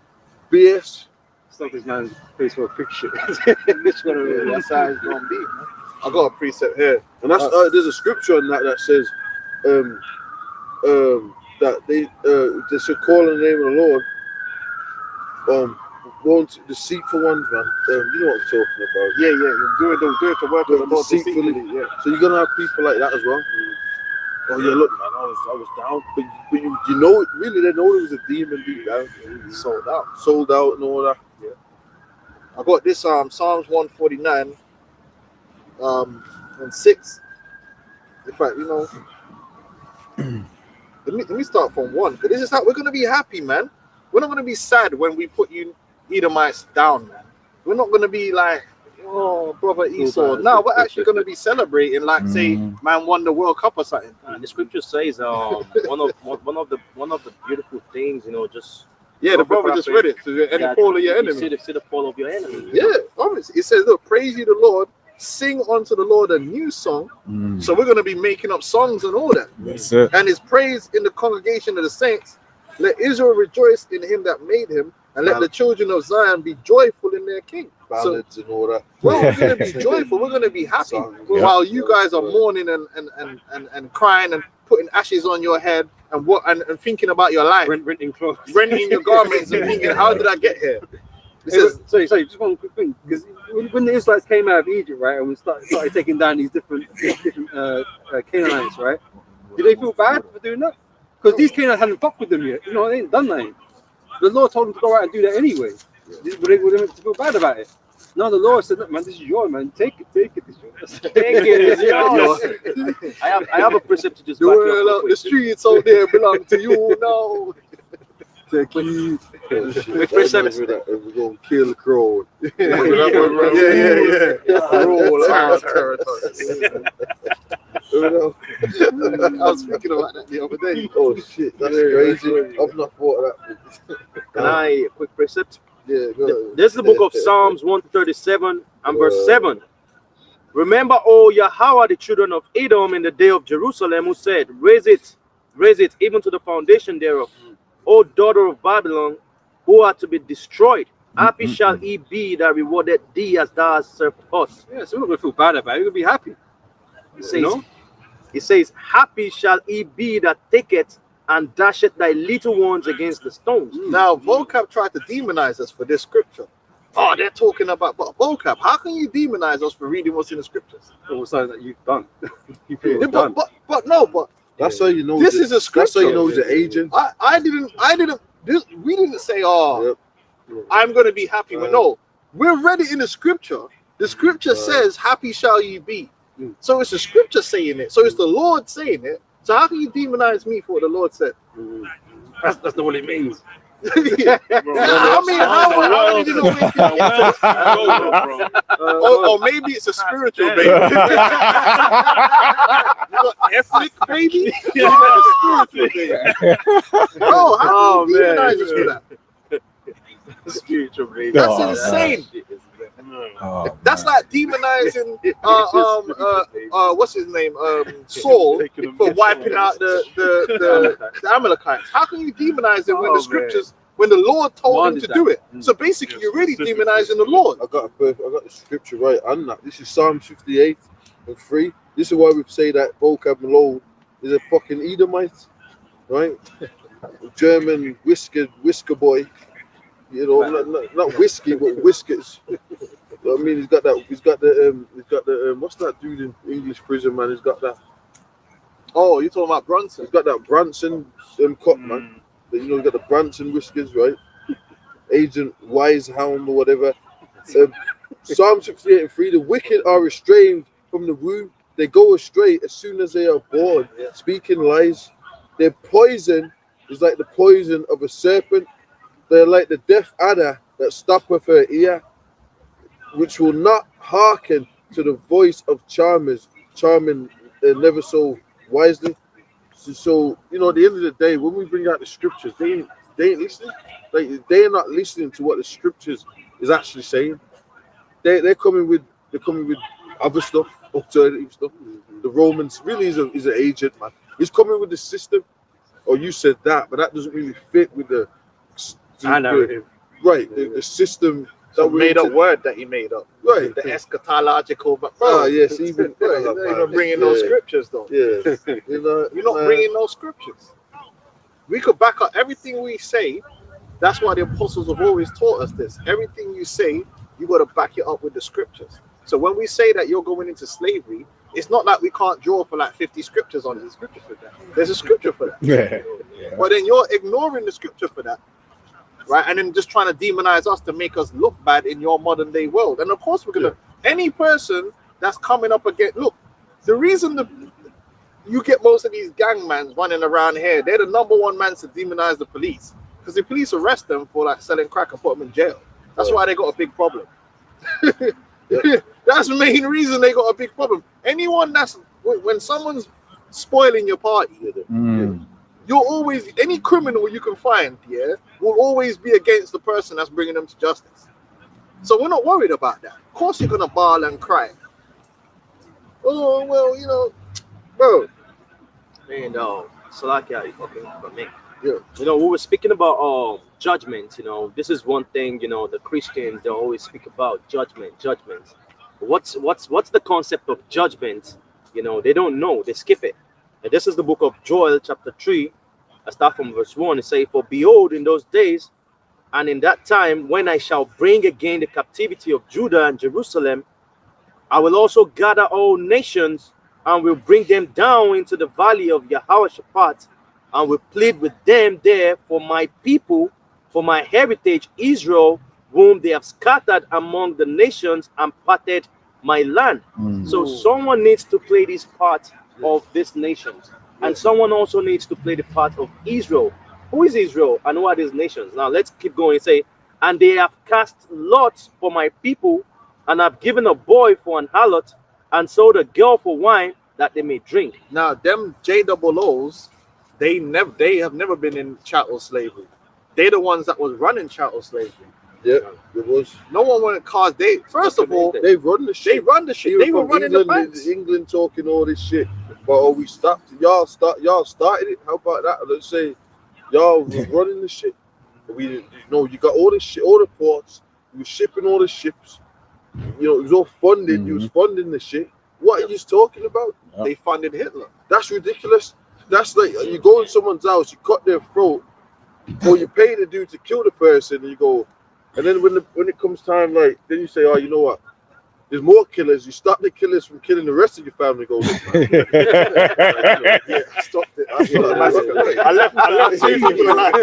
G: BS.
C: Stop this man's face for a picture.
E: That's how it's gonna be, man. I got a precept here.
G: And that's there's a scripture on that says that they should call on the name of the Lord. Won't deceitful ones, man. You know what I'm talking about.
E: Yeah. Do it to work with the Lord
G: Deceitfully.
E: deceitfully. Yeah.
G: So you're gonna have people like that as well. Oh yeah, look, man, I was down, but you know, really, they know it was a demon deep down.
E: Sold out.
G: Sold out and all that.
E: Yeah. I got this Psalms 149 and 6. In fact, you know, let me start from 1. But this is how we're gonna be happy, man. We're not gonna be sad when we put you Edomites down, man. We're not gonna be like, oh, brother Esau. No, we're actually gonna be celebrating, like say, man won the World Cup or something.
B: The scripture says one of the beautiful things, you know, just
E: Yeah, the brother just read it. To any fall of your enemy.
B: See the fall of your enemy.
E: Yeah, obviously. It says, look, praise you the Lord, sing unto the Lord a new song. So we're going to be making up songs and all that.
D: That's it.
E: And his praise in the congregation of the saints. Let Israel rejoice in him that made him, and let the children of Zion be joyful in their king.
G: Ballads and all that.
E: Well, we're going to be joyful. We're going to be happy. While you guys are mourning and crying and putting ashes on your head and thinking about your life.
C: Renting clothes.
E: Renting your garments and thinking, how did I get here?
C: Sorry, just one quick thing. Because when the Israelites came out of Egypt, right, and we started taking down these different Canaanites, right? Did they feel bad for doing that? Because these Canaanites hadn't fucked with them yet. You know, they ain't done nothing. The Lord told them to go out and do that anyway. Would they feel bad about it? No, the Lord said, "Look, man, this is yours, man. Take it. It's yours.
B: Take it. It's yours." I have a precept to just back you up.
E: The streets out there belong to you now. Take it.
B: With precepts.
G: We're gonna kill the crow.
E: Yeah. I was thinking about that the other day.
G: Oh shit, that's crazy. I've not thought of that.
B: Can I a quick precept?
E: Yeah, go ahead.
B: There's the book of Psalms 137 and verse 7. Remember, O Yahweh, the children of Edom in the day of Jerusalem, who said, raise it, even to the foundation thereof. O daughter of Babylon, who are to be destroyed. Happy shall he be that rewarded thee as thou hast served us.
C: Yeah, so we're not going to feel bad about it. We're going to be happy.
B: It says, happy shall he be that taketh and dasheth thy little ones against the stones.
E: Now, Vocab tried to demonize us for this scripture. Oh, they're talking about, but Vocab, how can you demonize us for reading what's in the scriptures?
C: Or something that you've done.
E: Yeah, but
G: That's how you know.
E: this is a scripture.
G: That's how you know he's an agent.
E: We didn't say, I'm going to be happy. But no, we're read it in the scripture. The scripture says, happy shall you be. So it's the scripture saying it. So it's the Lord saying it. So how can you demonize me for what the Lord said?
C: That's not what it means.
E: I mean, how did you know? Or maybe it's a spiritual baby. Ethnic baby? Spiritual baby. Bro, how can you demonize us for that? Spiritual baby.
D: No,
E: That's insane.
D: Oh,
E: That's
D: man.
E: like demonizing what's his name? Saul for wiping out the Amalekites. How can you demonize him when the scriptures when the Lord told him to do it? So basically you're really demonizing the Lord.
G: I got the scripture right on that. This is Psalm 58 and 3. This is why we say that Vocab Malone is a fucking Edomite, right? German whisker boy. You know, not whiskey, but whiskers. I mean, he's got the what's that dude in English prison, man? He's got that.
E: Oh, you're talking about Brunson?
G: He's got that Branson cut, man. You know, he's got the Branson whiskers, right? Agent Wisehound or whatever. Psalm 68 and 3. The wicked are restrained from the womb. They go astray as soon as they are born, speaking lies. Their poison is like the poison of a serpent. They're like the deaf adder that stoppeth her ear, which will not hearken to the voice of charming never so wisely. So you know, at the end of the day, when we bring out the scriptures, they ain't listening. Like they're not listening to what the scriptures is actually saying. They're coming with other stuff, alternative stuff. The Romans really is an agent, man. He's coming with the system. Oh, you said that, but that doesn't really fit with the narrative. Right, the system that we
E: made up word that he made up.
G: Right,
E: the eschatological. But
G: yes, even
E: even bringing those scriptures though.
G: Yeah,
E: you're not bringing those scriptures. We could back up everything we say. That's why the apostles have always taught us this. Everything you say, you got to back it up with the scriptures. So when we say that you're going into slavery, it's not like we can't draw for like 50 scriptures on it. There's a scripture for that.
D: Yeah.
E: But then you're ignoring the scripture for that, right? And then just trying to demonize us to make us look bad in your modern day world. And of course, we're gonna any person that's coming up against. Look, the reason you get most of these gangmans running around here, they're the number one man to demonize the police because the police arrest them for like selling crack and put them in jail. That's why they got a big problem. That's the main reason they got a big problem. Anyone that's when someone's spoiling your party, you're always any criminal you can find, will always be against the person that's bringing them to justice. So we're not worried about that. Of course, you're gonna bawl and cry. Oh well, you know, bro.
B: Man, Salakia, okay, but me.
E: Yeah.
B: You know, we were speaking about judgment. You know, this is one thing. You know, the Christians, they always speak about judgment. What's the concept of judgment? You know, they don't know. They skip it. And this is the book of Joel, chapter 3. I start from verse 1. It says, "For behold, in those days, and in that time, when I shall bring again the captivity of Judah and Jerusalem, I will also gather all nations and will bring them down into the valley of Jehoshaphat, and will plead with them there for my people, for my heritage Israel, whom they have scattered among the nations and parted my land." So someone needs to play this part of these nations, and someone also needs to play the part of Israel. Who is Israel and who are these nations? Now let's keep going. Say, "And they have cast lots for my people, and have given a boy for an harlot, and sold a girl for wine that they may drink."
E: Now them JOOs, they have never been in chattel slavery. They're the ones that was running chattel slavery.
G: Yeah, it was.
E: No one wanted cars. They first of all,
G: they run the shit.
E: They run the shit. They were running the banks.
G: England talking all this shit, but we stopped. Y'all started it. How about that? Let's say y'all were running the shit. You got all this shit, all the ports. You were shipping all the ships. You know, it was all funded. You was funding the shit. What are you talking about?
E: They funded Hitler.
G: That's ridiculous. That's like you go in someone's house, you cut their throat, or you pay the dude to kill the person, and you go, and then when it comes time, like then you say, oh, you know what? There's more killers. You stop the killers from killing the rest of your family. Go, look, man. Yeah, I stopped it. I left two people alive.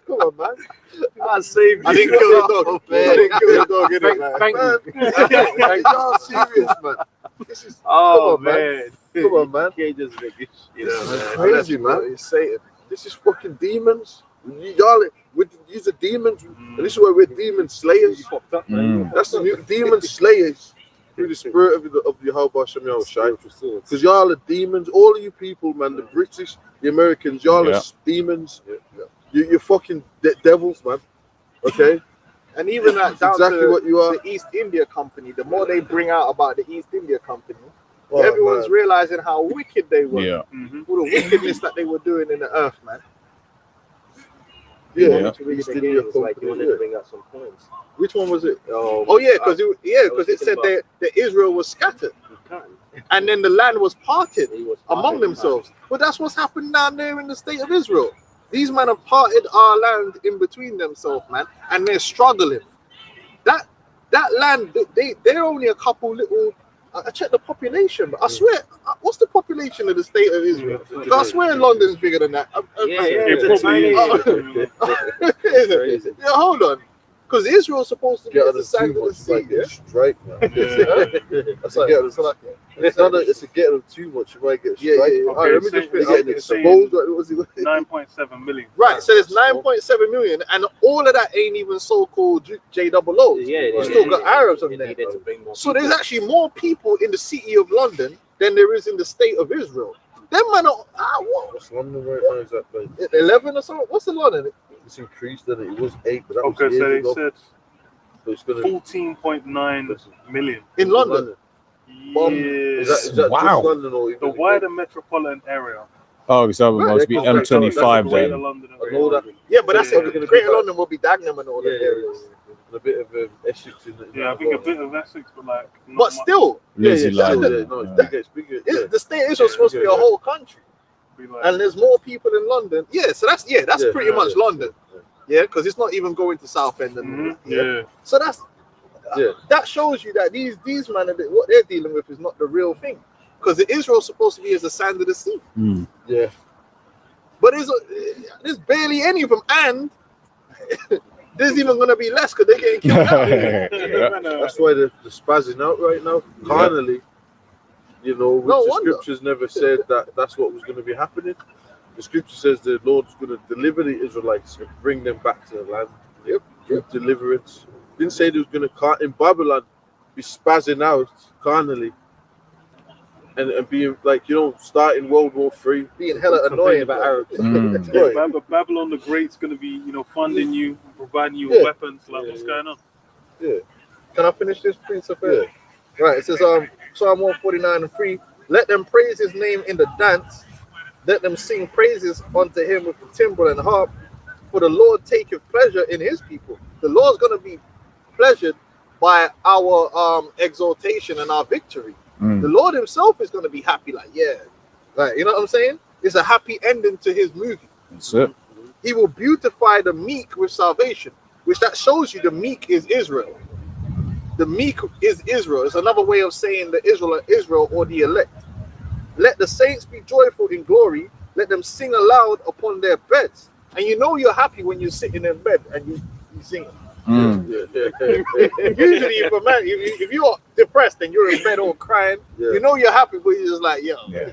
G: Come on, man.
E: I saved. I didn't kill the dog. I didn't kill the dog.
G: Thank you. Y'all serious, man. This is,
B: oh man.
G: Come on, man.
B: Can't just make it.
G: That's crazy, man. It's Satan. This is fucking demons. Y'all, these are demons, and this is why we're demon slayers. That's the new demon slayers through the spirit of Yahweh Shem Yahushai. Because y'all are demons. All of you people, man, the British, the Americans, y'all are demons. You're fucking devils, man. Okay.
E: And even that down
G: exactly
E: to
G: what you are.
E: the East India Company, the more they bring out about the East India Company,
G: Oh,
E: everyone's
G: man.
E: realizing how wicked they were.
D: Yeah.
E: All the wickedness that they were doing in the earth, man.
D: Yeah.
G: East India Company, yeah.
B: bring out some points.
G: Which one was it?
E: Oh yeah, because it said that Israel was scattered, and then the land was parted among themselves. But that's what's happened down there in the state of Israel. These men have parted our land in between themselves, man, and they're struggling. That land, they're only a couple little. I checked the population, but I swear, what's the population of the state of Israel? I swear London's bigger than that. Yeah, hold on. Because Israel's supposed to be
G: Get
E: at the
G: them
E: side
G: too
E: of the
G: much,
E: sea,
G: like
E: yeah?
G: strike, man. It's a get them too much. You might get
E: Yeah,
G: strike.
E: yeah. All right, let me just finish.
G: Getting exposed. What was it?
F: 9.7 million.
E: Right, so there's 9.7 million, and all of that ain't even so-called JOO. You still got Arabs on there. So there's actually more people in the city of London than there is in the state of Israel. Them man are what?
G: What's London right now? Is that like
E: 11 or something? What's the London?
G: it's increased? Then it was 8, but that
F: Okay,
G: was
F: so
G: years
F: they
G: ago.
F: said
G: So it's gonna
F: 14.9 million.
E: In London.
G: Is that
D: Wow.
G: just London or even
F: The wider metropolitan area.
D: Oh, so it must be
G: Right.
D: M25
F: Greater
D: then.
F: London and
G: I know that.
E: Yeah, but that's
F: Yeah.
E: it. Greater London will be Dagenham and all
G: Yeah,
E: the
G: yeah,
E: areas.
G: a bit of Essex in it.
F: Yeah, I think a bit of Essex, but like. not
E: But
F: much.
E: still,
D: Lazy
G: yeah,
D: line.
G: no,
D: Yeah.
G: it's bigger.
E: the state of Israel is supposed to be a whole country,
F: Be like-
E: and there's more people in London. Yeah, so that's pretty much London. Yeah, because it's not even going to Southend and
F: Yeah.
E: So that's
G: Yeah.
E: that shows you that these man, what they're dealing with is not the real thing. Because the Israel's supposed to be as the sand of the sea,
D: Mm.
G: Yeah.
E: but there's barely any of them, and there's even going to be less because they're getting killed out.
D: Yeah.
G: That's why they're spazzing out right now. Carnally, you know, which
E: No
G: the
E: wonder.
G: scriptures never said that's what was going to be happening. The scripture says the Lord's going to deliver the Israelites and bring them back to the land.
E: Yep.
G: Through deliverance. Didn't say they was going to in Babylon be spazzing out carnally and being like, you know, starting World War III.
E: Being hella annoying about Arabs.
D: Mm.
G: Right.
F: Babylon the Great's going to be, funding you, providing you
G: Yeah.
F: with weapons. Like, what's going on?
E: Can I finish this, Prince of
G: Yeah.
E: Right, it says Psalm 149:3. Let them praise his name in the dance. Let them sing praises unto him with the timbrel and harp. For the Lord taketh pleasure in his people. The Lord's gonna be pleasured by our exaltation and our victory.
D: Mm.
E: The Lord himself is gonna be happy, like, yeah. Like, you know what I'm saying? It's a happy ending to his movie.
D: That's it.
E: He will beautify the meek with salvation, which that shows you the meek is Israel. The meek is Israel. It's another way of saying the Israel or the elect. Let the saints be joyful in glory. Let them sing aloud upon their beds. And you know you're happy when you're sitting in bed and you sing.
D: Mm.
E: Usually, if you're depressed and you're in bed all crying,
G: Yeah.
E: you know you're happy, but you're just like, yo,
D: Yeah.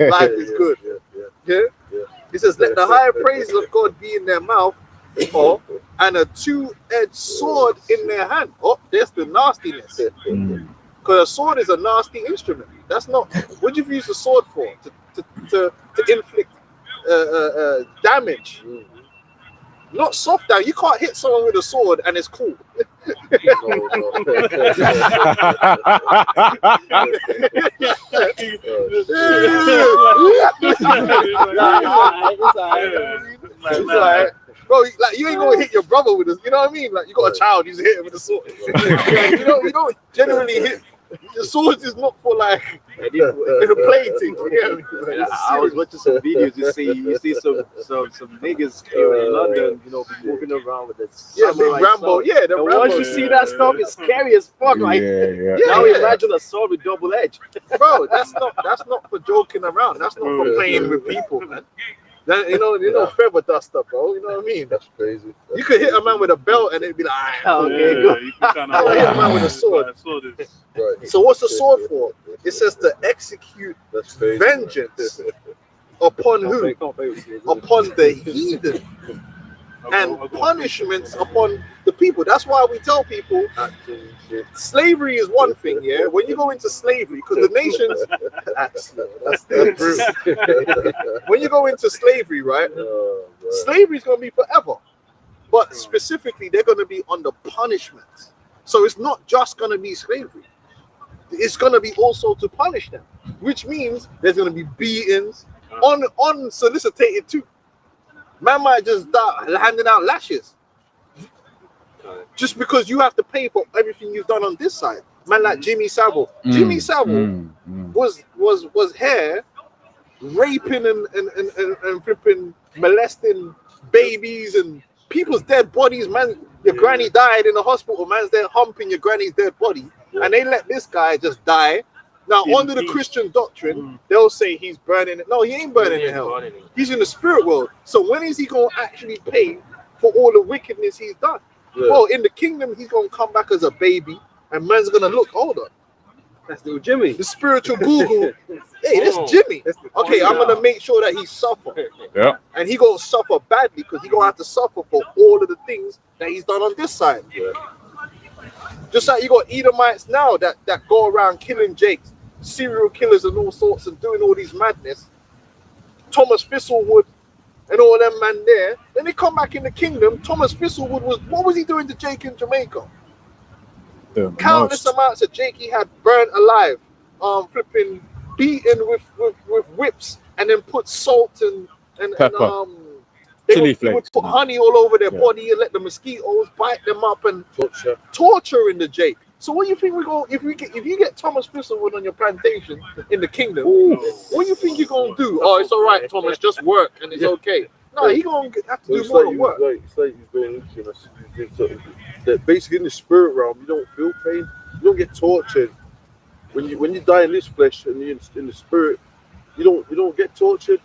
E: life is good. Yeah. It says, let the higher praises of God be in their mouth, and a two-edged sword in their hand. Oh, there's the nastiness.
D: Mm.
E: Because a sword is a nasty instrument. That's not what you use a sword for, to inflict damage. Not soft down. You can't hit someone with a sword and it's cool. It's like, bro, like you ain't gonna hit your brother with this. You know what I mean? Like you got a child, you just hit him with a sword. you don't generally hit. The swords is not for like plating.
B: Yeah, I was watching some videos. You see some niggas here in London, be moving around with this.
E: Yeah, big Rambo. Yeah, the
B: And
E: Rambo.
B: once you see that stuff, it's scary as fuck. Like,
D: Yeah.
B: now imagine a sword with double edge.
E: Bro, that's not for joking around. That's not for playing with people, man. That, you know, feather duster, bro. You know what I mean?
G: That's crazy.
E: You could hit a man with a belt and it'd be like,
B: Oh,
F: Yeah,
B: okay, good.
F: you can kind
E: I
F: of
E: hit a man with a sword.
F: Sword is
G: Right.
E: So what's the sword for? It says to execute
G: That's crazy.
E: vengeance upon who? Upon the heathen. and punishments upon the people. That's why we tell people slavery is one thing, yeah. When you go into slavery, because the nations, when you go into slavery, right? Slavery is going to be forever, but specifically, they're going to be under punishment. So it's not just going to be slavery. It's going to be also to punish them, which means there's going to be beatings, unsolicited too. Man might just start handing out lashes just because you have to pay for everything you've done on this side. Man like Jimmy Savile. Jimmy Savile was here raping and flipping, molesting babies and people's dead bodies. Man, your granny died in the hospital. Man's there humping your granny's dead body, and they let this guy just die. Now, under the Christian doctrine, they'll say he's burning it. No, he ain't burning in hell. He's in the spirit world. So when is he going to actually pay for all the wickedness he's done? Well, in the kingdom, he's going to come back as a baby, and man's going to look older.
C: That's little Jimmy.
E: The spiritual Google. Hey, that's Jimmy. Okay, I'm going to make sure that he suffer.
D: Yeah.
E: And he going to suffer badly because he going to have to suffer for all of the things that he's done on this side.
G: Yeah.
E: Just like you got Edomites now that go around killing Jakes, serial killers and all sorts and doing all these madness. Thomas Thistlewood and all them man there. Then they come back in the kingdom. Thomas Thistlewood what was he doing to Jake in Jamaica? Countless amounts of Jake he had burnt alive, flipping, beaten with whips, and then put salt and
D: pepper.
E: They would put honey all over their body and let the mosquitoes bite them up and torture in the Jake. So what do you think we go if you get Thomas Thistlewood on your plantation in the kingdom? What do you think you're gonna do? Oh, it's all right, Thomas, just work and it's okay. No, he gonna have to do more work.
G: It's like he's going into that basically in the spirit realm, you don't feel pain, you don't get tortured. When you die in this flesh and you're in the spirit, you don't get tortured.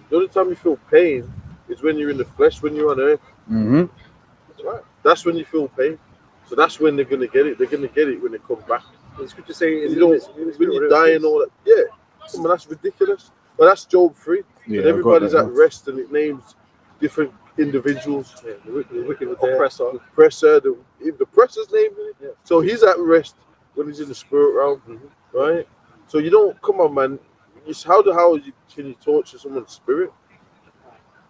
G: The only time you feel pain is when you're in the flesh, when you're on earth. That's right. That's when you feel pain. So that's when they're gonna get it. They're gonna get it when they come back.
C: The scripture saying
G: when you die and all that. Yeah, I mean, that's ridiculous. But that's Job 3.
D: Yeah,
G: and everybody's at rest, and it names different individuals. Yeah, the wicked oppressor. The oppressor's name. Yeah. So he's at rest when he's in the spirit realm, right? So you don't come on, man. How can you torture someone's spirit?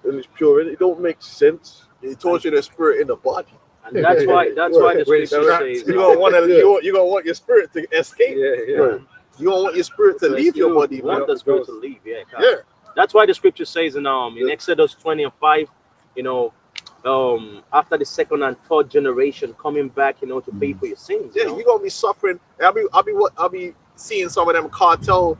G: And it's pure, and it don't make sense.
E: You torture their spirit in the body.
B: And that's why the scripture says
E: you're gonna want your spirit to escape.
G: Right.
E: You don't want your spirit to leave your body.
B: You want the spirit to leave, That's why the scripture says in Exodus 20:5, after the second and third generation coming back, to pay for your sins.
E: You're gonna be suffering. I'll be seeing some of them cartel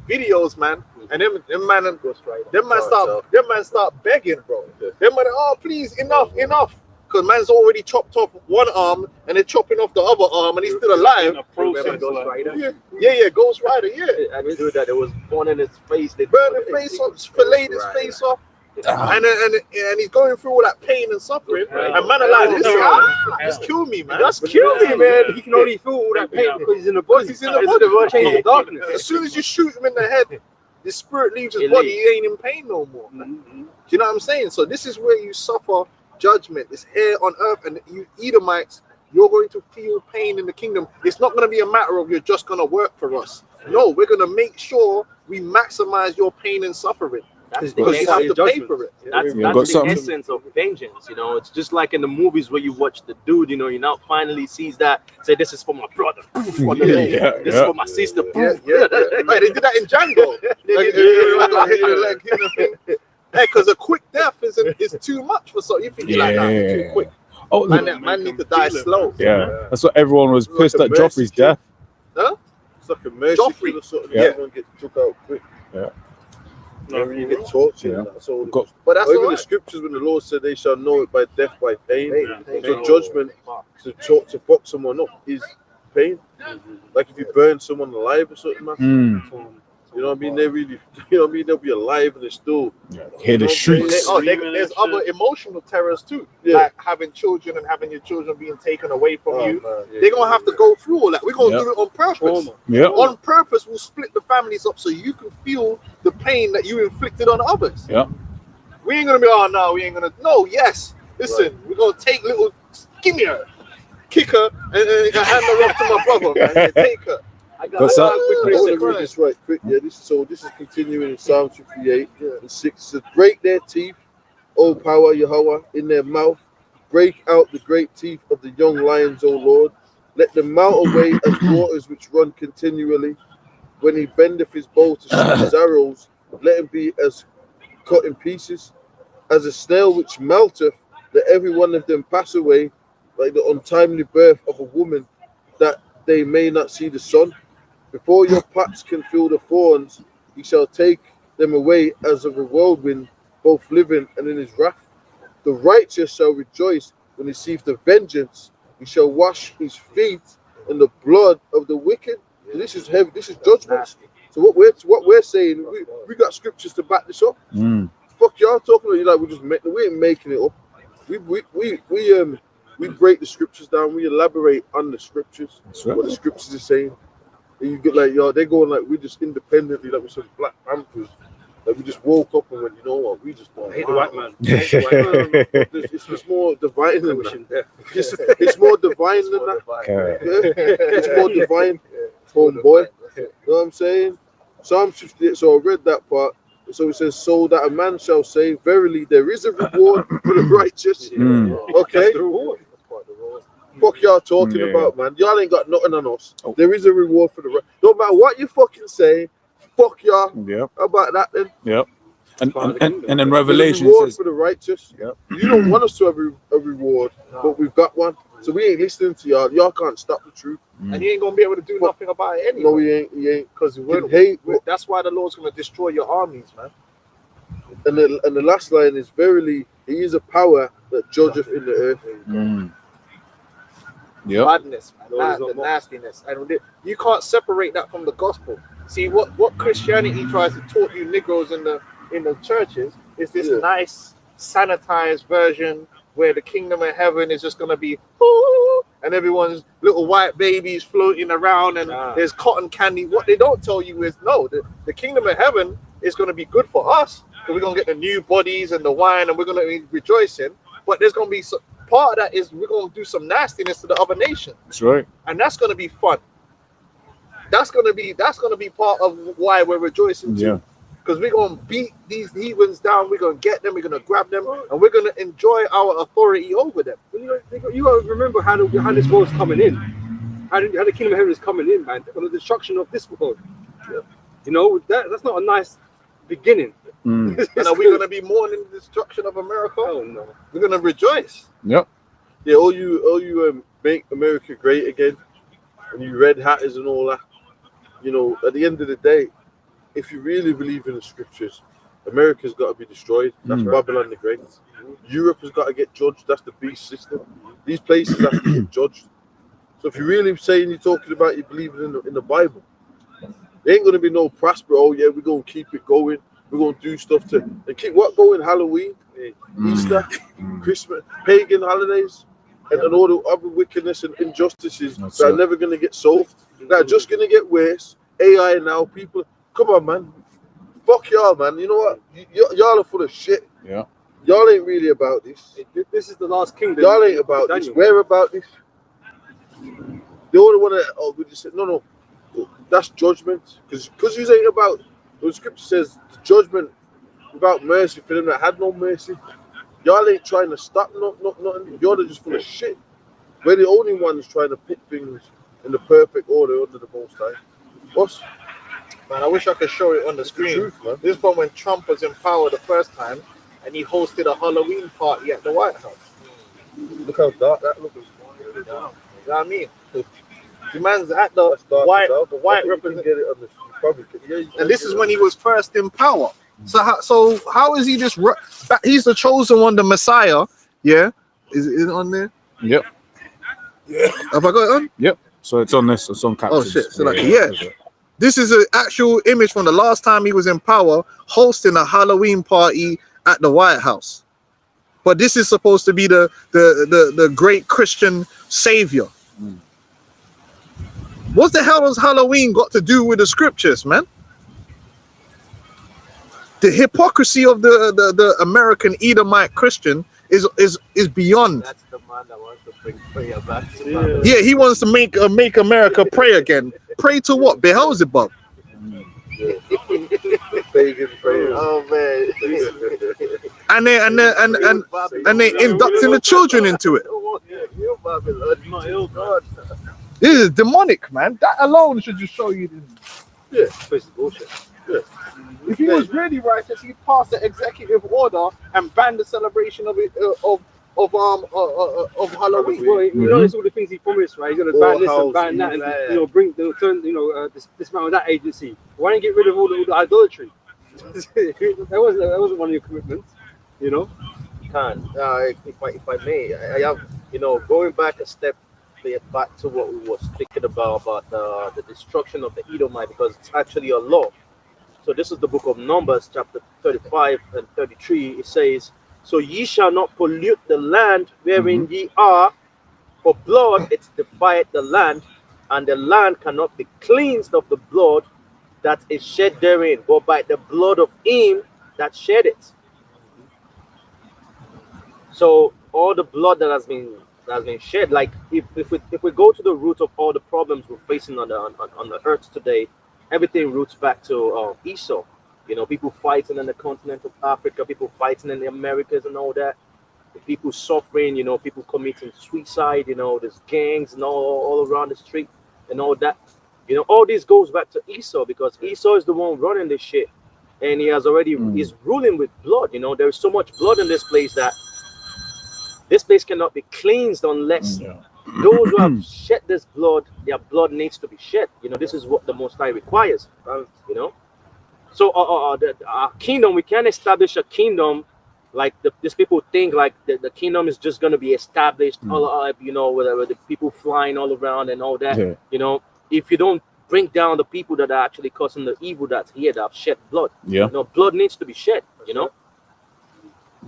E: videos, man. And them man start begging, bro. Them man, oh please, enough. Because man's already chopped off one arm and they're chopping off the other arm and he's still alive.
B: Ghost Rider.
E: Yeah, Ghost Rider,
B: I knew that there was one in his face. They
E: burned his face off, filleted his face off. And he's going through all that pain and suffering. And man alive, just kill me, man.
B: Just kill me, man. He can only feel all that pain because he's in the body.
E: He's in the body. Darkness. As soon as you shoot him in the head, the spirit leaves his body. He ain't in pain no more. Do you know what I'm saying? So this is where you suffer judgment. It's here on earth, and you Edomites, you're going to feel pain in the kingdom. It's not going to be a matter of you're just going to work for us. No, we're going to make sure we maximize your pain and suffering.
B: That's
E: because you have to pay for it.
B: That's the essence of vengeance. It's just like in the movies where you watch the dude, he now finally sees that, say, this is for my brother. This is for my sister.
E: Right, they did that in Django. Because a quick death is too much for some. You think like that too quick.
D: Oh,
E: man need to die slow.
D: Yeah, that's what everyone was pissed at Joffrey's death.
E: Huh?
G: It's like a mercy kill or something. Everyone gets took out quick. Yeah. You get tortured. That's all.
E: But that's
G: even the scriptures when the Lord said they shall know it by death, by pain. So judgment to fuck someone up is pain. Like if you burn someone alive or something, man. You know what I mean? They'll be alive and they still
D: hear the shrieks.
E: There's other emotional terrors too, like having children and having your children being taken away from you. They're gonna have to go through all that. We're gonna do it on purpose. On purpose, we'll split the families up so you can feel the pain that you inflicted on others. We ain't gonna be, we ain't gonna. No, yes, Listen, we're gonna take little, give me her, kick her, and hand her off to my brother, man. Yeah, take her.
G: I want to read this right quick. Yeah, this is continuing in Psalm 58 and 6. It says, break their teeth, O power Yahweh, in their mouth. Break out the great teeth of the young lions, O Lord. Let them melt away as waters which run continually. When he bendeth his bow to shoot his arrows, let him be as cut in pieces, as a snail which melteth. Let every one of them pass away, like the untimely birth of a woman, that they may not see the sun. Before your pots can fill the thorns, he shall take them away as of a whirlwind, both living and in his wrath. The righteous shall rejoice when he seeth the vengeance. He shall wash his feet in the blood of the wicked. So this is heavy. This is judgment. So what we're saying, we got scriptures to back this up. Fuck y'all talking about. You like we ain't making it up. We break the scriptures down. We elaborate on the scriptures. Right. What the scriptures are saying. And you get like, yo, they're going like we just independently, like we're some Black Panthers. Like we just woke up and went, you know what, we just don't
C: hate the white man.
G: It's more divine than that. It's more divine than that. It's more divine, homeboy. You know what I'm saying? Psalm 58. So I read that part. So it says, so that a man shall say, verily there is a reward for the righteous. Okay. That's the reward. Fuck y'all talking about, man. Y'all ain't got nothing on us. There is a reward for the right. No matter what you fucking say, fuck y'all. Yep. How about that then?
D: Yep. And then Revelation
G: reward
D: says
G: for the righteous.
D: Yep.
G: You don't want us to have a reward, but we've got one. So we ain't listening to y'all. Y'all can't stop the truth.
E: And you ain't gonna be able to do nothing about it anyway.
G: No, you ain't. Because
E: that's why the Lord's gonna destroy your armies, man.
G: And the last line is, verily he is a power that judgeth in the earth.
E: Badness, man, the nastiness, and you can't separate that from the gospel. See what Christianity tries to taught you Negroes in the churches is this nice sanitized version where the kingdom of heaven is just gonna be and everyone's little white babies floating around and there's cotton candy. What they don't tell you is no, the kingdom of heaven is gonna be good for us. So we're gonna get the new bodies and the wine and we're gonna be rejoicing. But there's gonna be part of that is we're gonna do some nastiness to the other nations.
D: That's right.
E: And that's gonna be fun. That's gonna be part of why we're rejoicing too. Yeah. Because we're gonna beat these heathens down, we're gonna get them, we're gonna grab them, and we're gonna enjoy our authority over them.
C: You gotta remember how this world's coming in. How the kingdom of heaven is coming in, man. On the destruction of this world. Yeah. You know, that's not a nice beginning.
E: And are we gonna be mourning the destruction of America? Oh no. We're gonna rejoice.
D: Yep.
G: Yeah, all you make America great again, and you red hatters and all that. You know, at the end of the day, if you really believe in the scriptures, America's got to be destroyed. That's Babylon the Great. Europe has got to get judged. That's the beast system. These places have to get judged. So if you're really saying you're talking about you believing in the Bible, there ain't going to be no prosper. Oh yeah, we're going to keep it going. We're going to do stuff and keep what going. Halloween, Easter, Christmas, pagan holidays, and all the other wickedness and injustices that are never going to get solved. That are just going to get worse. AI now, people. Come on, man. Fuck y'all, man. You know what? Y'all are full of shit. Yeah. Y'all ain't really about this.
C: This is the last kingdom.
G: Y'all ain't about this. We're about this. The only one that we just said, no. That's judgment. Because you ain't about. The scripture says the judgment without mercy for them that had no mercy. Y'all ain't trying to stop nothing. Y'all are just full of shit. We're the only ones trying to put things in the perfect order under the Most High. Us.
E: Man, I wish I could show it on the screen. This is from when Trump was in power the first time and he hosted a Halloween party at the White House.
G: Look how dark that looks.
E: You know what I mean? The man's at the white representative. And this is when he was first in power. So how is he just? He's the chosen one, the Messiah. Yeah, is it on there?
D: Yep.
E: Yeah. Have I got it on?
D: Yep. So it's on this. It's on captions.
E: Oh shit! So yeah. This is an actual image from the last time he was in power, hosting a Halloween party at the White House. But this is supposed to be the great Christian savior. What the hell has Halloween got to do with the scriptures, man? The hypocrisy of the American Edomite Christian is beyond.
B: That's the man that wants to bring prayer back to Babylon.
E: Yeah, he wants to make America pray again. Pray to what? Beelzebub.
G: Pagan prayers.
B: Oh man.
E: And they inducting the children into it.
B: You Babylon, not ill God.
E: This is demonic, man. That alone should just show you this.
B: This is bullshit.
E: If he was really righteous, he'd pass the executive order and ban the celebration of it of Halloween.
C: Well, you know, it's all the things he promised, right? He's going to ban this and ban that, and bring, turn, dismantle that agency. Why don't you get rid of all the idolatry? that wasn't one of your commitments, you know.
B: Can't. If I may, I have, going back a step back to what we were speaking about the destruction of the Edomite, because it's actually a law. So this is the book of Numbers, chapter 35 and 33. It says, "So ye shall not pollute the land wherein ye are, for blood it defileth the land, and the land cannot be cleansed of the blood that is shed therein, but by the blood of him that shed it." So all the blood that has been shed, like if we go to the root of all the problems we're facing on the earth today, everything roots back to Esau. People fighting in the continent of Africa, people fighting in the Americas and all that. The people suffering, people committing suicide, there's gangs and all around the street and all that. All this goes back to Esau, because Esau is the one running this shit. And he has already, he's ruling with blood. There's so much blood in this place that this place cannot be cleansed unless those who have shed this blood, their blood needs to be shed. This is what the Most High requires. So our kingdom, we can't establish a kingdom like these people think like the kingdom is just going to be established with the people flying all around and all that. If you don't bring down the people that are actually causing the evil that's here, that have shed blood. Blood needs to be shed.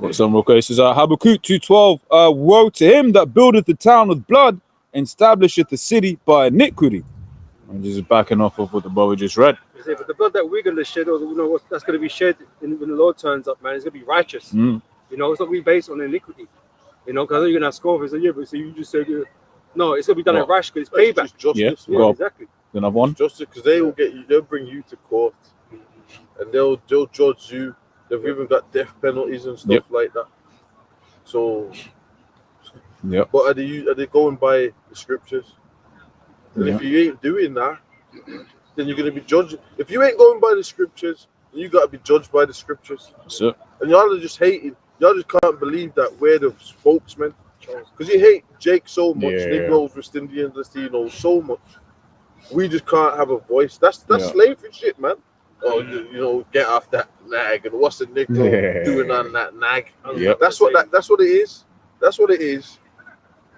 D: Got some real cases. Habakkuk 2:12. Woe to him that buildeth the town with blood and establisheth the city by iniquity. I'm just backing off of what the brother just read.
C: But the blood that we're going to shed, that's going to be shed when the Lord turns up, man. It's going to be righteous. It's not going to be based on iniquity. Because I know you're going to have scoffers and but so you just said, no, it's going to be done in rash because it's payback.
G: Justice,
C: exactly.
D: Another one.
G: Justice, because they will get you. They'll bring you to court, and they'll judge you. They've even got death penalties and stuff like that. So, but are they going by the scriptures? And if you ain't doing that, then you're going to be judged. If you ain't going by the scriptures, then you got to be judged by the scriptures.
D: That's it.
G: And y'all are just hating. Y'all just can't believe that we're the spokesmen. Because you hate Jake so much, Negroes, West Indians, Latinos so much. We just can't have a voice. That's slavery shit, man. Oh, get off that nag, and what's the Negro doing on that nag? That's what it is. That's what it is.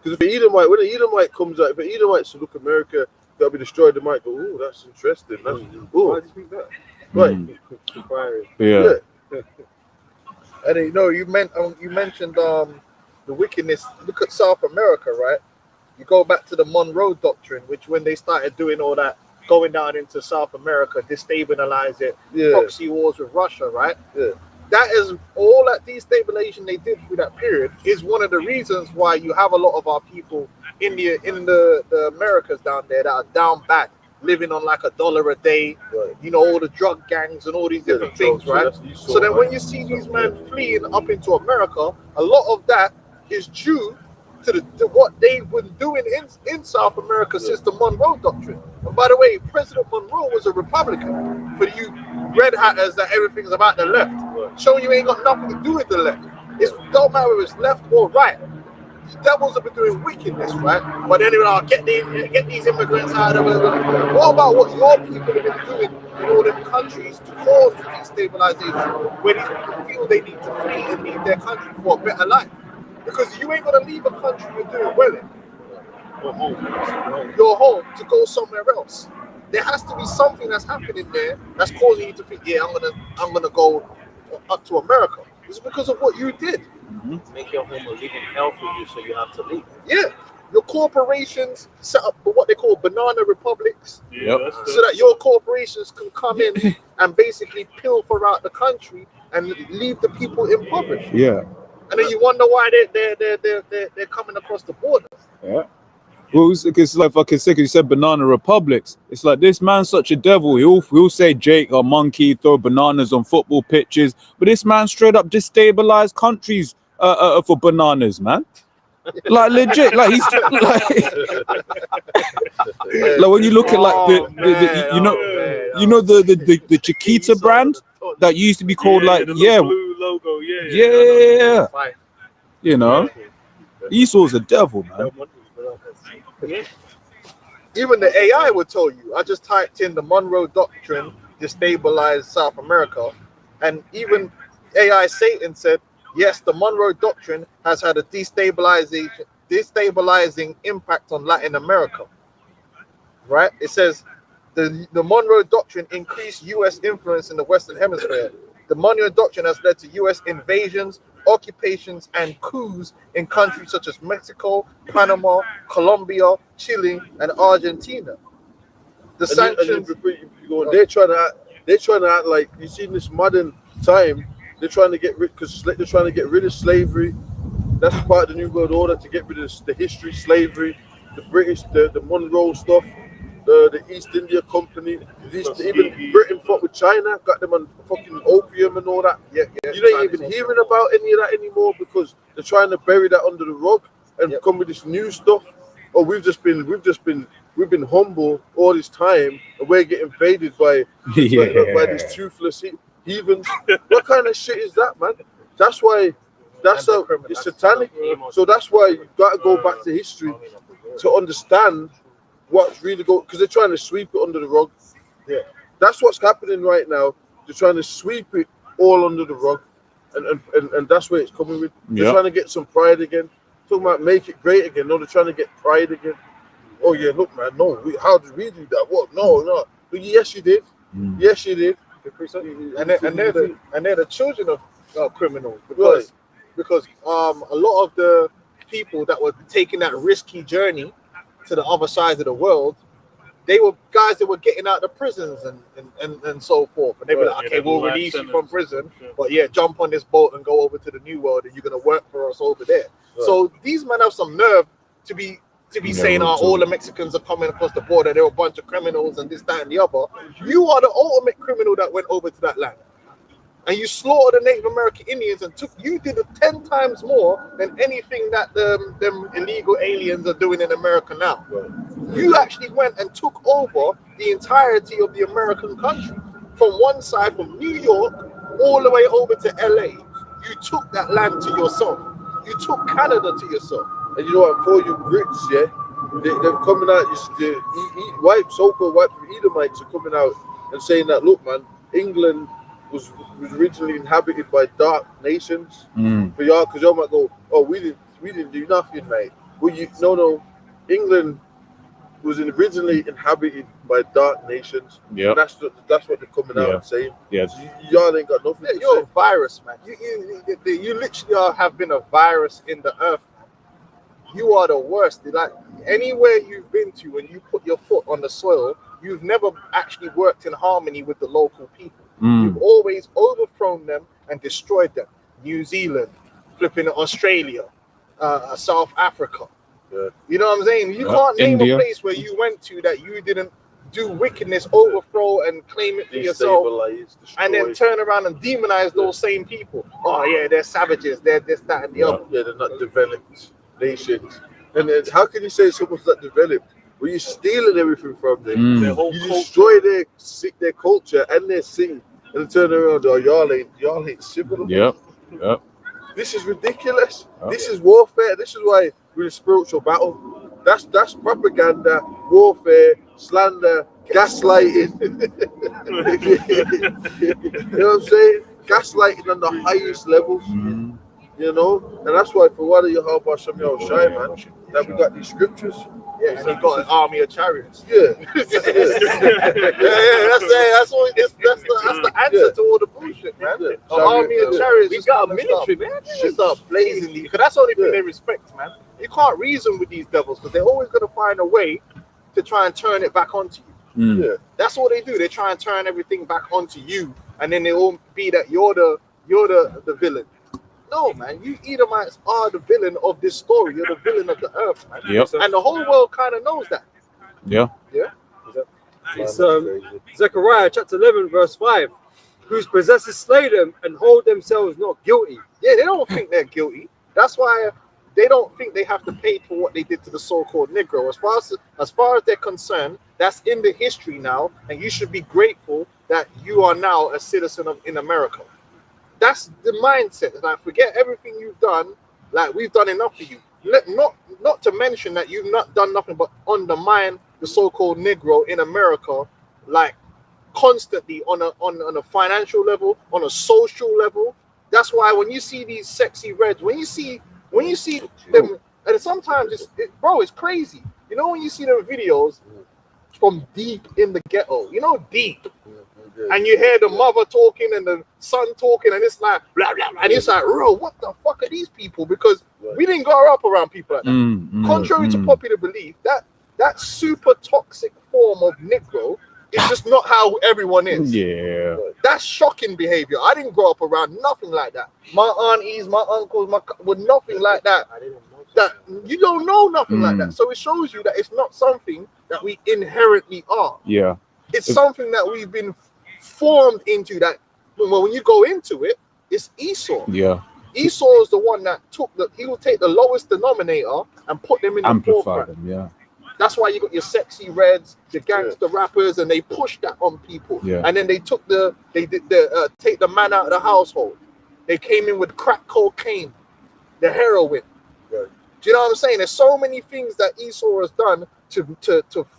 G: Because when an Edomite comes out, if an Edomite says, "Look, America got to be destroyed," they might go, "Oh, that's interesting."
C: Why do you think that?
G: Right.
D: Yeah.
E: And you mentioned the wickedness. Look at South America, right? You go back to the Monroe Doctrine, which when they started doing all that, going down into South America, destabilize it, proxy wars with Russia, right? That is all that destabilization they did through that period is one of the reasons why you have a lot of our people in the Americas down there that are down bad, living on like $1 a day, all the drug gangs and all these different things, right? So then when you see these men fleeing up into America, a lot of that is due to what they've been doing in South America since the Monroe Doctrine. And by the way, President Monroe was a Republican. For you red hatters that everything's about the left, showing you ain't got nothing to do with the left. It don't matter if it's left or right. The devils have been doing wickedness, right? But then get these immigrants out of it. What about what your people have been doing in all them countries to cause destabilization, where these people feel they need to flee and leave their country for a better life? Because you ain't gonna leave a country you're doing well in, your home, to go somewhere else. There has to be something that's happening there that's causing you to think, I'm gonna go up to America. It's because of what you did.
B: Make your home a living hell for you, so you have to leave.
E: Yeah, your corporations set up what they call banana republics,
F: So
E: that your corporations can come in and basically pilfer out the country and leave the people impoverished.
D: Yeah.
E: And then you wonder why they're coming across the border.
D: Yeah. Well, it's like fucking sick. You said banana republics. It's like this man's such a devil. He'll say Jake or monkey, throw bananas on football pitches, but this man straight up destabilized countries for bananas, man. Like legit, like he's like when you look at like the Chiquita brand that used to be called like
F: the blue logo,
D: yeah. You know, Esau's a devil, man.
E: Even the AI would tell you. I just typed in the Monroe Doctrine destabilized South America, and even AI Satan said, yes, the Monroe Doctrine has had a destabilizing impact on Latin America. Right? It says the Monroe Doctrine increased U.S. influence in the Western Hemisphere. The Monroe Doctrine has led to U.S. invasions, occupations, and coups in countries such as Mexico, Panama, Colombia, Chile, and Argentina. The sanctions.
G: They're trying to act like you see in this modern time. They're trying to get rid of slavery. That's part of the New World Order, to get rid of the history, slavery, the British, the Monroe stuff, the East India Company. Even Britain fought with China, got them on fucking opium and all that. You ain't even hearing about any of that anymore because they're trying to bury that under the rug and come with this new stuff. Oh, we've been humble all this time, and we're getting invaded by these toothless heathens. What kind of shit is that, man? That's why it's satanic. So that's why you got to go back to history to understand what's really going, because they're trying to sweep it under the rug. Yeah, that's what's happening right now. They're trying to sweep it all under the rug, and that's where it's coming with. They're trying to get some pride again. Talking about make it great again. No, they're trying to get pride again. Oh yeah, look, man. No, how did we do that? What? No. But yes, you did. Yes, you did.
E: And they're the children of criminals because a lot of the people that were taking that risky journey to the other side of the world, they were guys that were getting out of prisons and so forth, and they were like, okay, we'll release you from prison, but jump on this boat and go over to the New World, and you're gonna work for us over there. So these men have some nerve to be saying, all the Mexicans are coming across the border, they're a bunch of criminals and this, that, and the other. You are the ultimate criminal that went over to that land. And you slaughtered the Native American Indians and you did it 10 times more than anything that them illegal aliens are doing in America now. You actually went and took over the entirety of the American country. From one side, from New York, all the way over to LA. You took that land to yourself. You took Canada to yourself.
G: And you know what, for you Brits, they're coming out, so-called white Edomites are coming out and saying that, look, man, England was originally inhabited by dark nations. For y'all, because y'all might go, oh, we didn't do nothing, mate. Well, no, England was originally inhabited by dark nations. Yeah, that's what they're coming out and saying. Yeah, so y'all ain't got nothing.
E: You're a virus, man. You literally have been a virus in the earth. You are the worst. Like anywhere you've been to, when you put your foot on the soil, you've never actually worked in harmony with the local people. You've always overthrown them and destroyed them. New Zealand, flipping Australia, South Africa. Yeah. You know what I'm saying? You can't name India. A place where you went to that you didn't do wickedness, overthrow, and claim it for yourself, and then turn around and demonize those same people. Oh yeah, they're savages. They're this, that, and the other.
G: Yeah, they're not developed nations. And then how can you say someone's not developed? Well, you're stealing everything from them. Their whole you destroy their culture and their scene, and then turn around. Oh, y'all ain't civil.
D: Yep.
G: This is ridiculous. This is warfare. This is why we're in a spiritual battle. That's propaganda, warfare, slander, gaslighting. You know what I'm saying? Gaslighting on the highest levels. You know, and that's why for what you help us, man, that we got these scriptures.
E: Yeah, and he got an army of chariots.
G: Yeah.
E: That's the answer to all the bullshit, man. An army of chariots. We got a military, man. Just start blazing these, because that's the only thing they respect, man. You can't reason with these devils because they're always going to find a way to try and turn it back onto you. Yeah, that's what they do. They try and turn everything back onto you, and then they all be that you're the villain. no, man, you Edomites are the villain of this story. You're the villain of the earth, man.
D: Yep.
E: And the whole world kind of knows that.
D: Yeah.
C: It's Zechariah chapter 11 verse 5. Whose possessors slay them and hold themselves not guilty.
E: Yeah, they don't think they're guilty. That's why they don't think they have to pay for what they did to the so-called Negro. As far as they're concerned, that's in the history now, and you should be grateful that you are now a citizen in America. That's the mindset. Like, forget everything you've done. Like, we've done enough for you. Not to mention that you've not done nothing but undermine the so-called Negro in America, like constantly on a financial level, on a social level. That's why when you see these sexy reds, when you see them, and sometimes it's crazy. You know, when you see them videos from deep in the ghetto, deep. And you hear the mother talking and the son talking, and it's like blah blah, blah. And it's like, bro, what the fuck are these people? Because we didn't grow up around people like that. Contrary to popular belief, that super toxic form of Negro is just not how everyone is.
D: Yeah.
E: That's shocking behavior. I didn't grow up around nothing like that. My aunties, my uncles, were nothing like that. That you don't know nothing like that. So it shows you that it's not something that we inherently are.
D: Yeah.
E: It's something that we've been formed into, that when you go into it, it's Esau.
D: Yeah.
E: Esau is the one that he will take the lowest denominator and put them in the forefront.
D: Them, yeah.
E: That's why you got your sexy reds, your gangster rappers, and they push that on people.
D: Yeah.
E: And then they take the man out of the household. They came in with crack cocaine, the heroin.
G: Right.
E: Do you know what I'm saying? There's so many things that Esau has done to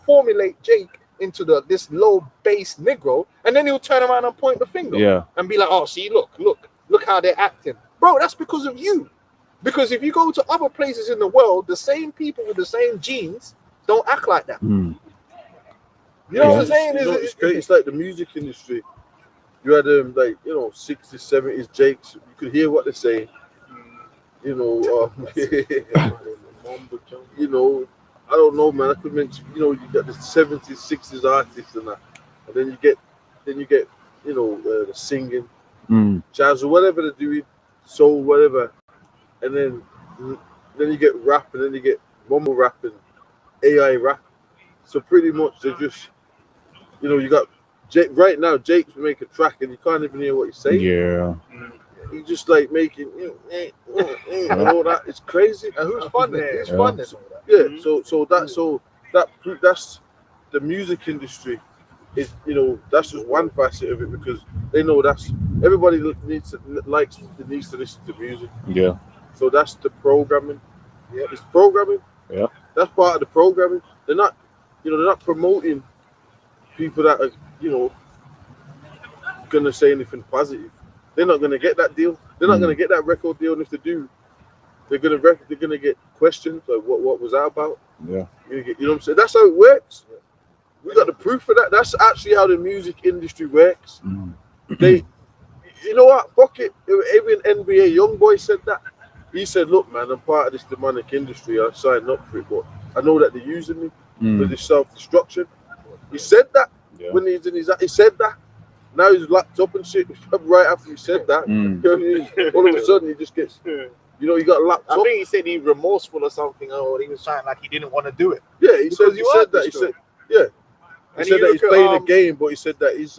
E: formulate Jake into this low base Negro, and then he'll turn around and point the finger and be like, oh, see, look how they're acting. Bro, that's because of you. Because if you go to other places in the world, the same people with the same genes don't act like that. You know what I'm saying?
G: It's great. It's like the music industry. You had 60s, 70s Jakes. You could hear what they're saying. I don't know, man. I could mention, you got the 70s, 60s artists and that, and then you get, the singing, jazz or whatever they're doing, soul, whatever, and then you get rap, and then you get mumble rap and AI rap. So pretty much they're just, you got Jake right now. Jake's make a track and you can't even hear what he's saying.
D: Yeah.
G: He's just like making all that. It's crazy.
E: And who's funding it? Who's funding all that?
G: Yeah. That's the music industry. Is that's just one facet of it, because they know that's everybody needs to listen to music.
D: Yeah.
G: So that's the programming. Yeah, it's programming.
D: Yeah.
G: That's part of the programming. They're not promoting people that are, gonna say anything positive. They're not gonna get that deal. They're not gonna get that record deal. And if they do, they're gonna get questions like what was that about?
D: Yeah.
G: You know what I'm saying? That's how it works. We got the proof for that. That's actually how the music industry works. They, you know what? Fuck it. Even NBA YoungBoy said that. He said, "Look, man, I'm part of this demonic industry. I signed up for it, but I know that they're using me for this self-destruction." He said that when he's in he said that. Now he's locked up and shit. Right after he said that, all of a sudden he just gets, he got locked up.
E: I think he said he's remorseful or something, or he was trying like he didn't want to do it.
G: Yeah, he said that. He said, yeah. He said that he's playing a game, but he said that he's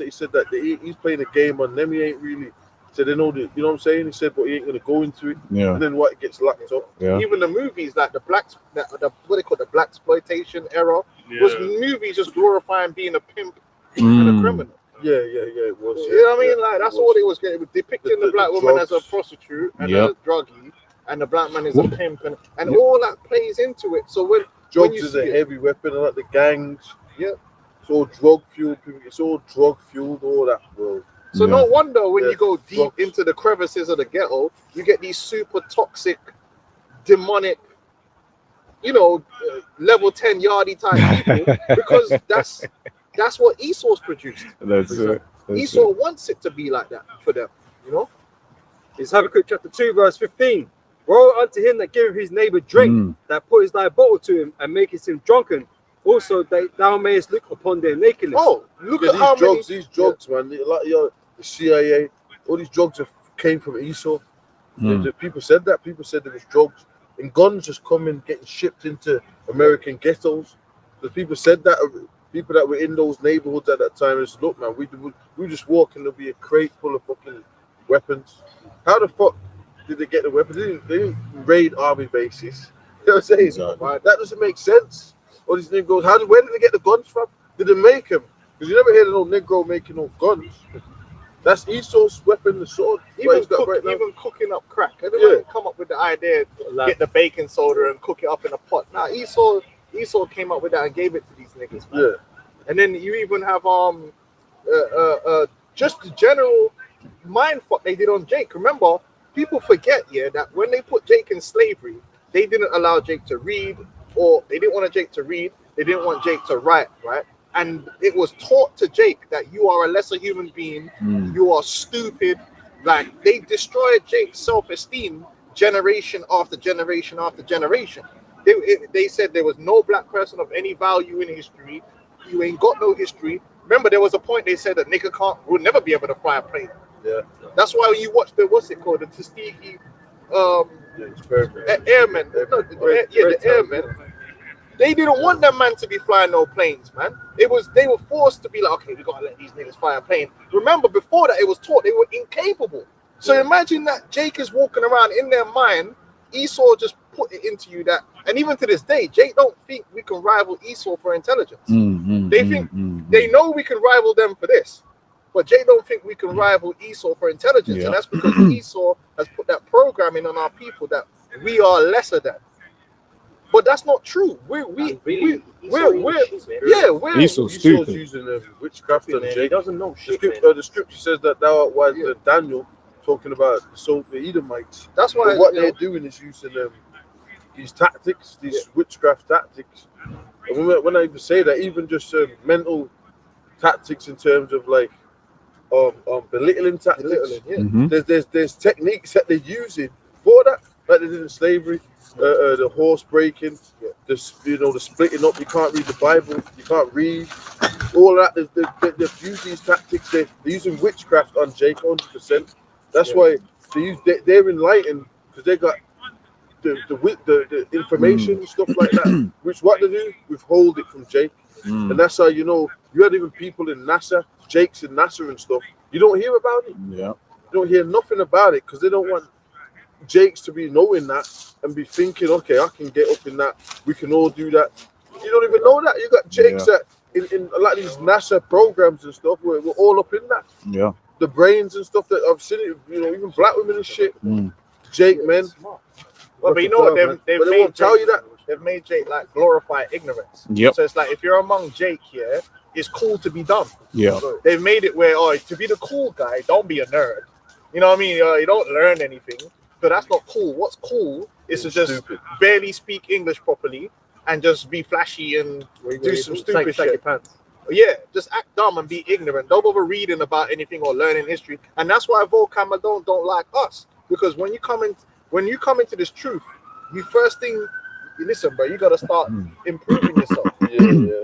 G: playing a game on them. He ain't really. He said they know you know what I'm saying. He said, but he ain't gonna go into it.
D: Yeah.
G: And then what gets locked up.
D: Yeah.
E: Even the movies like the what they call the blaxploitation era was movies just glorifying being a pimp and a criminal.
G: Yeah, it was.
E: You know what I mean? Like that's all it was depicting the black woman as a prostitute and a druggie, and the black man is a pimp, and all that plays into it. So when
G: drugs is a heavy weapon, like the gangs. Yeah. It's all drug fueled, all that, bro.
E: So no wonder when you go deep into the crevices of the ghetto, you get these super toxic, demonic, level 10 yardie type people, because that's what Esau's produced. Esau wants it to be like that for them,
C: It's Habakkuk chapter 2, verse 15. Woe unto him that giveth his neighbor drink, that putteth thy bottle to him and maketh him drunken. Also, thou mayest look upon their nakedness.
E: Oh, look at how
G: these drugs, man. Like the CIA, all these drugs came from Esau. The people said that. People said there was drugs and guns just coming, getting shipped into American ghettos. The people said that. People that were in those neighborhoods at that time, and said, look, man, we just walk and there'll be a crate full of fucking weapons. How the fuck did they get the weapons? They didn't raid army bases. You know what I'm saying?
D: Exactly.
G: That doesn't make sense. All these Negroes, where did they get the guns from? Did they make them? Because you never heard of no Negro making no guns. That's Esau's weapon, the sword.
E: Even cooking up crack. Everyone come up with the idea, get the baking soda and cook it up in a pot. Now Esau came up with that and gave it to these niggas, man.
G: Yeah.
E: And then you even have just the general mind fuck they did on Jake. Remember, people forget that when they put Jake in slavery, they didn't allow Jake to read, or they didn't want Jake to read. They didn't want Jake to write, right? And it was taught to Jake that you are a lesser human being. You are stupid. Like, they destroyed Jake's self-esteem generation after generation after generation. They said there was no black person of any value in history. You ain't got no history. Remember, there was a point they said that nigga would never be able to fly a plane.
G: Yeah.
E: That's why when you watch the the Tuskegee airmen. The airmen. They didn't want that man to be flying no planes, man. They were forced to be like, okay, we gotta let these niggas fly a plane. Remember, before that, it was taught they were incapable. So imagine that Jake is walking around in their mind. Esau just put it into you that, and even to this day, Jake don't think we can rival Esau for intelligence. They know we can rival them for this, but Jake don't think we can rival Esau for intelligence, and that's because Esau has put that programming on our people that we are lesser than. But that's not true. We're
D: Esau's stupid.
G: Using witchcraft on Jake.
B: He doesn't know shit.
G: The scripture says that thou art wise than Daniel, talking about the Edomites.
E: That's why
G: what they're doing is using these tactics, these witchcraft tactics. And when I even say that, even just mental tactics in terms of like belittling tactics. There's techniques that they're using for that, like they did in slavery. The horse breaking, the splitting up. You can't read the Bible. You can't read all that. They've used these tactics. They're using witchcraft on Jake 100%. That's why they're enlightened, because they got the information and stuff like that. Which what they do, withhold it from Jake, and that's how you had even people in NASA, Jake's in NASA and stuff. You don't hear about it.
D: Yeah,
G: you don't hear nothing about it because they don't want Jake's to be knowing that and be thinking, okay, I can get up in that. We can all do that. You don't even know that. You got Jake's that in a lot of these NASA programs and stuff. We're all up in that.
D: Yeah.
G: The brains and stuff that I've seen it. Even black women and shit. Jake, man.
E: Well, but you know what? They
G: won't tell you that.
E: They've made Jake like glorify ignorance.
D: Yep.
E: So it's like if you're among Jake here, it's cool to be dumb.
D: Yeah.
E: So they've made it where to be the cool guy, don't be a nerd. You know what I mean? You don't learn anything. So that's not cool. What's cool is to just barely speak English properly and just be flashy and do some stupid shit. Yeah, just act dumb and be ignorant. Don't bother reading about anything or learning history. And that's why Volcom don't like us. Because when you come into this truth, listen, bro, you gotta start improving yourself.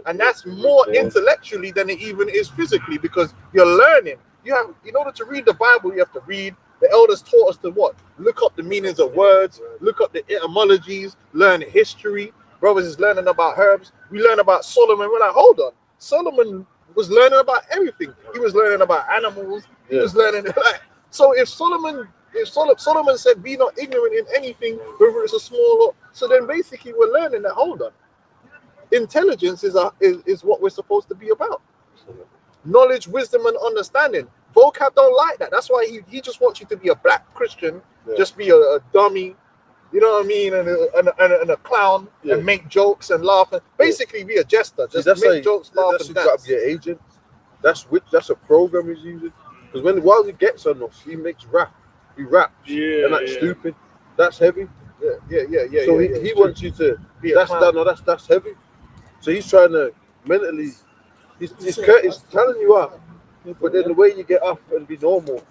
E: And that's more intellectually than it even is physically, because you're learning. In order to read the Bible, you have to read. The elders taught us to what? Look up the meanings of words, look up the etymologies, learn history. Brothers is learning about herbs. We learn about Solomon. We're like, hold on. Solomon was learning about everything. He was learning about animals. He was learning so if Solomon said be not ignorant in anything, whether it's a small or, so then basically we're learning that, hold on. Intelligence is what we're supposed to be about. Knowledge, wisdom, and understanding. Vocab don't like that. That's why he just wants you to be a black Christian, just be a dummy, you know what I mean, and a clown, and make jokes and laugh, and basically be a jester. Just make jokes, laugh, and dance. Got to be an agent. That's a program he's using. Because while he gets on us, he makes rap. He raps, and that's stupid. That's heavy. Yeah. So he wants you to be. That's heavy. So he's trying to mentally. He's telling you off. But then the way you get off and be normal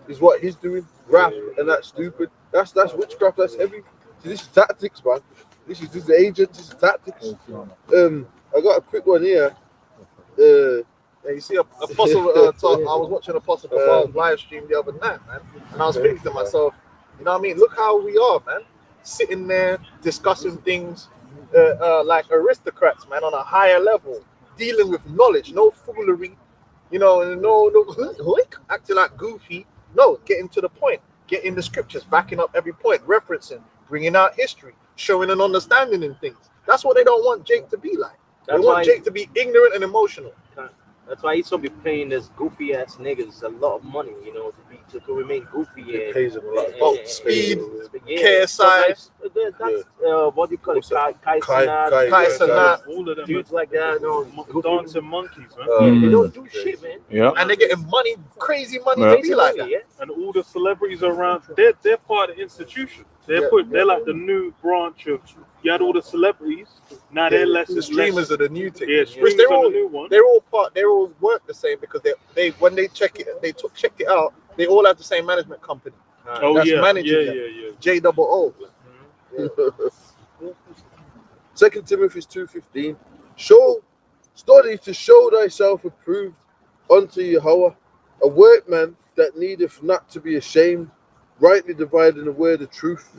E: is what he's doing. Rap, and that's stupid. That's witchcraft. That's heavy. So this is tactics, man. This is the agent. This is tactics. I got a quick one here. You see, Apostle. I was watching Apostle Kabal's live stream the other night, man, and I was thinking to myself, You know what I mean? Look how we are, man. Sitting there discussing things like aristocrats, man, on a higher level, dealing with knowledge, no foolery, you know, and no acting like goofy. No, getting to the point, getting the scriptures, backing up every point, referencing, bringing out history, showing an understanding in things. That's what they don't want Jake to be like. They want Jake to be ignorant and emotional.
B: That's why he's gonna be paying this goofy ass niggas a lot of money, you know, to remain goofy.
G: It pays them a lot.
E: Oh, Speed, KSI.
B: That's what do you call it? Kai
E: Cenat,
F: All of them
B: dudes like that. No,
F: dancing monkeys, man.
B: they don't do shit, man.
D: Yeah.
E: and they're getting money, crazy money
D: Yeah.
E: to be like that.
B: Yeah.
F: And all the celebrities around, they're part of the institution. They're like the new branch of. You had all the celebrities. Now they're less.
E: The streamers are the new thing.
F: Yeah,
E: Which
F: streamers
E: they're
F: are
E: all
F: the new one.
E: they're all part. They all work the same because they when they checked it out. They all have the same management company.
F: Oh
E: That's
F: yeah,
E: managing
F: yeah,
E: them.
F: yeah.
E: JOO.
G: 2 Timothy 2:15. Study to show thyself approved unto Yahweh, a workman that needeth not to be ashamed, rightly dividing the word of truth,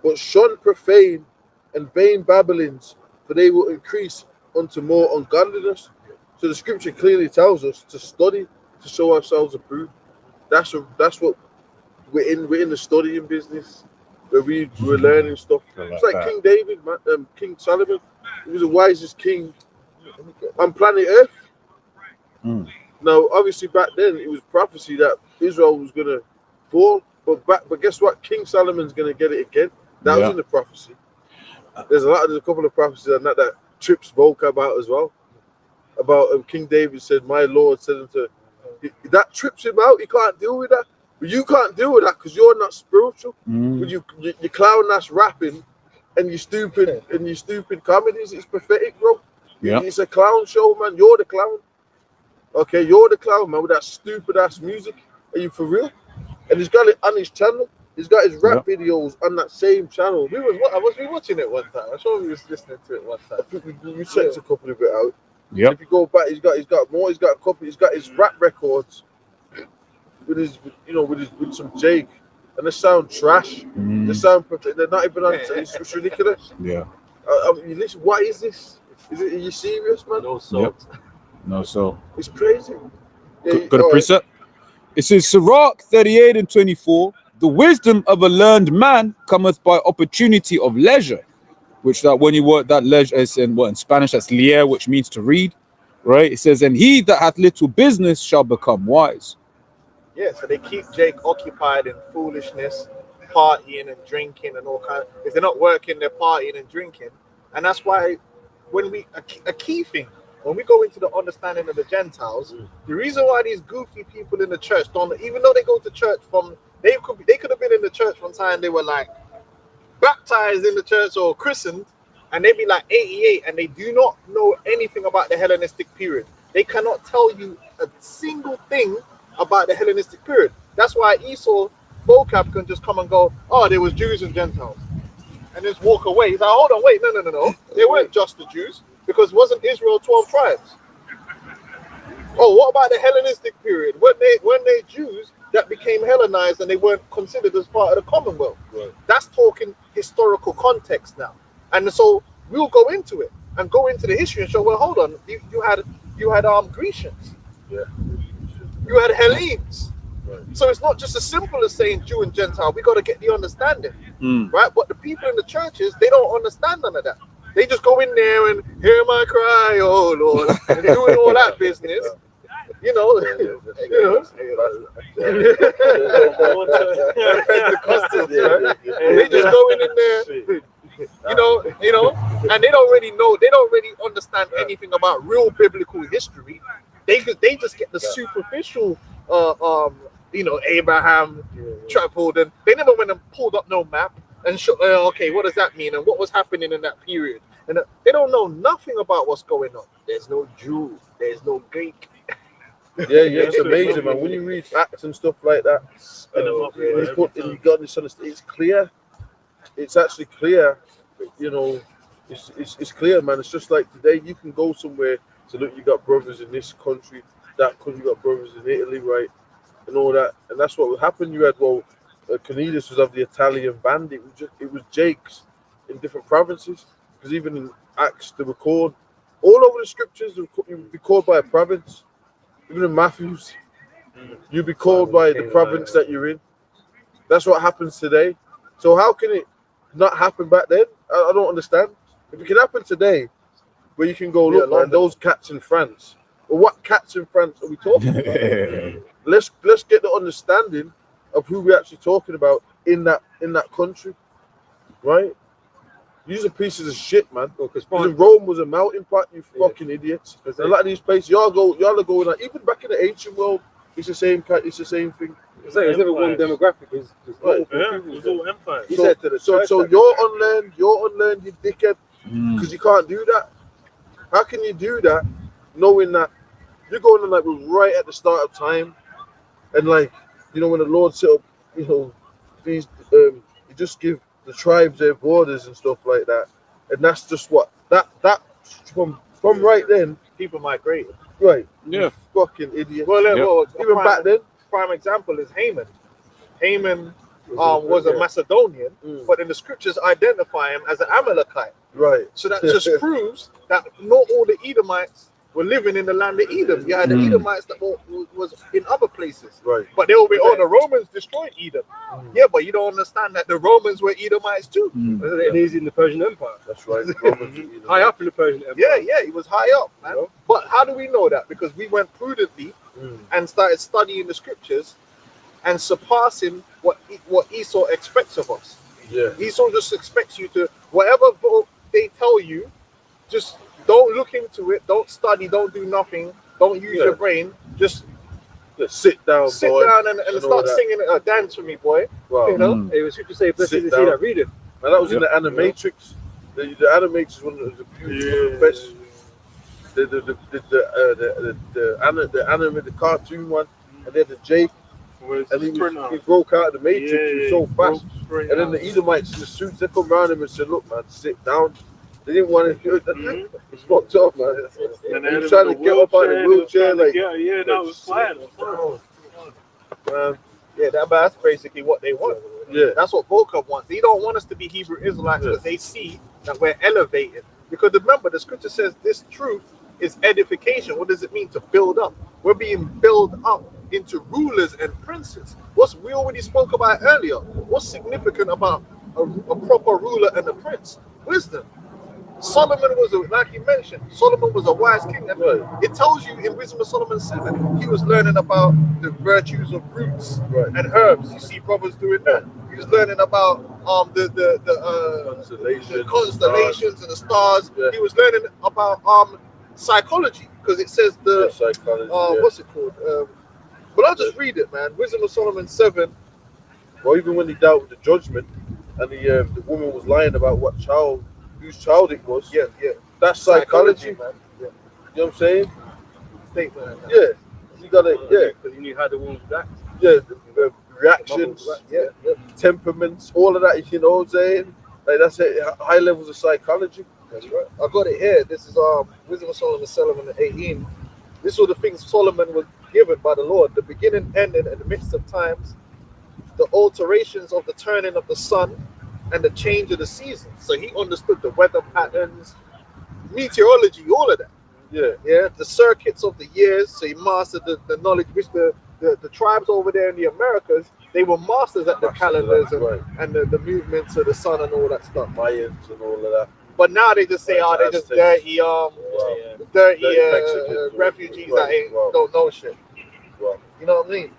G: but shun profane and vain babblings, for they will increase unto more ungodliness. So the scripture clearly tells us to study to show ourselves approved. That's what we're in. We're in the studying business where we're learning stuff. It's like King David, man, King Solomon. He was the wisest king on planet Earth. Now, obviously, back then it was prophecy that Israel was gonna fall, but guess what? King Solomon's gonna get it again. That was in the prophecy. There's a couple of prophecies on that Tripp spoke about as well. About King David said, "My Lord said unto," that trips him out. He can't deal with that. But you can't deal with that because you're not spiritual. But you clown that's rapping, and you stupid comedies. It's pathetic, bro.
D: Yeah.
G: It's a clown show, man. You're the clown. Okay, you're the clown, man, with that stupid ass music. Are you for real? And he's got it on his channel. He's got his rap videos on that same channel.
E: Was we watching it one time? I'm sure we was listening to it one time.
G: I think we checked a couple of it out.
D: Yep.
G: If you go back, he's got more. He's got a couple. He's got his rap records with some Jake, and they sound trash. They sound. They're not even on. It's ridiculous.
D: Yeah.
G: I mean, listen, what is this? Are you serious, man?
B: No salt.
D: No, so
G: It's crazy.
D: got a precept. It says Sirach 38 and 24. The wisdom of a learned man cometh by opportunity of leisure, which that when you work that leisure is in Spanish that's leer, which means to read, right? It says, and he that hath little business shall become wise.
E: Yeah, so they keep Jake occupied in foolishness, partying and drinking and all kinds. If they're not working, they're partying and drinking, and that's why a key thing when we go into the understanding of the Gentiles, the reason why these goofy people in the church don't, even though they go to church from, they could have been in the church from time they were like baptized in the church or christened, and they'd be like 88, and they do not know anything about the Hellenistic period. They cannot tell you a single thing about the Hellenistic period. That's why Esau vocab can just come and go, oh, there was Jews and Gentiles, and just walk away. He's like, hold on, wait, no. They weren't just the Jews, because wasn't Israel 12 tribes? Oh, what about the Hellenistic period? When they Jews that became Hellenized and they weren't considered as part of the Commonwealth?
G: Right.
E: That's talking historical context now. And so we'll go into it and go into the history and show, well, hold on, you had Grecians.
G: Yeah.
E: You had Hellenes.
G: Right.
E: So it's not just as simple as saying Jew and Gentile. We got to get the understanding, right? But the people in the churches, they don't understand none of that. They just go in there and hear my cry, oh Lord, and they're doing all that business. You know. Pentecostals, right? They just going in there, you know, and they don't really understand anything about real biblical history. They just get the superficial, Abraham, traveled, and they never went and pulled up no map and show, okay, what does that mean and what was happening in that period, and they don't know nothing about what's going on.
B: There's no Jew. There's no Greek.
G: Yeah, it's amazing, man. When you read Acts and stuff like that, and you got this understanding, it's clear. It's actually clear. You know, it's clear, man. It's just like today, you can go somewhere. So look, you got brothers in this country, that country, you got brothers in Italy, right, and all that, and that's what would happen. You had Cornelius was of the Italian band. It was Jake's in different provinces. Because even in Acts, they record all over the scriptures. You would be called by a province. Even in Matthew's, you'd be called by the province that you're in. That's what happens today. So how can it not happen back then? I don't understand. If it can happen today, where you can go, look, man, those cats in France. Well, what cats in France are we talking about? Let's get the understanding of who we're actually talking about in that country, right? These are pieces of shit, man. Because Rome was a melting pot, you fucking idiots. And a lot of these places, y'all are going out. Even back in the ancient world, it's the same thing.
C: It's never one demographic. It's
F: Right. Yeah, it was all empire.
G: So you're unlearned, you dickhead, because you can't do that. How can you do that, knowing that you're going on like we're right at the start of time, and like when the Lord set up, these you just give the tribes their borders and stuff like that, and that's just what that from right then
B: People migrated.
G: right.
D: Yeah.
G: Fucking idiot.
B: Well,
G: Even back then.
B: prime example is Haman. Haman was a Macedonian, but in the scriptures identify him as an Amalekite.
G: Right.
B: So that just proves that not all the Edomites were living in the land of Edom. You had the Edomites that was in other places.
G: Right.
B: But they will be, the Romans destroyed Edom. Yeah, but you don't understand that the Romans were Edomites too.
C: And he's in the Persian Empire.
G: That's right.
C: High up in the Persian Empire.
B: Yeah, he was high up, man. But how do we know that? Because we went prudently and started studying the scriptures and surpassing what Esau expects of us.
G: Yeah.
B: Esau just expects you to, whatever they tell you, just don't look into it, don't study, don't do nothing, don't use your brain, just
G: sit down,
B: sit
G: boy,
B: down and start singing a dance for me, boy.
G: Wow.
B: You know?
C: It was scripture say, blessed
G: Sit
C: is he
G: down.
C: that readeth.
G: And that was in the Animatrix. The Animatrix is one of the beautiful, best. The anime, the cartoon one, and then the Jake, and he broke out of the Matrix. He was so fast. And then the Edomites in the suits, they come around him and said, "Look, man, sit down." They didn't want to do it. It's fucked up, man. And he was trying to get up out of the wheelchair, like,
F: yeah, that was fine.
B: That's basically what they want.
G: Yeah.
B: That's what Volkov wants. They don't want us to be Hebrew Israelites because they see that we're elevated. Because remember, the scripture says this truth is edification. What does it mean to build up? We're being built up into rulers and princes. We already spoke about earlier. What's significant about a proper ruler and a prince? Wisdom. Solomon was, like you mentioned, Solomon was a wise king. And it tells you in Wisdom of Solomon 7, he was learning about the virtues of roots and herbs. You see brothers doing that. He was learning about the constellations and the stars.
G: Yeah.
B: He was learning about psychology, because it says
G: psychology.
B: what's it called? But I'll just read it, man. Wisdom of Solomon 7.
G: Well, even when he dealt with the judgment, and the woman was lying about whose child it was.
B: Yeah.
G: That's psychology,
B: man. Yeah.
G: You know what I'm saying?
B: Statement.
G: Yeah. You gotta,
C: Because you knew how the woman would act.
G: the reactions, temperaments, all of that. You know what I'm saying? Like that's it. High levels of psychology.
B: That's right. I got it here. This is Wisdom of Solomon 18. This are the things Solomon was given by the Lord: the beginning, ending, and the midst of times, the alterations of the turning of the sun, and the change of the seasons. So he understood the weather patterns, meteorology, all of that. Yeah. The circuits of the years. So he mastered the knowledge which the tribes over there in the Americas, they were masters at the calendars and the movements of the sun and all that stuff.
G: Mayans and all of that.
B: But now they just say, they're just dirty, refugees that don't know shit.
G: Wow.
B: You know what I mean?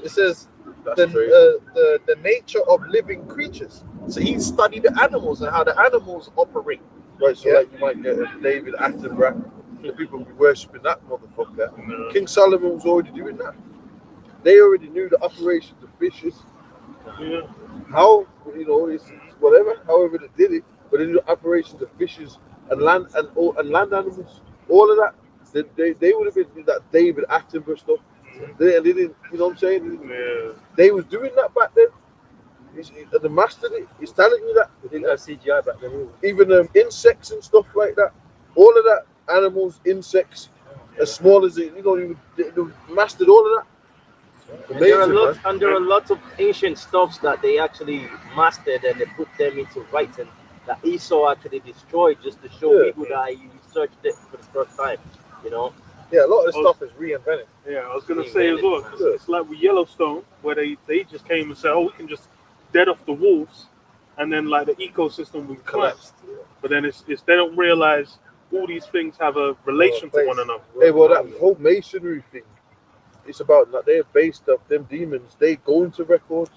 B: It says
G: That's
B: the nature of living creatures. So he studied the animals and how the animals operate.
G: Right, so like you might get a David Attenborough, the people be worshipping that motherfucker.
F: No.
G: King Solomon was already doing that. They already knew the operations of fishes.
F: Yeah.
G: How, it's whatever, however they did it, but they knew the operations of fishes and land animals. All of that. They would have been that David Attenborough stuff. They didn't, you know what I'm saying?
F: Yeah.
G: They was doing that back then. The mastered it. He's telling you that.
C: They didn't have CGI back then.
G: Even insects and stuff like that. All of that, animals, insects, as small as they mastered all of that.
B: And there are
G: Amazing,
B: lots,
G: man.
B: and there are lots of ancient stuffs that they actually mastered and they put them into writing that Esau actually destroyed just to show
G: Yeah.
B: people that he researched it for the first time. You know,
E: Yeah, a lot of the
F: Oh.
E: stuff is reinvented.
F: Yeah, I was gonna say as well. 'Cause it's like with Yellowstone, where they just came and said, "Oh, we can just dead off the wolves," and then like the ecosystem will collapse. But then it's they don't realize all these things have a relation to one another.
G: Hey, well, that whole masonry thing, it's about that they're based up, them demons, they go into records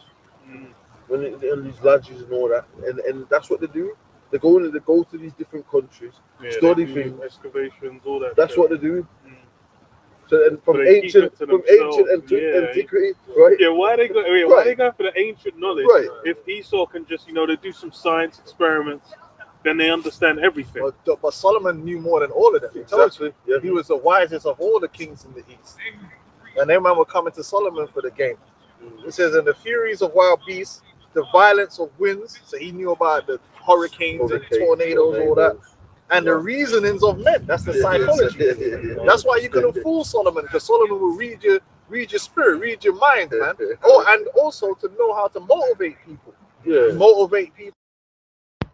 F: Mm.
G: when and these lodges and all that, and that's what they do. They go to these different countries,
F: Yeah,
G: study
F: they do
G: things.
F: excavations, all that.
G: That's
F: shit.
G: what they do.
F: Mm.
G: So, and
F: But they keep it to themselves, yeah.
G: antiquity, right?
F: Yeah, why they go? Wait, why they go for the ancient knowledge?
G: Right.
F: If Esau can just, they do some science experiments, then they understand everything.
E: But Solomon knew more than all of them. He told you.
G: Exactly. Yeah.
E: He was the wisest of all the kings in the east. And them man were coming to Solomon for the game. It says, in the furies of wild beasts, the violence of winds. So he knew about the hurricanes and tornadoes, all that. And the reasonings of men. That's the psychology. That's why you couldn't fool Solomon, because Solomon will read your spirit, read your mind, man. Oh, and also to know how to motivate people.
G: Yeah.
E: Motivate people,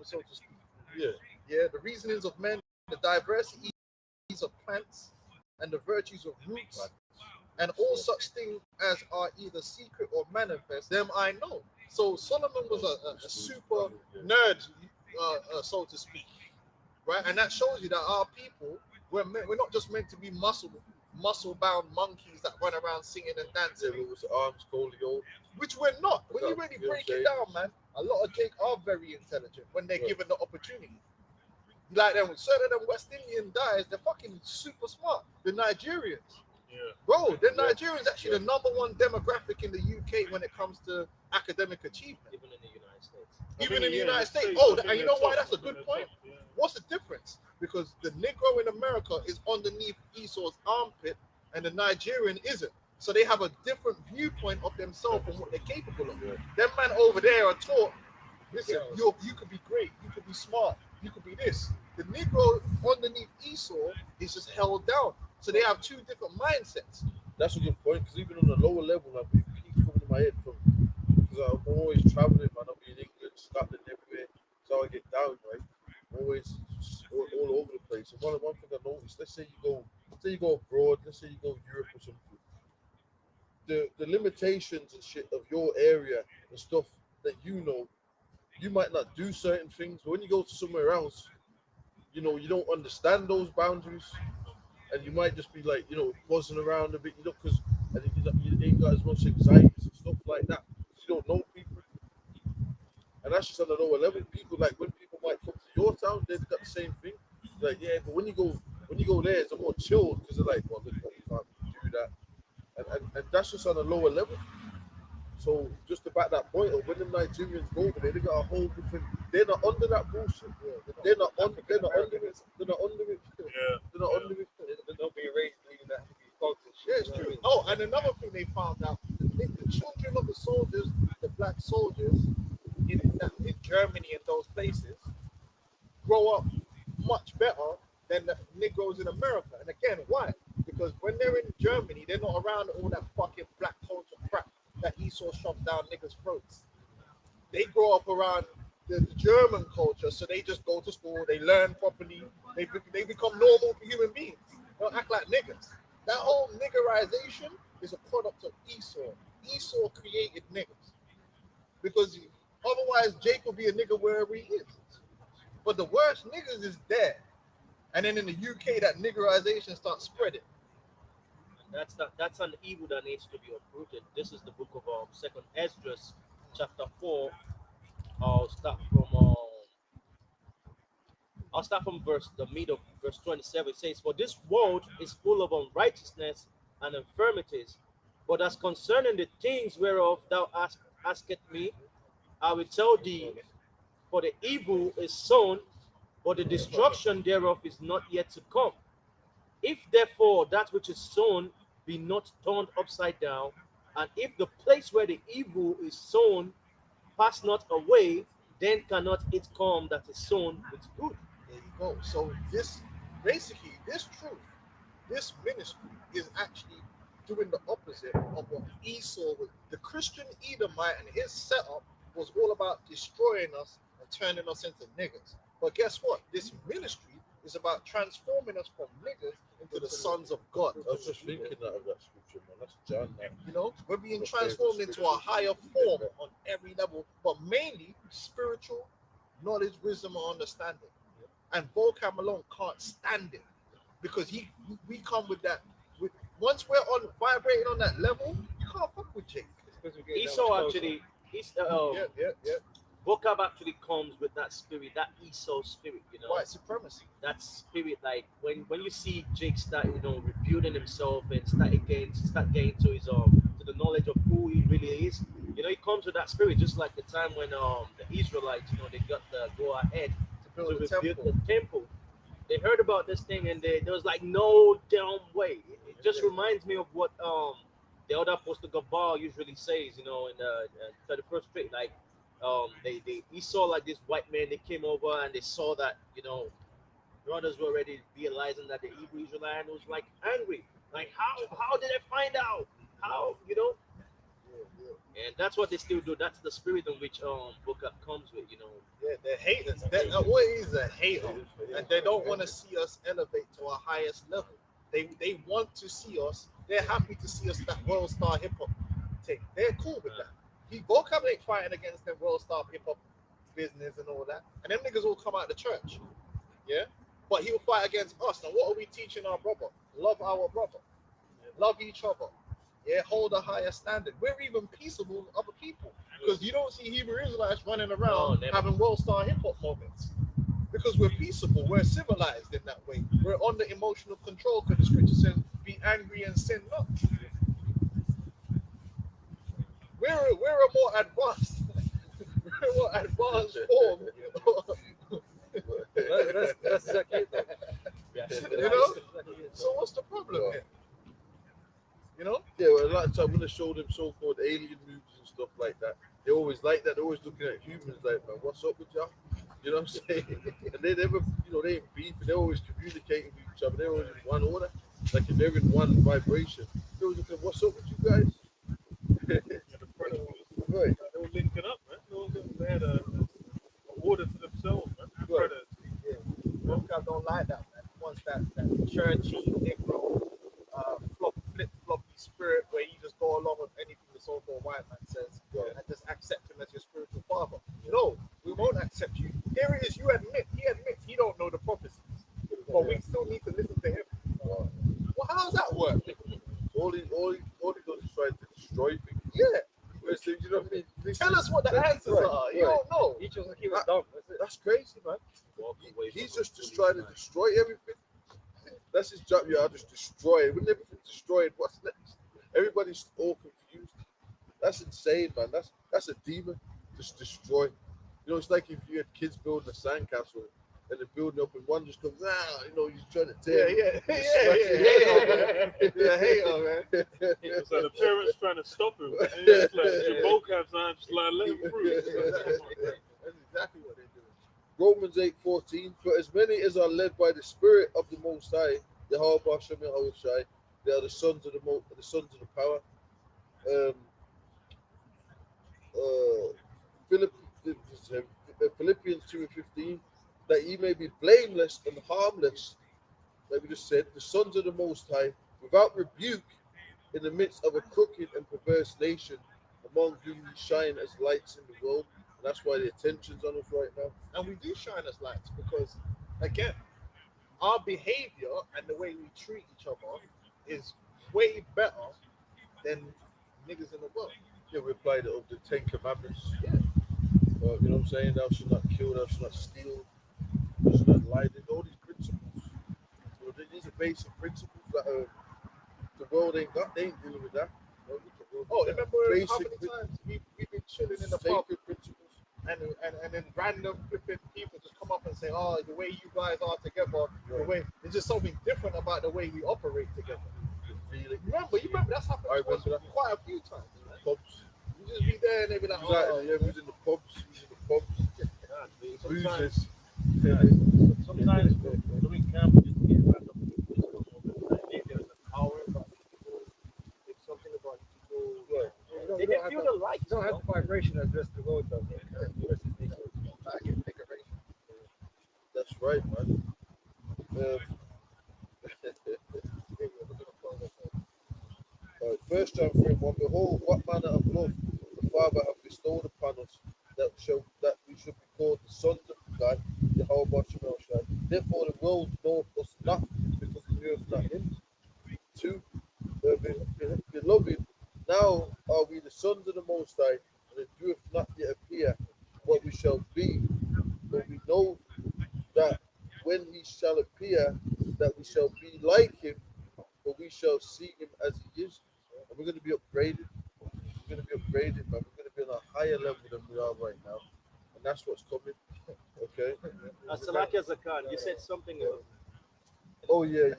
E: so to speak.
G: Yeah.
E: The reasonings of men, the diversities of plants, and the virtues of roots, and all such things as are either secret or manifest, them I know. So Solomon was a super nerd, so to speak, right? And that shows you that our people, we're not just meant to be muscle-bound monkeys that run around singing and dancing.
G: It was arms cold, yo.
E: Which we're not. When you really break it down, man, a lot of Jake are very intelligent when they're given the opportunity. Like them, certain of them West Indian guys, they're fucking super smart. The Nigerians.
F: Yeah.
E: Bro, the Nigerians actually the number one demographic in the UK when it comes to academic achievement.
B: even in the United States.
E: Even in the United States. Oh, and you know why that's a good point? What's the difference? Because the Negro in America is underneath Esau's armpit and the Nigerian isn't. So they have a different viewpoint of themselves and what they're capable of. Them man over there are taught, listen, you could be great, you could be smart, you could be this. The Negro underneath Esau is just held down. So they have two different mindsets.
G: That's a good point, because even on the lower level, man, it keeps coming in my head from, because I'm always traveling, man. I'm in England, Scotland, everywhere. So I get down, right? Always all over the place. And one thing I noticed, let's say you go abroad, let's say you go Europe or something. The limitations and shit of your area and stuff that you might not do certain things, but when you go to somewhere else, you don't understand those boundaries, and you might just be like, buzzing around a bit, because you ain't got as much anxiety and stuff like that. You don't know people, and that's just on a lower level. People, like, when people might come to your town, they've got the same thing. Like, yeah, but when you go there, it's a more chilled, because they're like, well, look, you can't do that. And that's just on a lower level. So just to back that point up, when the Nigerians go over there, they got a whole different. They're not under that bullshit. They're not under it. They're not under it.
F: Yeah.
G: They're not under it.
B: They're not being raised believing that to be false.
E: Yeah, it's true. Oh, and another thing they found out, the children of the soldiers, the black soldiers in Germany and those places, grow up much better than the Negroes in America. And again, why? Because when they're in Germany, they're not around all that fucking black culture crap that Esau shoved down niggas' throats. They grow up around the German culture, so they just go to school, they learn properly, they become normal human beings. They don't act like niggas. That whole niggerization is a product of Esau. Esau created niggas. Because otherwise, Jake will be a nigga wherever he is. But the worst niggas is there. And then in the UK, that niggerization starts spreading.
B: That's an evil that needs to be uprooted. This is the book of Second Esdras, chapter 4. I'll start from the mid of verse 27. It says, "For this world is full of unrighteousness and infirmities, but as concerning the things whereof thou askest me, I will tell thee, for the evil is sown, but the destruction thereof is not yet to come. If therefore that which is sown be not turned upside down, and if the place where the evil is sown pass not away, then cannot it come that is sown with good."
E: There you go. So this truth, this ministry is actually doing the opposite of what Esau was. The Christian Edomite and his setup was all about destroying us and turning us into niggers. But guess what? This ministry is about transforming us from niggers into the sons of God.
G: I was just thinking that of that scripture, man. That's John. Man.
E: You know, we're being transformed into a higher form on every level, but mainly spiritual knowledge, wisdom, and understanding. And vocab alone can't stand it because we come with that. Once we're on vibrating on that level, you can't fuck with Jake.
B: Esau actually,
E: Yeah.
B: vocab actually comes with that spirit, that Esau spirit, you know.
E: White supremacy.
B: That spirit, like when you see Jake start, you know, rebuilding himself and start getting to his to the knowledge of who he really is, you know, he comes with that spirit, just like the time when the Israelites, you know, they got the go ahead to
E: build
B: the temple. They heard about this thing and there was like no damn way. It just reminds me of what the other apostle Gabal usually says, you know, in the 31st street, like he saw like this white man, they came over and they saw that, you know, brothers were already realizing that the Hebrew Israelite was like angry, like how did they find out, how, you know. And that's what they still do. That's the spirit in which Vocab comes with, you know.
E: Yeah, they're haters. What is a hater? And they don't want to see us elevate to our highest level. They want to see us. They're happy to see us that world star hip hop thing. They're cool with that. Vocab ain't fighting against them world star hip hop business and all that. And them niggas will come out of the church. Yeah? But he'll fight against us. And what are we teaching our brother? Love our brother. Love each other. Yeah, hold a higher standard. We're even peaceable with other people because you don't see Hebrew Israelites running around having world star hip hop moments because we're peaceable. We're civilized in that way. We're under emotional control because the scripture says, "Be angry and sin not." We're a more advanced, form.
C: That's exactly it.
E: You know. So what's the problem here? You know?
G: Yeah, well, a lot of time when they show them so-called alien movies and stuff like that, they always like that. They're always looking at humans like, man, what's up with y'all? You know what I'm saying? And they never, you know, they ain't beefing. They're always communicating with each other. They're always in one order, like they're in one vibration. They always looking, what's up with you guys?
F: Right. They were linking up, man. They had a order to themselves, man.
E: Right. Yeah. Vocab don't like that, man. Once that churchy, Negro, flip-floppy spirit where you just go along with anything the so-called white man says and just accept him as your spiritual father. No, we won't accept you. Here it is, he admits he don't know the prophecies, but we still need to listen to him. Well, how does that work?
G: All he does is try to destroy things.
E: Yeah.
G: You know what I mean?
E: Tell us what the answers are. You don't know.
C: He chose to keep it dumb.
G: That's crazy, man. He's just trying to destroy everything. That's his job. Yeah, I'll just destroy it. When everything's destroyed, what's next? Everybody's all confused. That's insane, man. That's a demon. Just destroy. You know, it's like if you had kids building a sandcastle and they're building up and one just comes, you know, he's trying to tear.
E: Yeah. Man.
F: So the parents trying to stop him. And it's like your vocab's on, just like let him through.
E: That's exactly what they're doing.
G: Romans 8:14. For as many as are led by the Spirit of the Most High, Yahweh Bashem Yahushai, they are the sons of the power. Philippians 2:15, that ye may be blameless and harmless, like we just said, the sons of the Most High, without rebuke, in the midst of a crooked and perverse nation, among whom we shine as lights in the world. And that's why the attention's on us right now.
E: And we do shine as lights because, again, our behavior and the way we treat each other is way better than niggas in the world.
G: Yeah, we applied it of the 10 Commandments.
E: Yeah.
G: You know what I'm saying? Thou shalt not kill, thou shalt not steal, thou shalt not lie. There's all these principles. You know, these are basic principles that the world ain't got. They ain't dealing with that.
E: Remember how many times we've been chilling in the pub
G: principles.
E: And then random flipping people just come up and say, oh, the way you guys are together, the way there's just something different about the way we operate together. You remember that's happened to us quite a few times.
G: Pubs.
E: You just be there and they be like,
G: Exactly, we was in the pubs.
B: Sometimes during camp, we just get back up. There's a power. They can feel the light.
C: You don't have the vibration as the rest of the world does.
G: That's right, man. First John 3:1, behold, what manner of love the Father hath bestowed upon us, that we should be called the sons of God, the whole Shai. Therefore the world knoweth us not, because it knoweth not him. 2, beloved, now are we the sons of the Most High, and it doeth not yet appear what we shall be, but we know that when he shall appear, that we shall be like him, for we shall see him as he is. And we're going to be upgraded. We're going to be upgraded, man. We're going to be on a higher level than we are right now. And that's what's coming. Okay?
B: Salakia Zakan, you said something.
G: Oh, yeah.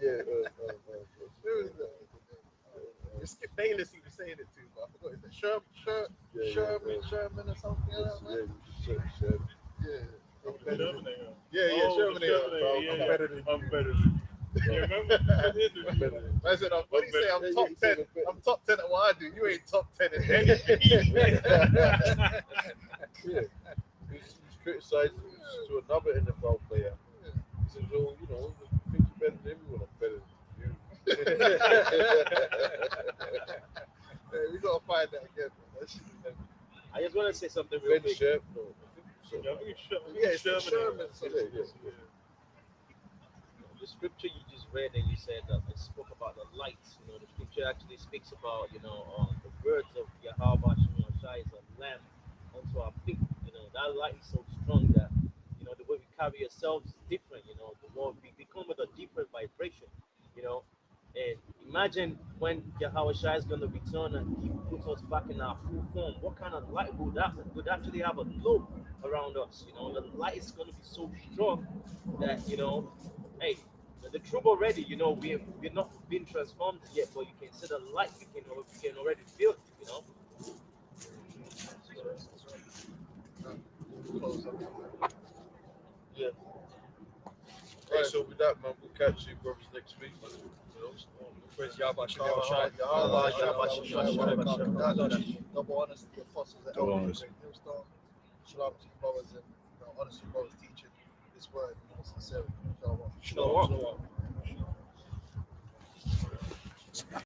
E: It's Skip Bayless he was saying it to, but I forgot. Is it Sherman or something like that, man?
G: Sherman.
E: Sherman.
F: I'm better than you. You remember?
E: I said, what do you say? I'm top 10. I'm top 10 at what I do. You ain't top 10 in anything.
G: He's criticizing to another NFL player. He says, well, you know, you think you're better than everyone, I'm better than you.
E: We gotta find that again.
B: I just want to say something real quick.
G: Sherman.
E: It's Sherman.
B: The scripture you just read and you said that it spoke about the lights. You know, the scripture actually speaks about, the words of Yahweh Shai is a lamp unto our feet. You know, that light is so strong that, the way we carry ourselves is different. The more we become with a different vibration, And imagine when Yahweh Shai is going to return and he puts us back in our full form. What kind of light would actually have a glow around us? The light is going to be so strong that, hey, the truth already, we're not being transformed yet, but you can see the light, we can already feel it,
G: Yeah. Hey, so with that, man, we'll catch you brothers next week, man.
C: Praise Yahweh.
E: Double honors to the apostles at
D: Double honors.
E: Hillstone. Shalom to you brothers and honors to you brothers teaching this word in sincerity. Shalom.
B: Shalom.